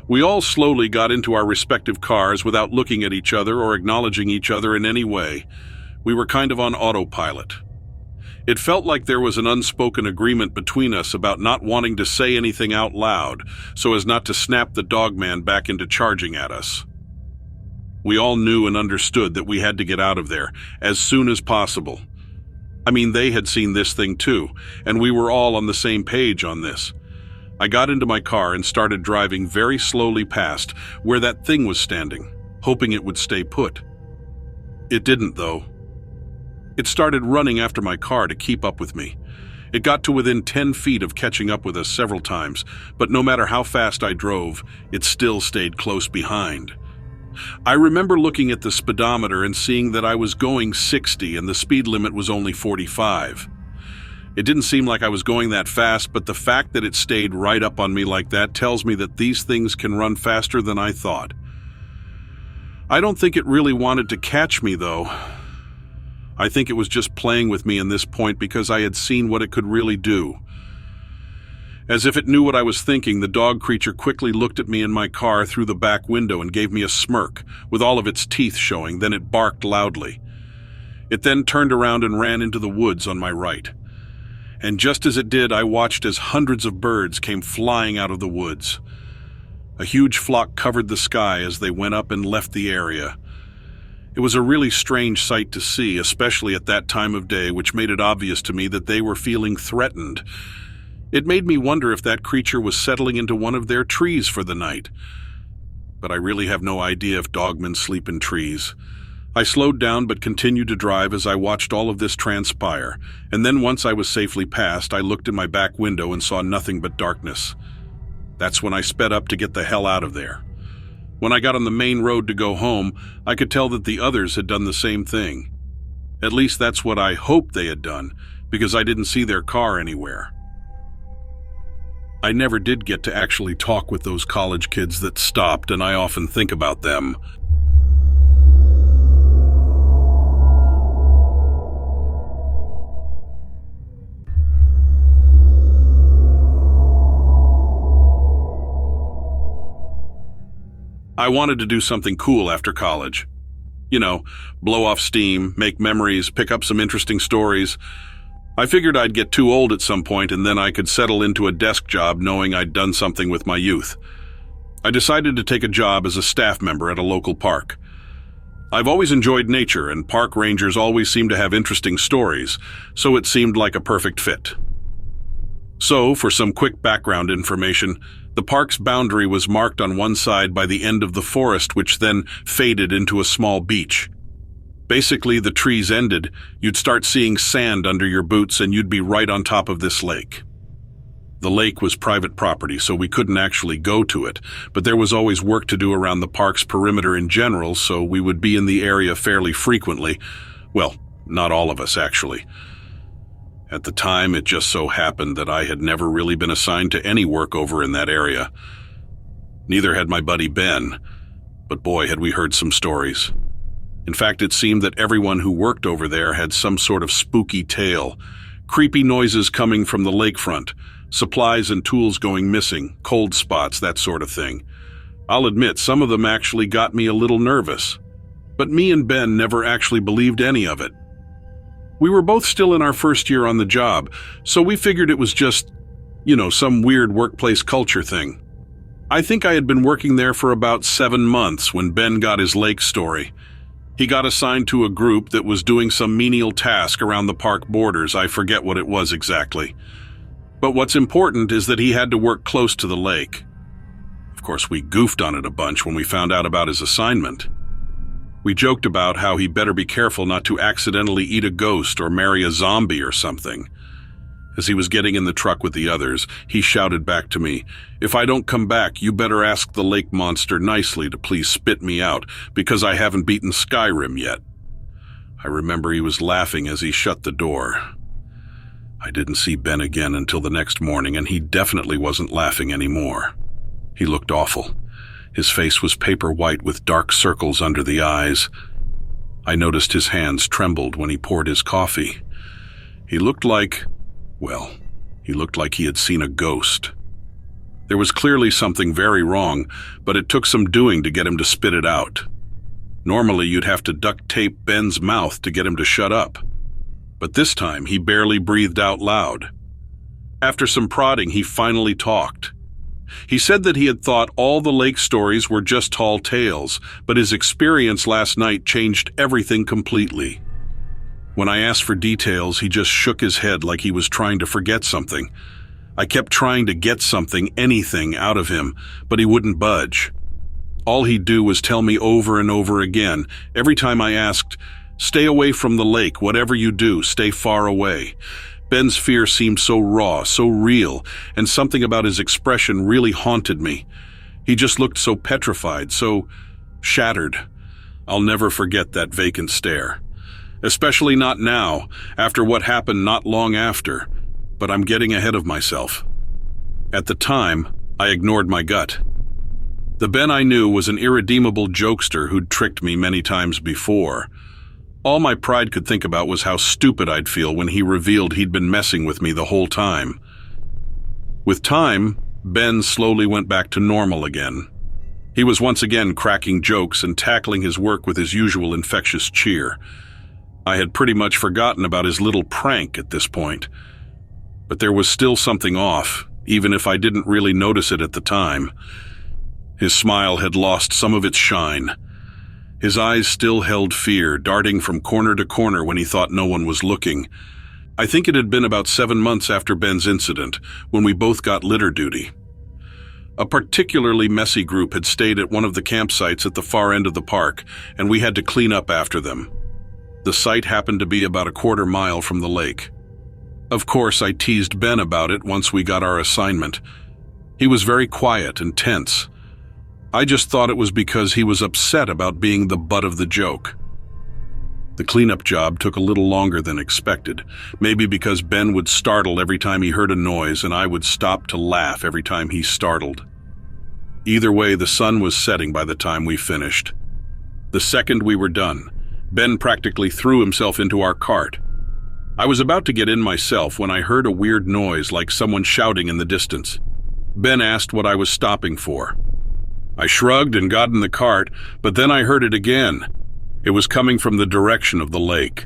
We all slowly got into our respective cars without looking at each other or acknowledging each other in any way. We were kind of on autopilot. It felt like there was an unspoken agreement between us about not wanting to say anything out loud so as not to snap the dogman back into charging at us. We all knew and understood that we had to get out of there as soon as possible. I mean, they had seen this thing too, and we were all on the same page on this. I got into my car and started driving very slowly past where that thing was standing, hoping it would stay put. It didn't, though. It started running after my car to keep up with me. It got to within 10 feet of catching up with us several times, but no matter how fast I drove, it still stayed close behind. I remember looking at the speedometer and seeing that I was going 60 and the speed limit was only 45. It didn't seem like I was going that fast, but the fact that it stayed right up on me like that tells me that these things can run faster than I thought. I don't think it really wanted to catch me, though. I think it was just playing with me in this point because I had seen what it could really do. As if it knew what I was thinking, the dog creature quickly looked at me in my car through the back window and gave me a smirk, with all of its teeth showing. Then it barked loudly. It then turned around and ran into the woods on my right. And just as it did, I watched as hundreds of birds came flying out of the woods. A huge flock covered the sky as they went up and left the area. It was a really strange sight to see, especially at that time of day, which made it obvious to me that they were feeling threatened. It made me wonder if that creature was settling into one of their trees for the night. But I really have no idea if dogmen sleep in trees. I slowed down but continued to drive as I watched all of this transpire, and then once I was safely past, I looked in my back window and saw nothing but darkness. That's when I sped up to get the hell out of there. When I got on the main road to go home, I could tell that the others had done the same thing. At least that's what I hoped they had done, because I didn't see their car anywhere. I never did get to actually talk with those college kids that stopped, and I often think about them. I wanted to do something cool after college. You know, blow off steam, make memories, pick up some interesting stories. I figured I'd get too old at some point and then I could settle into a desk job knowing I'd done something with my youth. I decided to take a job as a staff member at a local park. I've always enjoyed nature, and park rangers always seem to have interesting stories, so it seemed like a perfect fit. So, for some quick background information, the park's boundary was marked on one side by the end of the forest, which then faded into a small beach. Basically, the trees ended, you'd start seeing sand under your boots, and you'd be right on top of this lake. The lake was private property, so we couldn't actually go to it, but there was always work to do around the park's perimeter in general, so we would be in the area fairly frequently. Well, not all of us, actually. At the time, it just so happened that I had never really been assigned to any work over in that area. Neither had my buddy Ben, but boy, had we heard some stories. In fact, it seemed that everyone who worked over there had some sort of spooky tale. Creepy noises coming from the lakefront, supplies and tools going missing, cold spots, that sort of thing. I'll admit, some of them actually got me a little nervous. But me and Ben never actually believed any of it. We were both still in our first year on the job, so we figured it was just, some weird workplace culture thing. I think I had been working there for about 7 months when Ben got his lake story. He got assigned to a group that was doing some menial task around the park borders. I forget what it was exactly. But what's important is that he had to work close to the lake. Of course, we goofed on it a bunch when we found out about his assignment. We joked about how he better be careful not to accidentally eat a ghost or marry a zombie or something. As he was getting in the truck with the others, he shouted back to me, "If I don't come back, you better ask the lake monster nicely to please spit me out, because I haven't beaten Skyrim yet." I remember he was laughing as he shut the door. I didn't see Ben again until the next morning, and he definitely wasn't laughing anymore. He looked awful. His face was paper white with dark circles under the eyes. I noticed his hands trembled when he poured his coffee. He looked like he had seen a ghost. There was clearly something very wrong, but it took some doing to get him to spit it out. Normally, you'd have to duct tape Ben's mouth to get him to shut up. But this time, he barely breathed out loud. After some prodding, he finally talked. He said that he had thought all the lake stories were just tall tales, but his experience last night changed everything completely. When I asked for details, he just shook his head like he was trying to forget something. I kept trying to get something, anything, out of him, but he wouldn't budge. All he'd do was tell me over and over again, every time I asked, "Stay away from the lake, whatever you do, stay far away." Ben's fear seemed so raw, so real, and something about his expression really haunted me. He just looked so petrified, so shattered. I'll never forget that vacant stare. Especially not now, after what happened not long after. But I'm getting ahead of myself. At the time, I ignored my gut. The Ben I knew was an irredeemable jokester who'd tricked me many times before. All my pride could think about was how stupid I'd feel when he revealed he'd been messing with me the whole time. With time, Ben slowly went back to normal again. He was once again cracking jokes and tackling his work with his usual infectious cheer. I had pretty much forgotten about his little prank at this point. But there was still something off, even if I didn't really notice it at the time. His smile had lost some of its shine. His eyes still held fear, darting from corner to corner when he thought no one was looking. I think it had been about 7 months after Ben's incident, when we both got litter duty. A particularly messy group had stayed at one of the campsites at the far end of the park, and we had to clean up after them. The site happened to be about a quarter mile from the lake. Of course, I teased Ben about it once we got our assignment. He was very quiet and tense. I just thought it was because he was upset about being the butt of the joke. The cleanup job took a little longer than expected, maybe because Ben would startle every time he heard a noise and I would stop to laugh every time he startled. Either way, the sun was setting by the time we finished. The second we were done, Ben practically threw himself into our cart. I was about to get in myself when I heard a weird noise like someone shouting in the distance. Ben asked what I was stopping for. I shrugged and got in the cart, but then I heard it again. It was coming from the direction of the lake.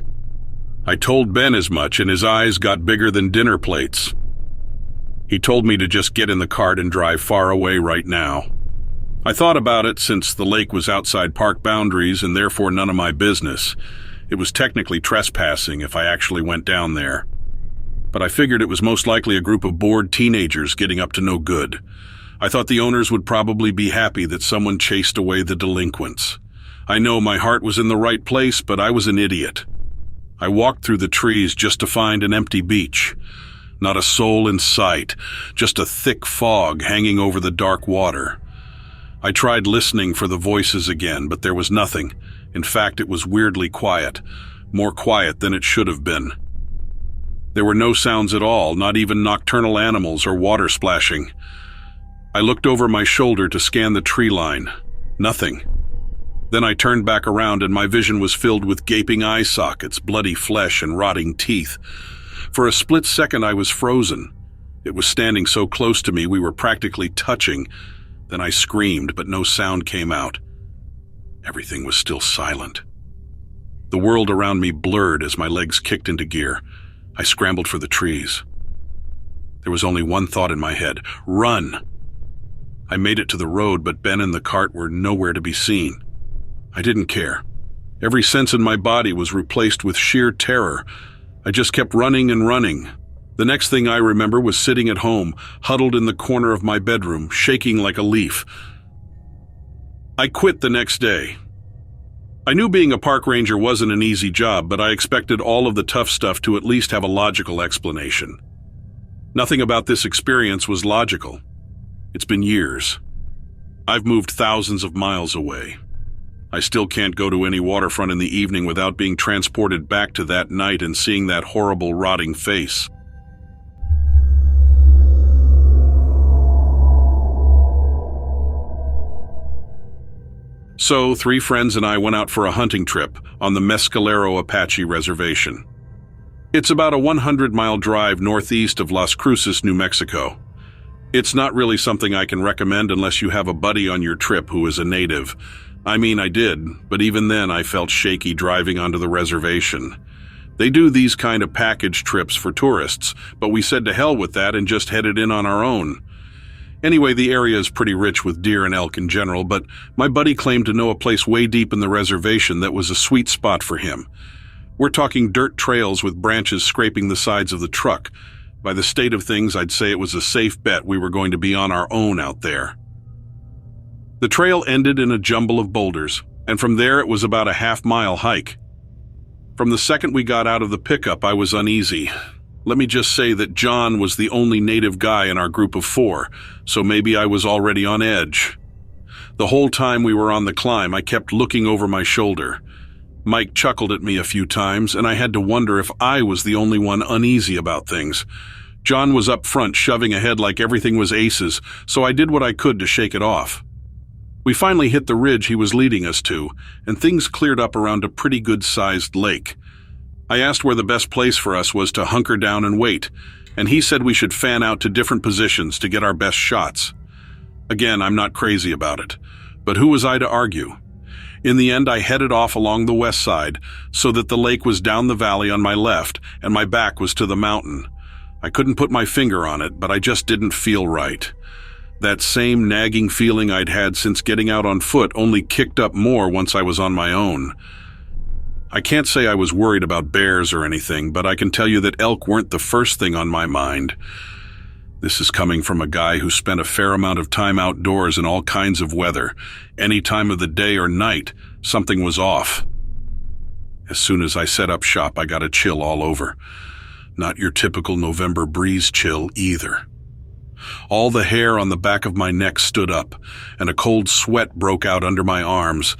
I told Ben as much, and his eyes got bigger than dinner plates. He told me to just get in the cart and drive far away right now. I thought about it since the lake was outside park boundaries and therefore none of my business. It was technically trespassing if I actually went down there. But I figured it was most likely a group of bored teenagers getting up to no good. I thought the owners would probably be happy that someone chased away the delinquents. I know my heart was in the right place, but I was an idiot. I walked through the trees just to find an empty beach. Not a soul in sight, just a thick fog hanging over the dark water. I tried listening for the voices again, but there was nothing. In fact, it was weirdly quiet, more quiet than it should have been. There were no sounds at all, not even nocturnal animals or water splashing. I looked over my shoulder to scan the tree line. Nothing. Then I turned back around and my vision was filled with gaping eye sockets, bloody flesh, and rotting teeth. For a split second I was frozen. It was standing so close to me we were practically touching. Then I screamed, but no sound came out. Everything was still silent. The world around me blurred as my legs kicked into gear. I scrambled for the trees. There was only one thought in my head: run! I made it to the road, but Ben and the cart were nowhere to be seen. I didn't care. Every sense in my body was replaced with sheer terror. I just kept running and running. The next thing I remember was sitting at home, huddled in the corner of my bedroom, shaking like a leaf. I quit the next day. I knew being a park ranger wasn't an easy job, but I expected all of the tough stuff to at least have a logical explanation. Nothing about this experience was logical. It's been years. I've moved thousands of miles away. I still can't go to any waterfront in the evening without being transported back to that night and seeing that horrible, rotting face. So, 3 friends and I went out for a hunting trip on the Mescalero Apache Reservation. It's about a 100-mile drive northeast of Las Cruces, New Mexico. It's not really something I can recommend unless you have a buddy on your trip who is a native. I mean, I did, but even then I felt shaky driving onto the reservation. They do these kind of package trips for tourists, but we said to hell with that and just headed in on our own. Anyway, the area is pretty rich with deer and elk in general, but my buddy claimed to know a place way deep in the reservation that was a sweet spot for him. We're talking dirt trails with branches scraping the sides of the truck. By the state of things, I'd say it was a safe bet we were going to be on our own out there. The trail ended in a jumble of boulders, and from there it was about a half-mile hike. From the second we got out of the pickup, I was uneasy. Let me just say that John was the only native guy in our group of 4, so maybe I was already on edge. The whole time we were on the climb, I kept looking over my shoulder. Mike chuckled at me a few times, and I had to wonder if I was the only one uneasy about things. John was up front, shoving ahead like everything was aces, so I did what I could to shake it off. We finally hit the ridge he was leading us to, and things cleared up around a pretty good-sized lake. I asked where the best place for us was to hunker down and wait, and he said we should fan out to different positions to get our best shots. Again, I'm not crazy about it, but who was I to argue? In the end, I headed off along the west side, so that the lake was down the valley on my left, and my back was to the mountain. I couldn't put my finger on it, but I just didn't feel right. That same nagging feeling I'd had since getting out on foot only kicked up more once I was on my own. I can't say I was worried about bears or anything, but I can tell you that elk weren't the first thing on my mind. This is coming from a guy who spent a fair amount of time outdoors in all kinds of weather. Any time of the day or night, something was off. As soon as I set up shop, I got a chill all over. Not your typical November breeze chill either. All the hair on the back of my neck stood up, and a cold sweat broke out under my arms.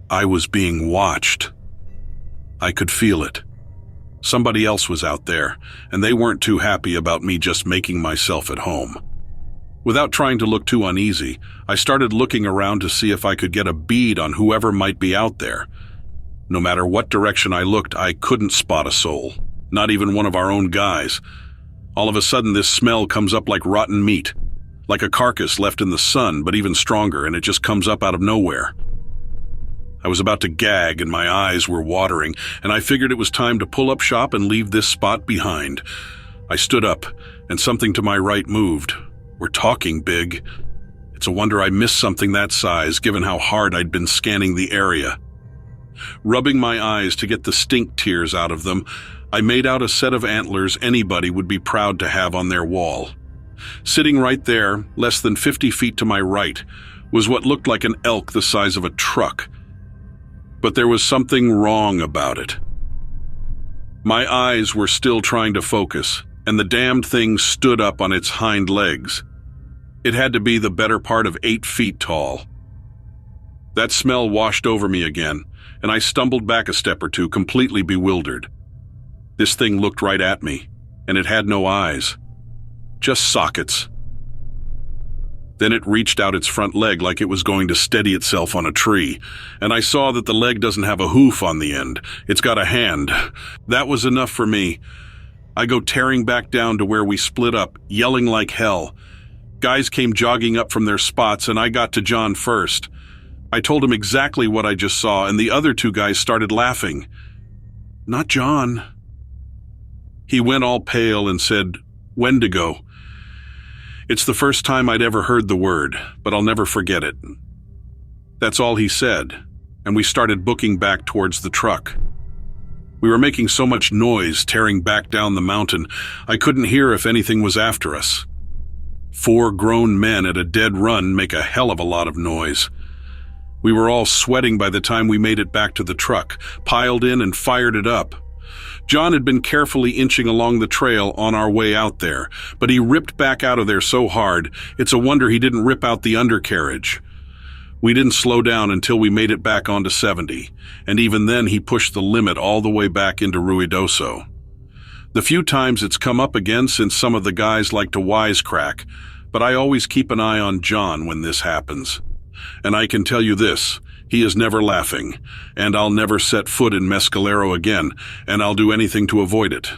I was being watched. I could feel it. Somebody else was out there, and they weren't too happy about me just making myself at home. Without trying to look too uneasy, I started looking around to see if I could get a bead on whoever might be out there. No matter what direction I looked, I couldn't spot a soul, not even one of our own guys. All of a sudden, this smell comes up like rotten meat, like a carcass left in the sun, but even stronger, and it just comes up out of nowhere. I was about to gag, and my eyes were watering, and I figured it was time to pull up shop and leave this spot behind. I stood up, and something to my right moved. We're talking big. It's a wonder I missed something that size, given how hard I'd been scanning the area. Rubbing my eyes to get the stink tears out of them, I made out a set of antlers anybody would be proud to have on their wall. Sitting right there, less than 50 feet to my right, was what looked like an elk the size of a truck. But there was something wrong about it. My eyes were still trying to focus, and the damned thing stood up on its hind legs. It had to be the better part of 8 feet tall. That smell washed over me again, and I stumbled back a step or two, completely bewildered. This thing looked right at me, and it had no eyes, just sockets. Then it reached out its front leg like it was going to steady itself on a tree, and I saw that the leg doesn't have a hoof on the end. It's got a hand. That was enough for me. I go tearing back down to where we split up, yelling like hell. Guys came jogging up from their spots, and I got to John first. I told him exactly what I just saw, and the other 2 guys started laughing. Not John. He went all pale and said, "Wendigo." It's the first time I'd ever heard the word, but I'll never forget it. That's all he said, and we started booking back towards the truck. We were making so much noise tearing back down the mountain, I couldn't hear if anything was after us. 4 grown men at a dead run make a hell of a lot of noise. We were all sweating by the time we made it back to the truck, piled in and fired it up. John had been carefully inching along the trail on our way out there, but he ripped back out of there so hard, it's a wonder he didn't rip out the undercarriage. We didn't slow down until we made it back onto 70, and even then he pushed the limit all the way back into Ruidoso. The few times it's come up again since, some of the guys like to wisecrack, but I always keep an eye on John when this happens. And I can tell you this, he is never laughing, and I'll never set foot in Mescalero again, and I'll do anything to avoid it.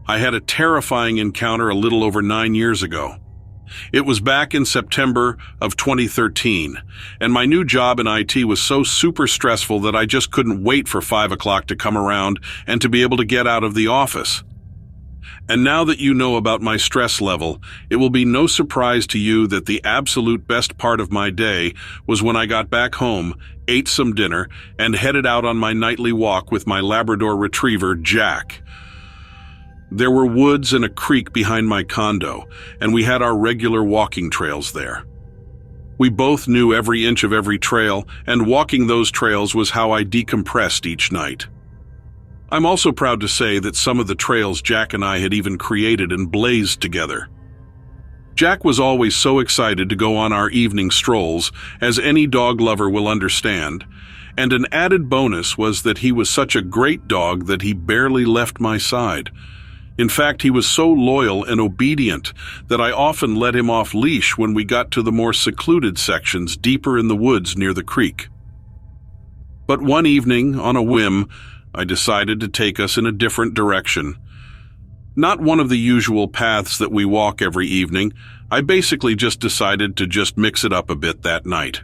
I had a terrifying encounter a little over 9 years ago. It was back in September of 2013, and my new job in IT was so super stressful that I just couldn't wait for 5 o'clock to come around and to be able to get out of the office. And now that you know about my stress level, it will be no surprise to you that the absolute best part of my day was when I got back home, ate some dinner, and headed out on my nightly walk with my Labrador retriever, Jack. There were woods and a creek behind my condo, and we had our regular walking trails there. We both knew every inch of every trail, and walking those trails was how I decompressed each night. I'm also proud to say that some of the trails Jack and I had even created and blazed together. Jack was always so excited to go on our evening strolls, as any dog lover will understand, and an added bonus was that he was such a great dog that he barely left my side. In fact, he was so loyal and obedient that I often let him off leash when we got to the more secluded sections deeper in the woods near the creek. But one evening, on a whim, I decided to take us in a different direction. Not one of the usual paths that we walk every evening. I basically just decided to just mix it up a bit that night.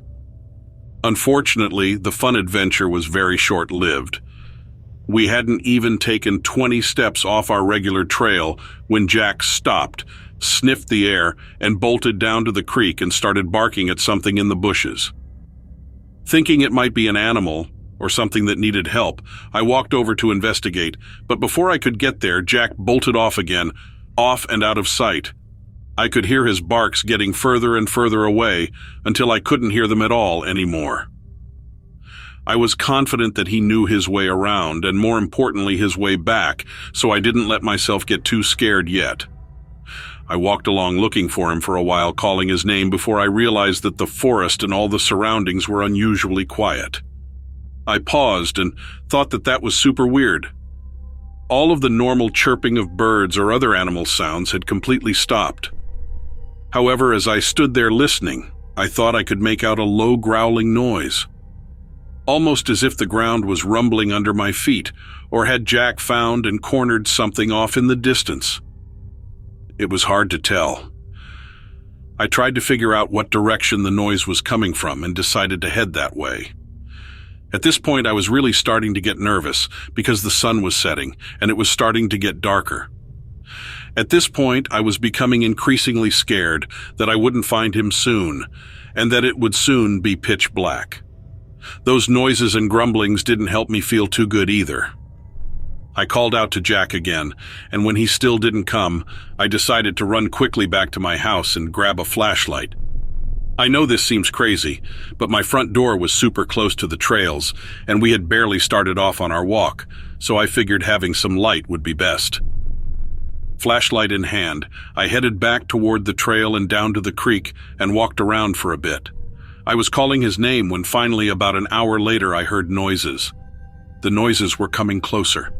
Unfortunately, the fun adventure was very short-lived. We hadn't even taken 20 steps off our regular trail when Jack stopped, sniffed the air, and bolted down to the creek and started barking at something in the bushes. Thinking it might be an animal, or something that needed help, I walked over to investigate, but before I could get there, Jack bolted off again, off and out of sight. I could hear his barks getting further and further away until I couldn't hear them at all anymore. I was confident that he knew his way around, and more importantly, his way back, so I didn't let myself get too scared yet. I walked along looking for him for a while, calling his name, before I realized that the forest and all the surroundings were unusually quiet. I paused and thought that was super weird. All of the normal chirping of birds or other animal sounds had completely stopped. However, as I stood there listening, I thought I could make out a low growling noise, almost as if the ground was rumbling under my feet, or had Jack found and cornered something off in the distance. It was hard to tell. I tried to figure out what direction the noise was coming from and decided to head that way. At this point, I was really starting to get nervous because the sun was setting and it was starting to get darker. At this point, I was becoming increasingly scared that I wouldn't find him soon and that it would soon be pitch black. Those noises and grumblings didn't help me feel too good either. I called out to Jack again, and when he still didn't come, I decided to run quickly back to my house and grab a flashlight. I know this seems crazy, but my front door was super close to the trails, and we had barely started off on our walk, so I figured having some light would be best. Flashlight in hand, I headed back toward the trail and down to the creek and walked around for a bit. I was calling his name when finally, about an hour later, I heard noises. The noises were coming closer.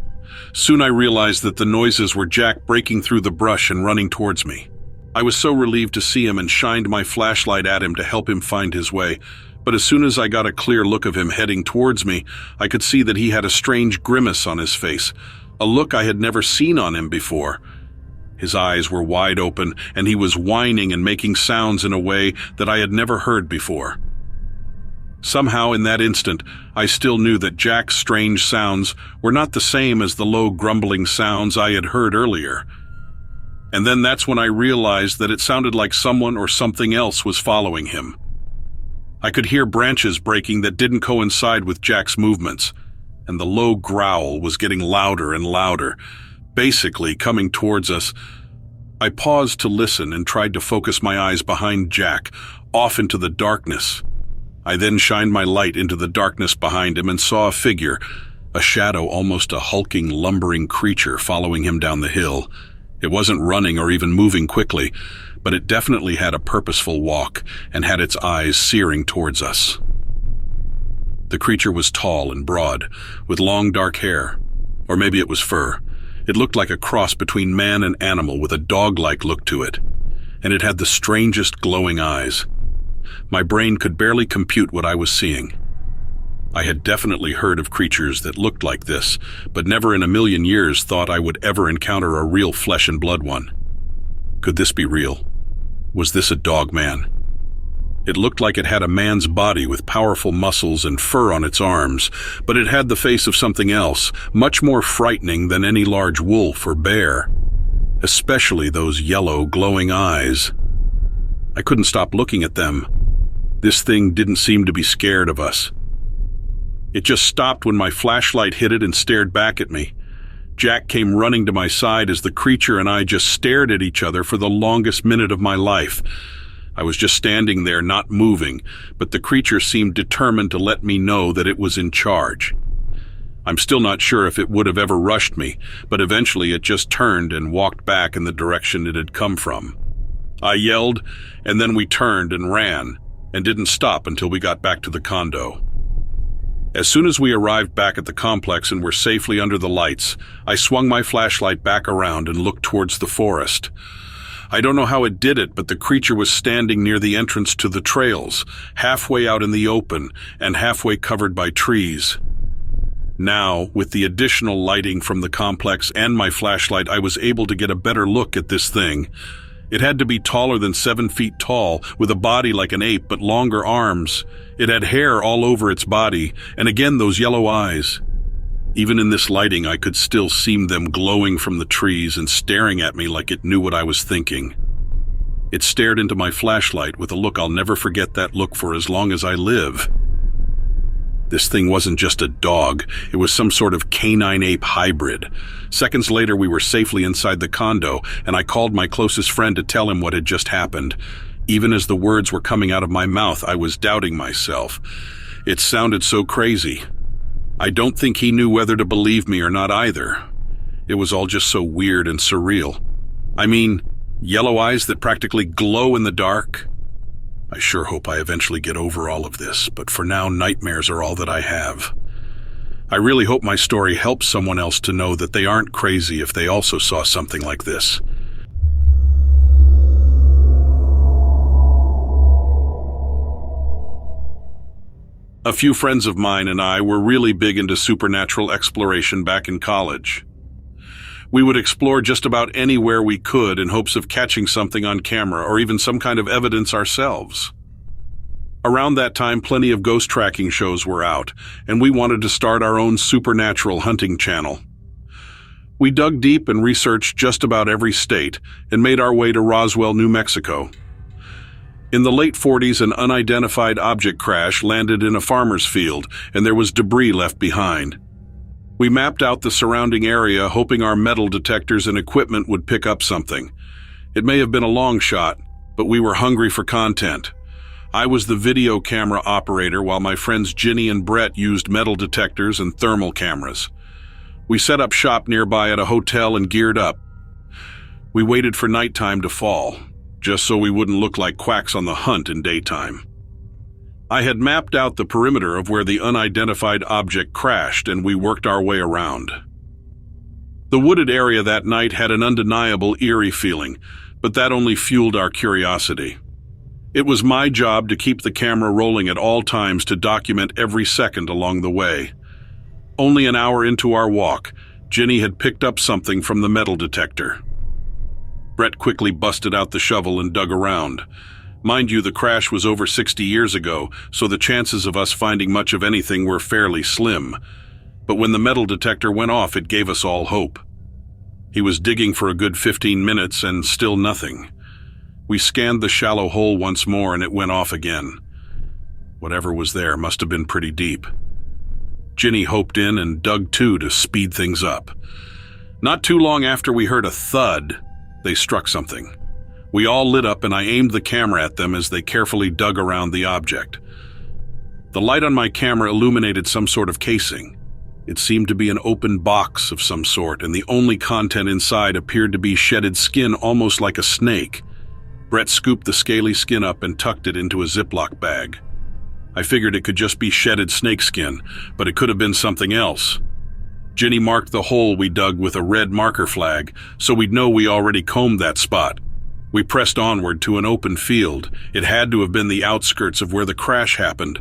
Soon I realized that the noises were Jack breaking through the brush and running towards me. I was so relieved to see him and shined my flashlight at him to help him find his way, but as soon as I got a clear look of him heading towards me, I could see that he had a strange grimace on his face, a look I had never seen on him before. His eyes were wide open, and he was whining and making sounds in a way that I had never heard before. Somehow, in that instant, I still knew that Jack's strange sounds were not the same as the low grumbling sounds I had heard earlier. And then that's when I realized that it sounded like someone or something else was following him. I could hear branches breaking that didn't coincide with Jack's movements, and the low growl was getting louder and louder, basically coming towards us. I paused to listen and tried to focus my eyes behind Jack, off into the darkness. I then shined my light into the darkness behind him and saw a figure, a shadow, almost a hulking, lumbering creature following him down the hill. It wasn't running or even moving quickly, but it definitely had a purposeful walk and had its eyes searing towards us. The creature was tall and broad, with long dark hair, or maybe it was fur. It looked like a cross between man and animal with a dog-like look to it, and it had the strangest glowing eyes. My brain could barely compute what I was seeing. I had definitely heard of creatures that looked like this, but never in a million years thought I would ever encounter a real flesh and blood one. Could this be real? Was this a dog man? It looked like it had a man's body with powerful muscles and fur on its arms, but it had the face of something else, much more frightening than any large wolf or bear, especially those yellow, glowing eyes. I couldn't stop looking at them. This thing didn't seem to be scared of us. It just stopped when my flashlight hit it and stared back at me. Jack came running to my side as the creature and I just stared at each other for the longest minute of my life. I was just standing there, not moving, but the creature seemed determined to let me know that it was in charge. I'm still not sure if it would have ever rushed me, but eventually it just turned and walked back in the direction it had come from. I yelled, and then we turned and ran, and didn't stop until we got back to the condo. As soon as we arrived back at the complex and were safely under the lights, I swung my flashlight back around and looked towards the forest. I don't know how it did it, but the creature was standing near the entrance to the trails, halfway out in the open and halfway covered by trees. Now, with the additional lighting from the complex and my flashlight, I was able to get a better look at this thing. It had to be taller than 7 feet tall, with a body like an ape but longer arms. It had hair all over its body, and again those yellow eyes. Even in this lighting, I could still see them glowing from the trees and staring at me like it knew what I was thinking. It stared into my flashlight with a look I'll never forget, that look for as long as I live. This thing wasn't just a dog, it was some sort of canine-ape hybrid. Seconds later, we were safely inside the condo, and I called my closest friend to tell him what had just happened. Even as the words were coming out of my mouth, I was doubting myself. It sounded so crazy. I don't think he knew whether to believe me or not either. It was all just so weird and surreal. I mean, yellow eyes that practically glow in the dark. I sure hope I eventually get over all of this, but for now, nightmares are all that I have. I really hope my story helps someone else to know that they aren't crazy if they also saw something like this. A few friends of mine and I were really big into supernatural exploration back in college. We would explore just about anywhere we could in hopes of catching something on camera or even some kind of evidence ourselves. Around that time, plenty of ghost tracking shows were out, and we wanted to start our own supernatural hunting channel. We dug deep and researched just about every state and made our way to Roswell, New Mexico. In the late 40s, an unidentified object crash landed in a farmer's field, and there was debris left behind. We mapped out the surrounding area, hoping our metal detectors and equipment would pick up something. It may have been a long shot, but we were hungry for content. I was the video camera operator while my friends Ginny and Brett used metal detectors and thermal cameras. We set up shop nearby at a hotel and geared up. We waited for nighttime to fall, just so we wouldn't look like quacks on the hunt in daytime. I had mapped out the perimeter of where the unidentified object crashed, and we worked our way around. The wooded area that night had an undeniable eerie feeling, but that only fueled our curiosity. It was my job to keep the camera rolling at all times to document every second along the way. Only an hour into our walk, Ginny had picked up something from the metal detector. Brett quickly busted out the shovel and dug around. Mind you, the crash was over 60 years ago, so the chances of us finding much of anything were fairly slim. But when the metal detector went off, it gave us all hope. He was digging for a good 15 minutes and still nothing. We scanned the shallow hole once more and it went off again. Whatever was there must have been pretty deep. Ginny hoped in and dug too to speed things up. Not too long after we heard a thud, they struck something. We all lit up and I aimed the camera at them as they carefully dug around the object. The light on my camera illuminated some sort of casing. It seemed to be an open box of some sort, and the only content inside appeared to be shedded skin, almost like a snake. Brett scooped the scaly skin up and tucked it into a Ziploc bag. I figured it could just be shedded snakeskin, but it could have been something else. Ginny marked the hole we dug with a red marker flag, so we'd know we already combed that spot. We pressed onward to an open field. It had to have been the outskirts of where the crash happened.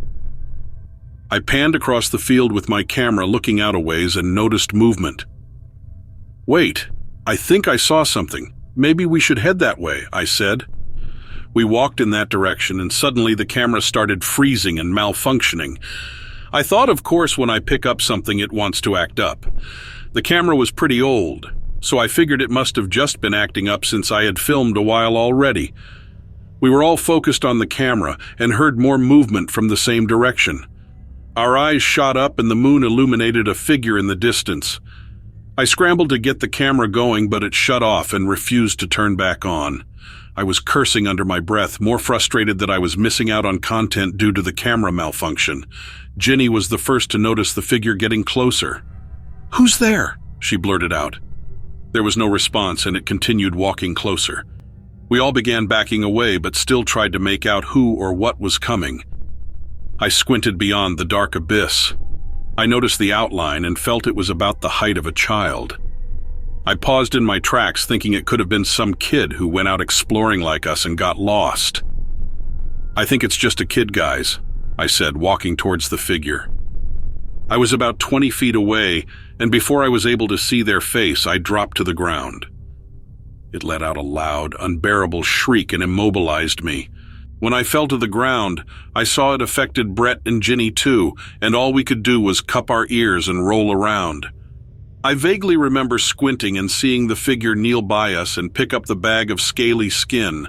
I panned across the field with my camera, looking out a ways, and noticed movement. "Wait, I think I saw something. Maybe we should head that way," I said. We walked in that direction, and suddenly the camera started freezing and malfunctioning. I thought, of course, when I pick up something, it wants to act up. The camera was pretty old, so I figured it must have just been acting up since I had filmed a while already. We were all focused on the camera and heard more movement from the same direction. Our eyes shot up and the moon illuminated a figure in the distance. I scrambled to get the camera going, but it shut off and refused to turn back on. I was cursing under my breath, more frustrated that I was missing out on content due to the camera malfunction. Ginny was the first to notice the figure getting closer. "Who's there?" she blurted out. There was no response, and it continued walking closer. We all began backing away, but still tried to make out who or what was coming. I squinted beyond the dark abyss. I noticed the outline and felt it was about the height of a child. I paused in my tracks, thinking it could have been some kid who went out exploring like us and got lost. "I think it's just a kid, guys," I said, walking towards the figure. I was about 20 feet away, and before I was able to see their face, I dropped to the ground. It let out a loud, unbearable shriek and immobilized me. When I fell to the ground, I saw it affected Brett and Ginny too, and all we could do was cup our ears and roll around. I vaguely remember squinting and seeing the figure kneel by us and pick up the bag of scaly skin.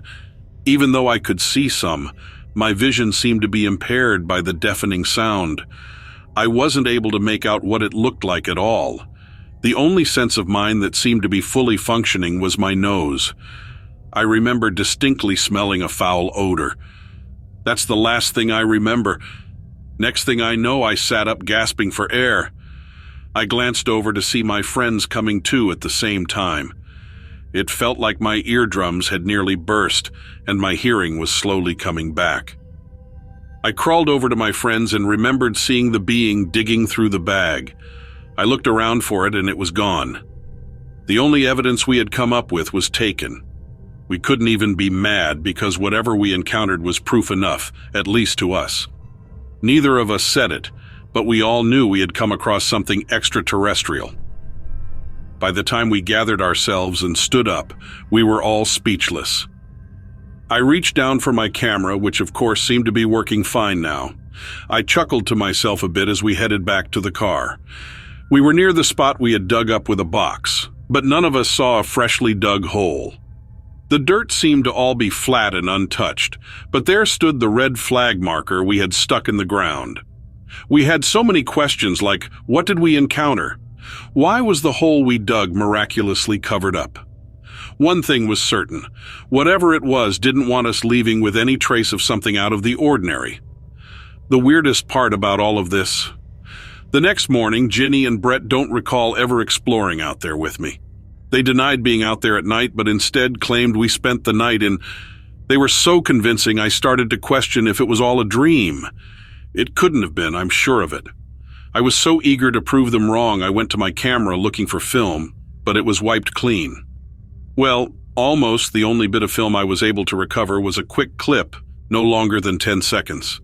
Even though I could see some, my vision seemed to be impaired by the deafening sound. I wasn't able to make out what it looked like at all. The only sense of mine that seemed to be fully functioning was my nose. I remember distinctly smelling a foul odor. That's the last thing I remember. Next thing I know, I sat up gasping for air. I glanced over to see my friends coming to at the same time. It felt like my eardrums had nearly burst and my hearing was slowly coming back. I crawled over to my friends and remembered seeing the being digging through the bag. I looked around for it and it was gone. The only evidence we had come up with was taken. We couldn't even be mad because whatever we encountered was proof enough, at least to us. Neither of us said it, but we all knew we had come across something extraterrestrial. By the time we gathered ourselves and stood up, we were all speechless. I reached down for my camera, which of course seemed to be working fine now. I chuckled to myself a bit as we headed back to the car. We were near the spot we had dug up with a box, but none of us saw a freshly dug hole. The dirt seemed to all be flat and untouched, but there stood the red flag marker we had stuck in the ground. We had so many questions like, what did we encounter? Why was the hole we dug miraculously covered up? One thing was certain, whatever it was didn't want us leaving with any trace of something out of the ordinary. The weirdest part about all of this: the next morning, Ginny and Brett don't recall ever exploring out there with me. They denied being out there at night, but instead claimed we spent the night in. They were so convincing I started to question if it was all a dream. It couldn't have been, I'm sure of it. I was so eager to prove them wrong I went to my camera looking for film, but it was wiped clean. Well, almost the only bit of film I was able to recover was a quick clip, no longer than 10 seconds.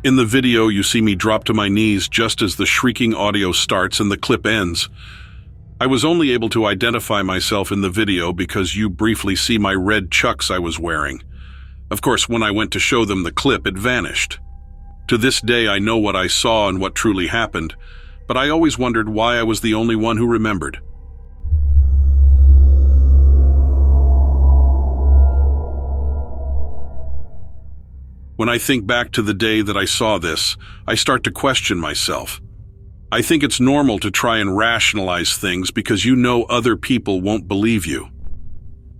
In the video, you see me drop to my knees just as the shrieking audio starts and the clip ends. I was only able to identify myself in the video because you briefly see my red chucks I was wearing. Of course, when I went to show them the clip, it vanished. To this day, I know what I saw and what truly happened, but I always wondered why I was the only one who remembered. When I think back to the day that I saw this, I start to question myself. I think it's normal to try and rationalize things because you know other people won't believe you.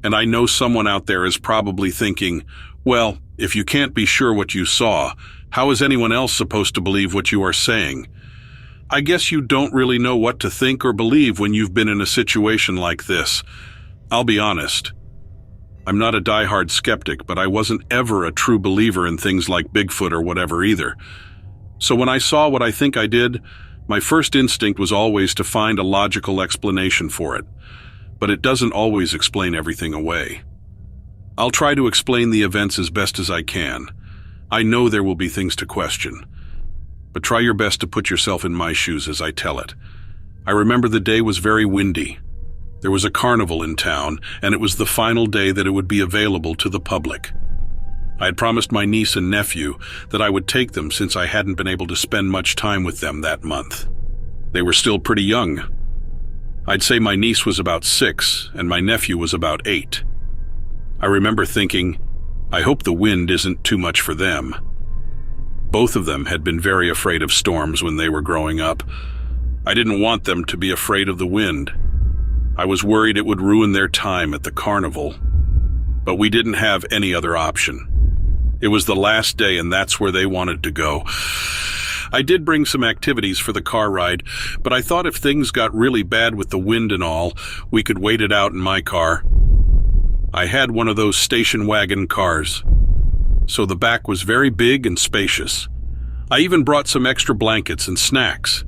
And I know someone out there is probably thinking, well, if you can't be sure what you saw, how is anyone else supposed to believe what you are saying? I guess you don't really know what to think or believe when you've been in a situation like this. I'll be honest. I'm not a diehard skeptic, but I wasn't ever a true believer in things like Bigfoot or whatever either. So when I saw what I think I did, my first instinct was always to find a logical explanation for it. But it doesn't always explain everything away. I'll try to explain the events as best as I can. I know there will be things to question. But try your best to put yourself in my shoes as I tell it. I remember the day was very windy. There was a carnival in town, and it was the final day that it would be available to the public. I had promised my niece and nephew that I would take them since I hadn't been able to spend much time with them that month. They were still pretty young. I'd say my niece was about 6 and my nephew was about 8. I remember thinking, I hope the wind isn't too much for them. Both of them had been very afraid of storms when they were growing up. I didn't want them to be afraid of the wind. I was worried it would ruin their time at the carnival. But we didn't have any other option. It was the last day and that's where they wanted to go. I did bring some activities for the car ride, but I thought if things got really bad with the wind and all, we could wait it out in my car. I had one of those station wagon cars, so the back was very big and spacious. I even brought some extra blankets and snacks.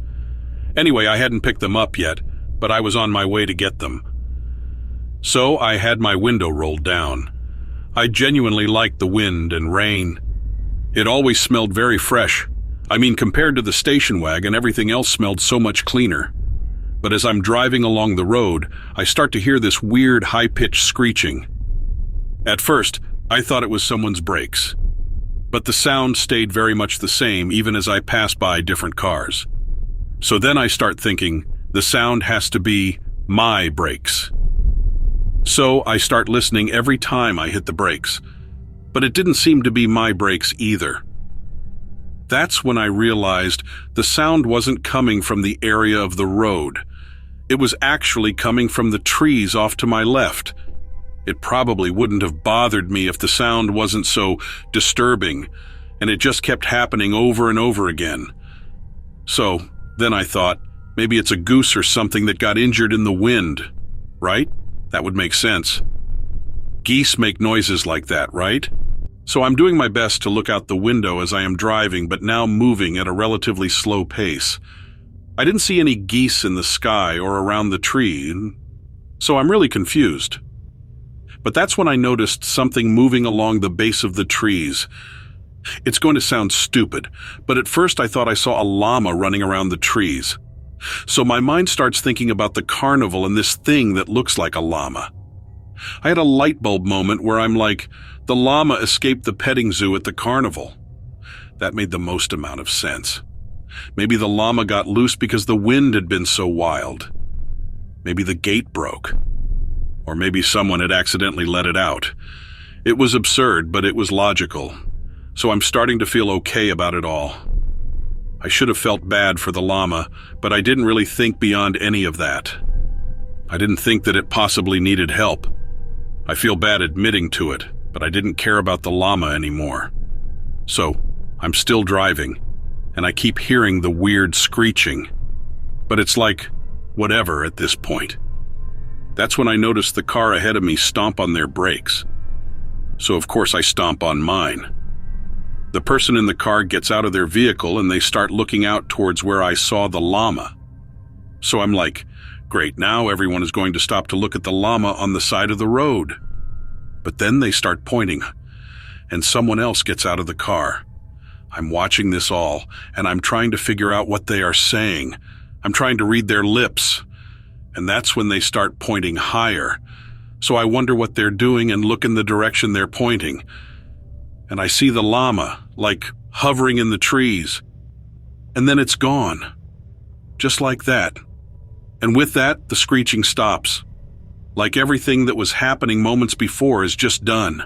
Anyway, I hadn't picked them up yet, but I was on my way to get them. So I had my window rolled down. I genuinely liked the wind and rain. It always smelled very fresh. I mean, compared to the station wagon, everything else smelled so much cleaner. But as I'm driving along the road, I start to hear this weird high-pitched screeching. At first, I thought it was someone's brakes. But the sound stayed very much the same even as I passed by different cars. So then I start thinking, the sound has to be my brakes. So I start listening every time I hit the brakes. But it didn't seem to be my brakes either. That's when I realized the sound wasn't coming from the area of the road. It was actually coming from the trees off to my left. It probably wouldn't have bothered me if the sound wasn't so disturbing. and it just kept happening over and over again. So then I thought, maybe it's a goose or something that got injured in the wind, right? That would make sense. Geese make noises like that, right? So I'm doing my best to look out the window as I am driving, but now moving at a relatively slow pace. I didn't see any geese in the sky or around the tree, so I'm really confused. But that's when I noticed something moving along the base of the trees. It's going to sound stupid, but at first I thought I saw a llama running around the trees. So my mind starts thinking about the carnival and this thing that looks like a llama. I had a light bulb moment where I'm like, the llama escaped the petting zoo at the carnival. That made the most amount of sense. Maybe the llama got loose because the wind had been so wild. Maybe the gate broke. Or maybe someone had accidentally let it out. It was absurd, but it was logical. So I'm starting to feel okay about it all. I should have felt bad for the llama, but I didn't really think beyond any of that. I didn't think that it possibly needed help. I feel bad admitting to it, but I didn't care about the llama anymore. So I'm still driving, and I keep hearing the weird screeching. But it's like, whatever at this point. That's when I notice the car ahead of me stomp on their brakes. So of course I stomp on mine. The person in the car gets out of their vehicle and they start looking out towards where I saw the llama. So I'm like, great, now everyone is going to stop to look at the llama on the side of the road. But then they start pointing, and someone else gets out of the car. I'm watching this all, and I'm trying to figure out what they are saying. I'm trying to read their lips. And that's when they start pointing higher. So I wonder what they're doing and look in the direction they're pointing. And I see the llama, like hovering in the trees. And then it's gone. Just like that. And with that, the screeching stops. Like everything that was happening moments before is just done.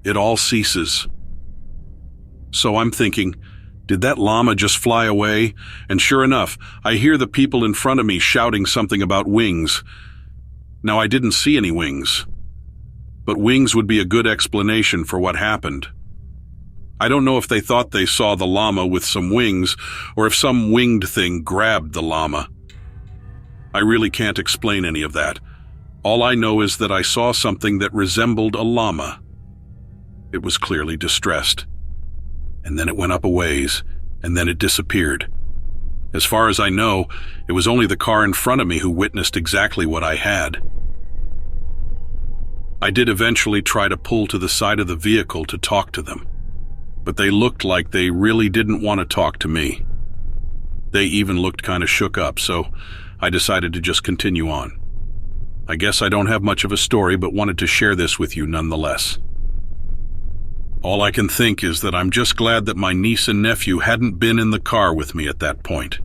It all ceases. So I'm thinking, did that llama just fly away? And sure enough, I hear the people in front of me shouting something about wings. Now, I didn't see any wings. But wings would be a good explanation for what happened. I don't know if they thought they saw the llama with some wings, or if some winged thing grabbed the llama. I really can't explain any of that. All I know is that I saw something that resembled a llama. It was clearly distressed. And then it went up a ways, and then it disappeared. As far as I know, it was only the car in front of me who witnessed exactly what I had. I did eventually try to pull to the side of the vehicle to talk to them, but they looked like they really didn't want to talk to me. They even looked kind of shook up, so I decided to just continue on. I guess I don't have much of a story, but wanted to share this with you nonetheless. All I can think is that I'm just glad that my niece and nephew hadn't been in the car with me at that point.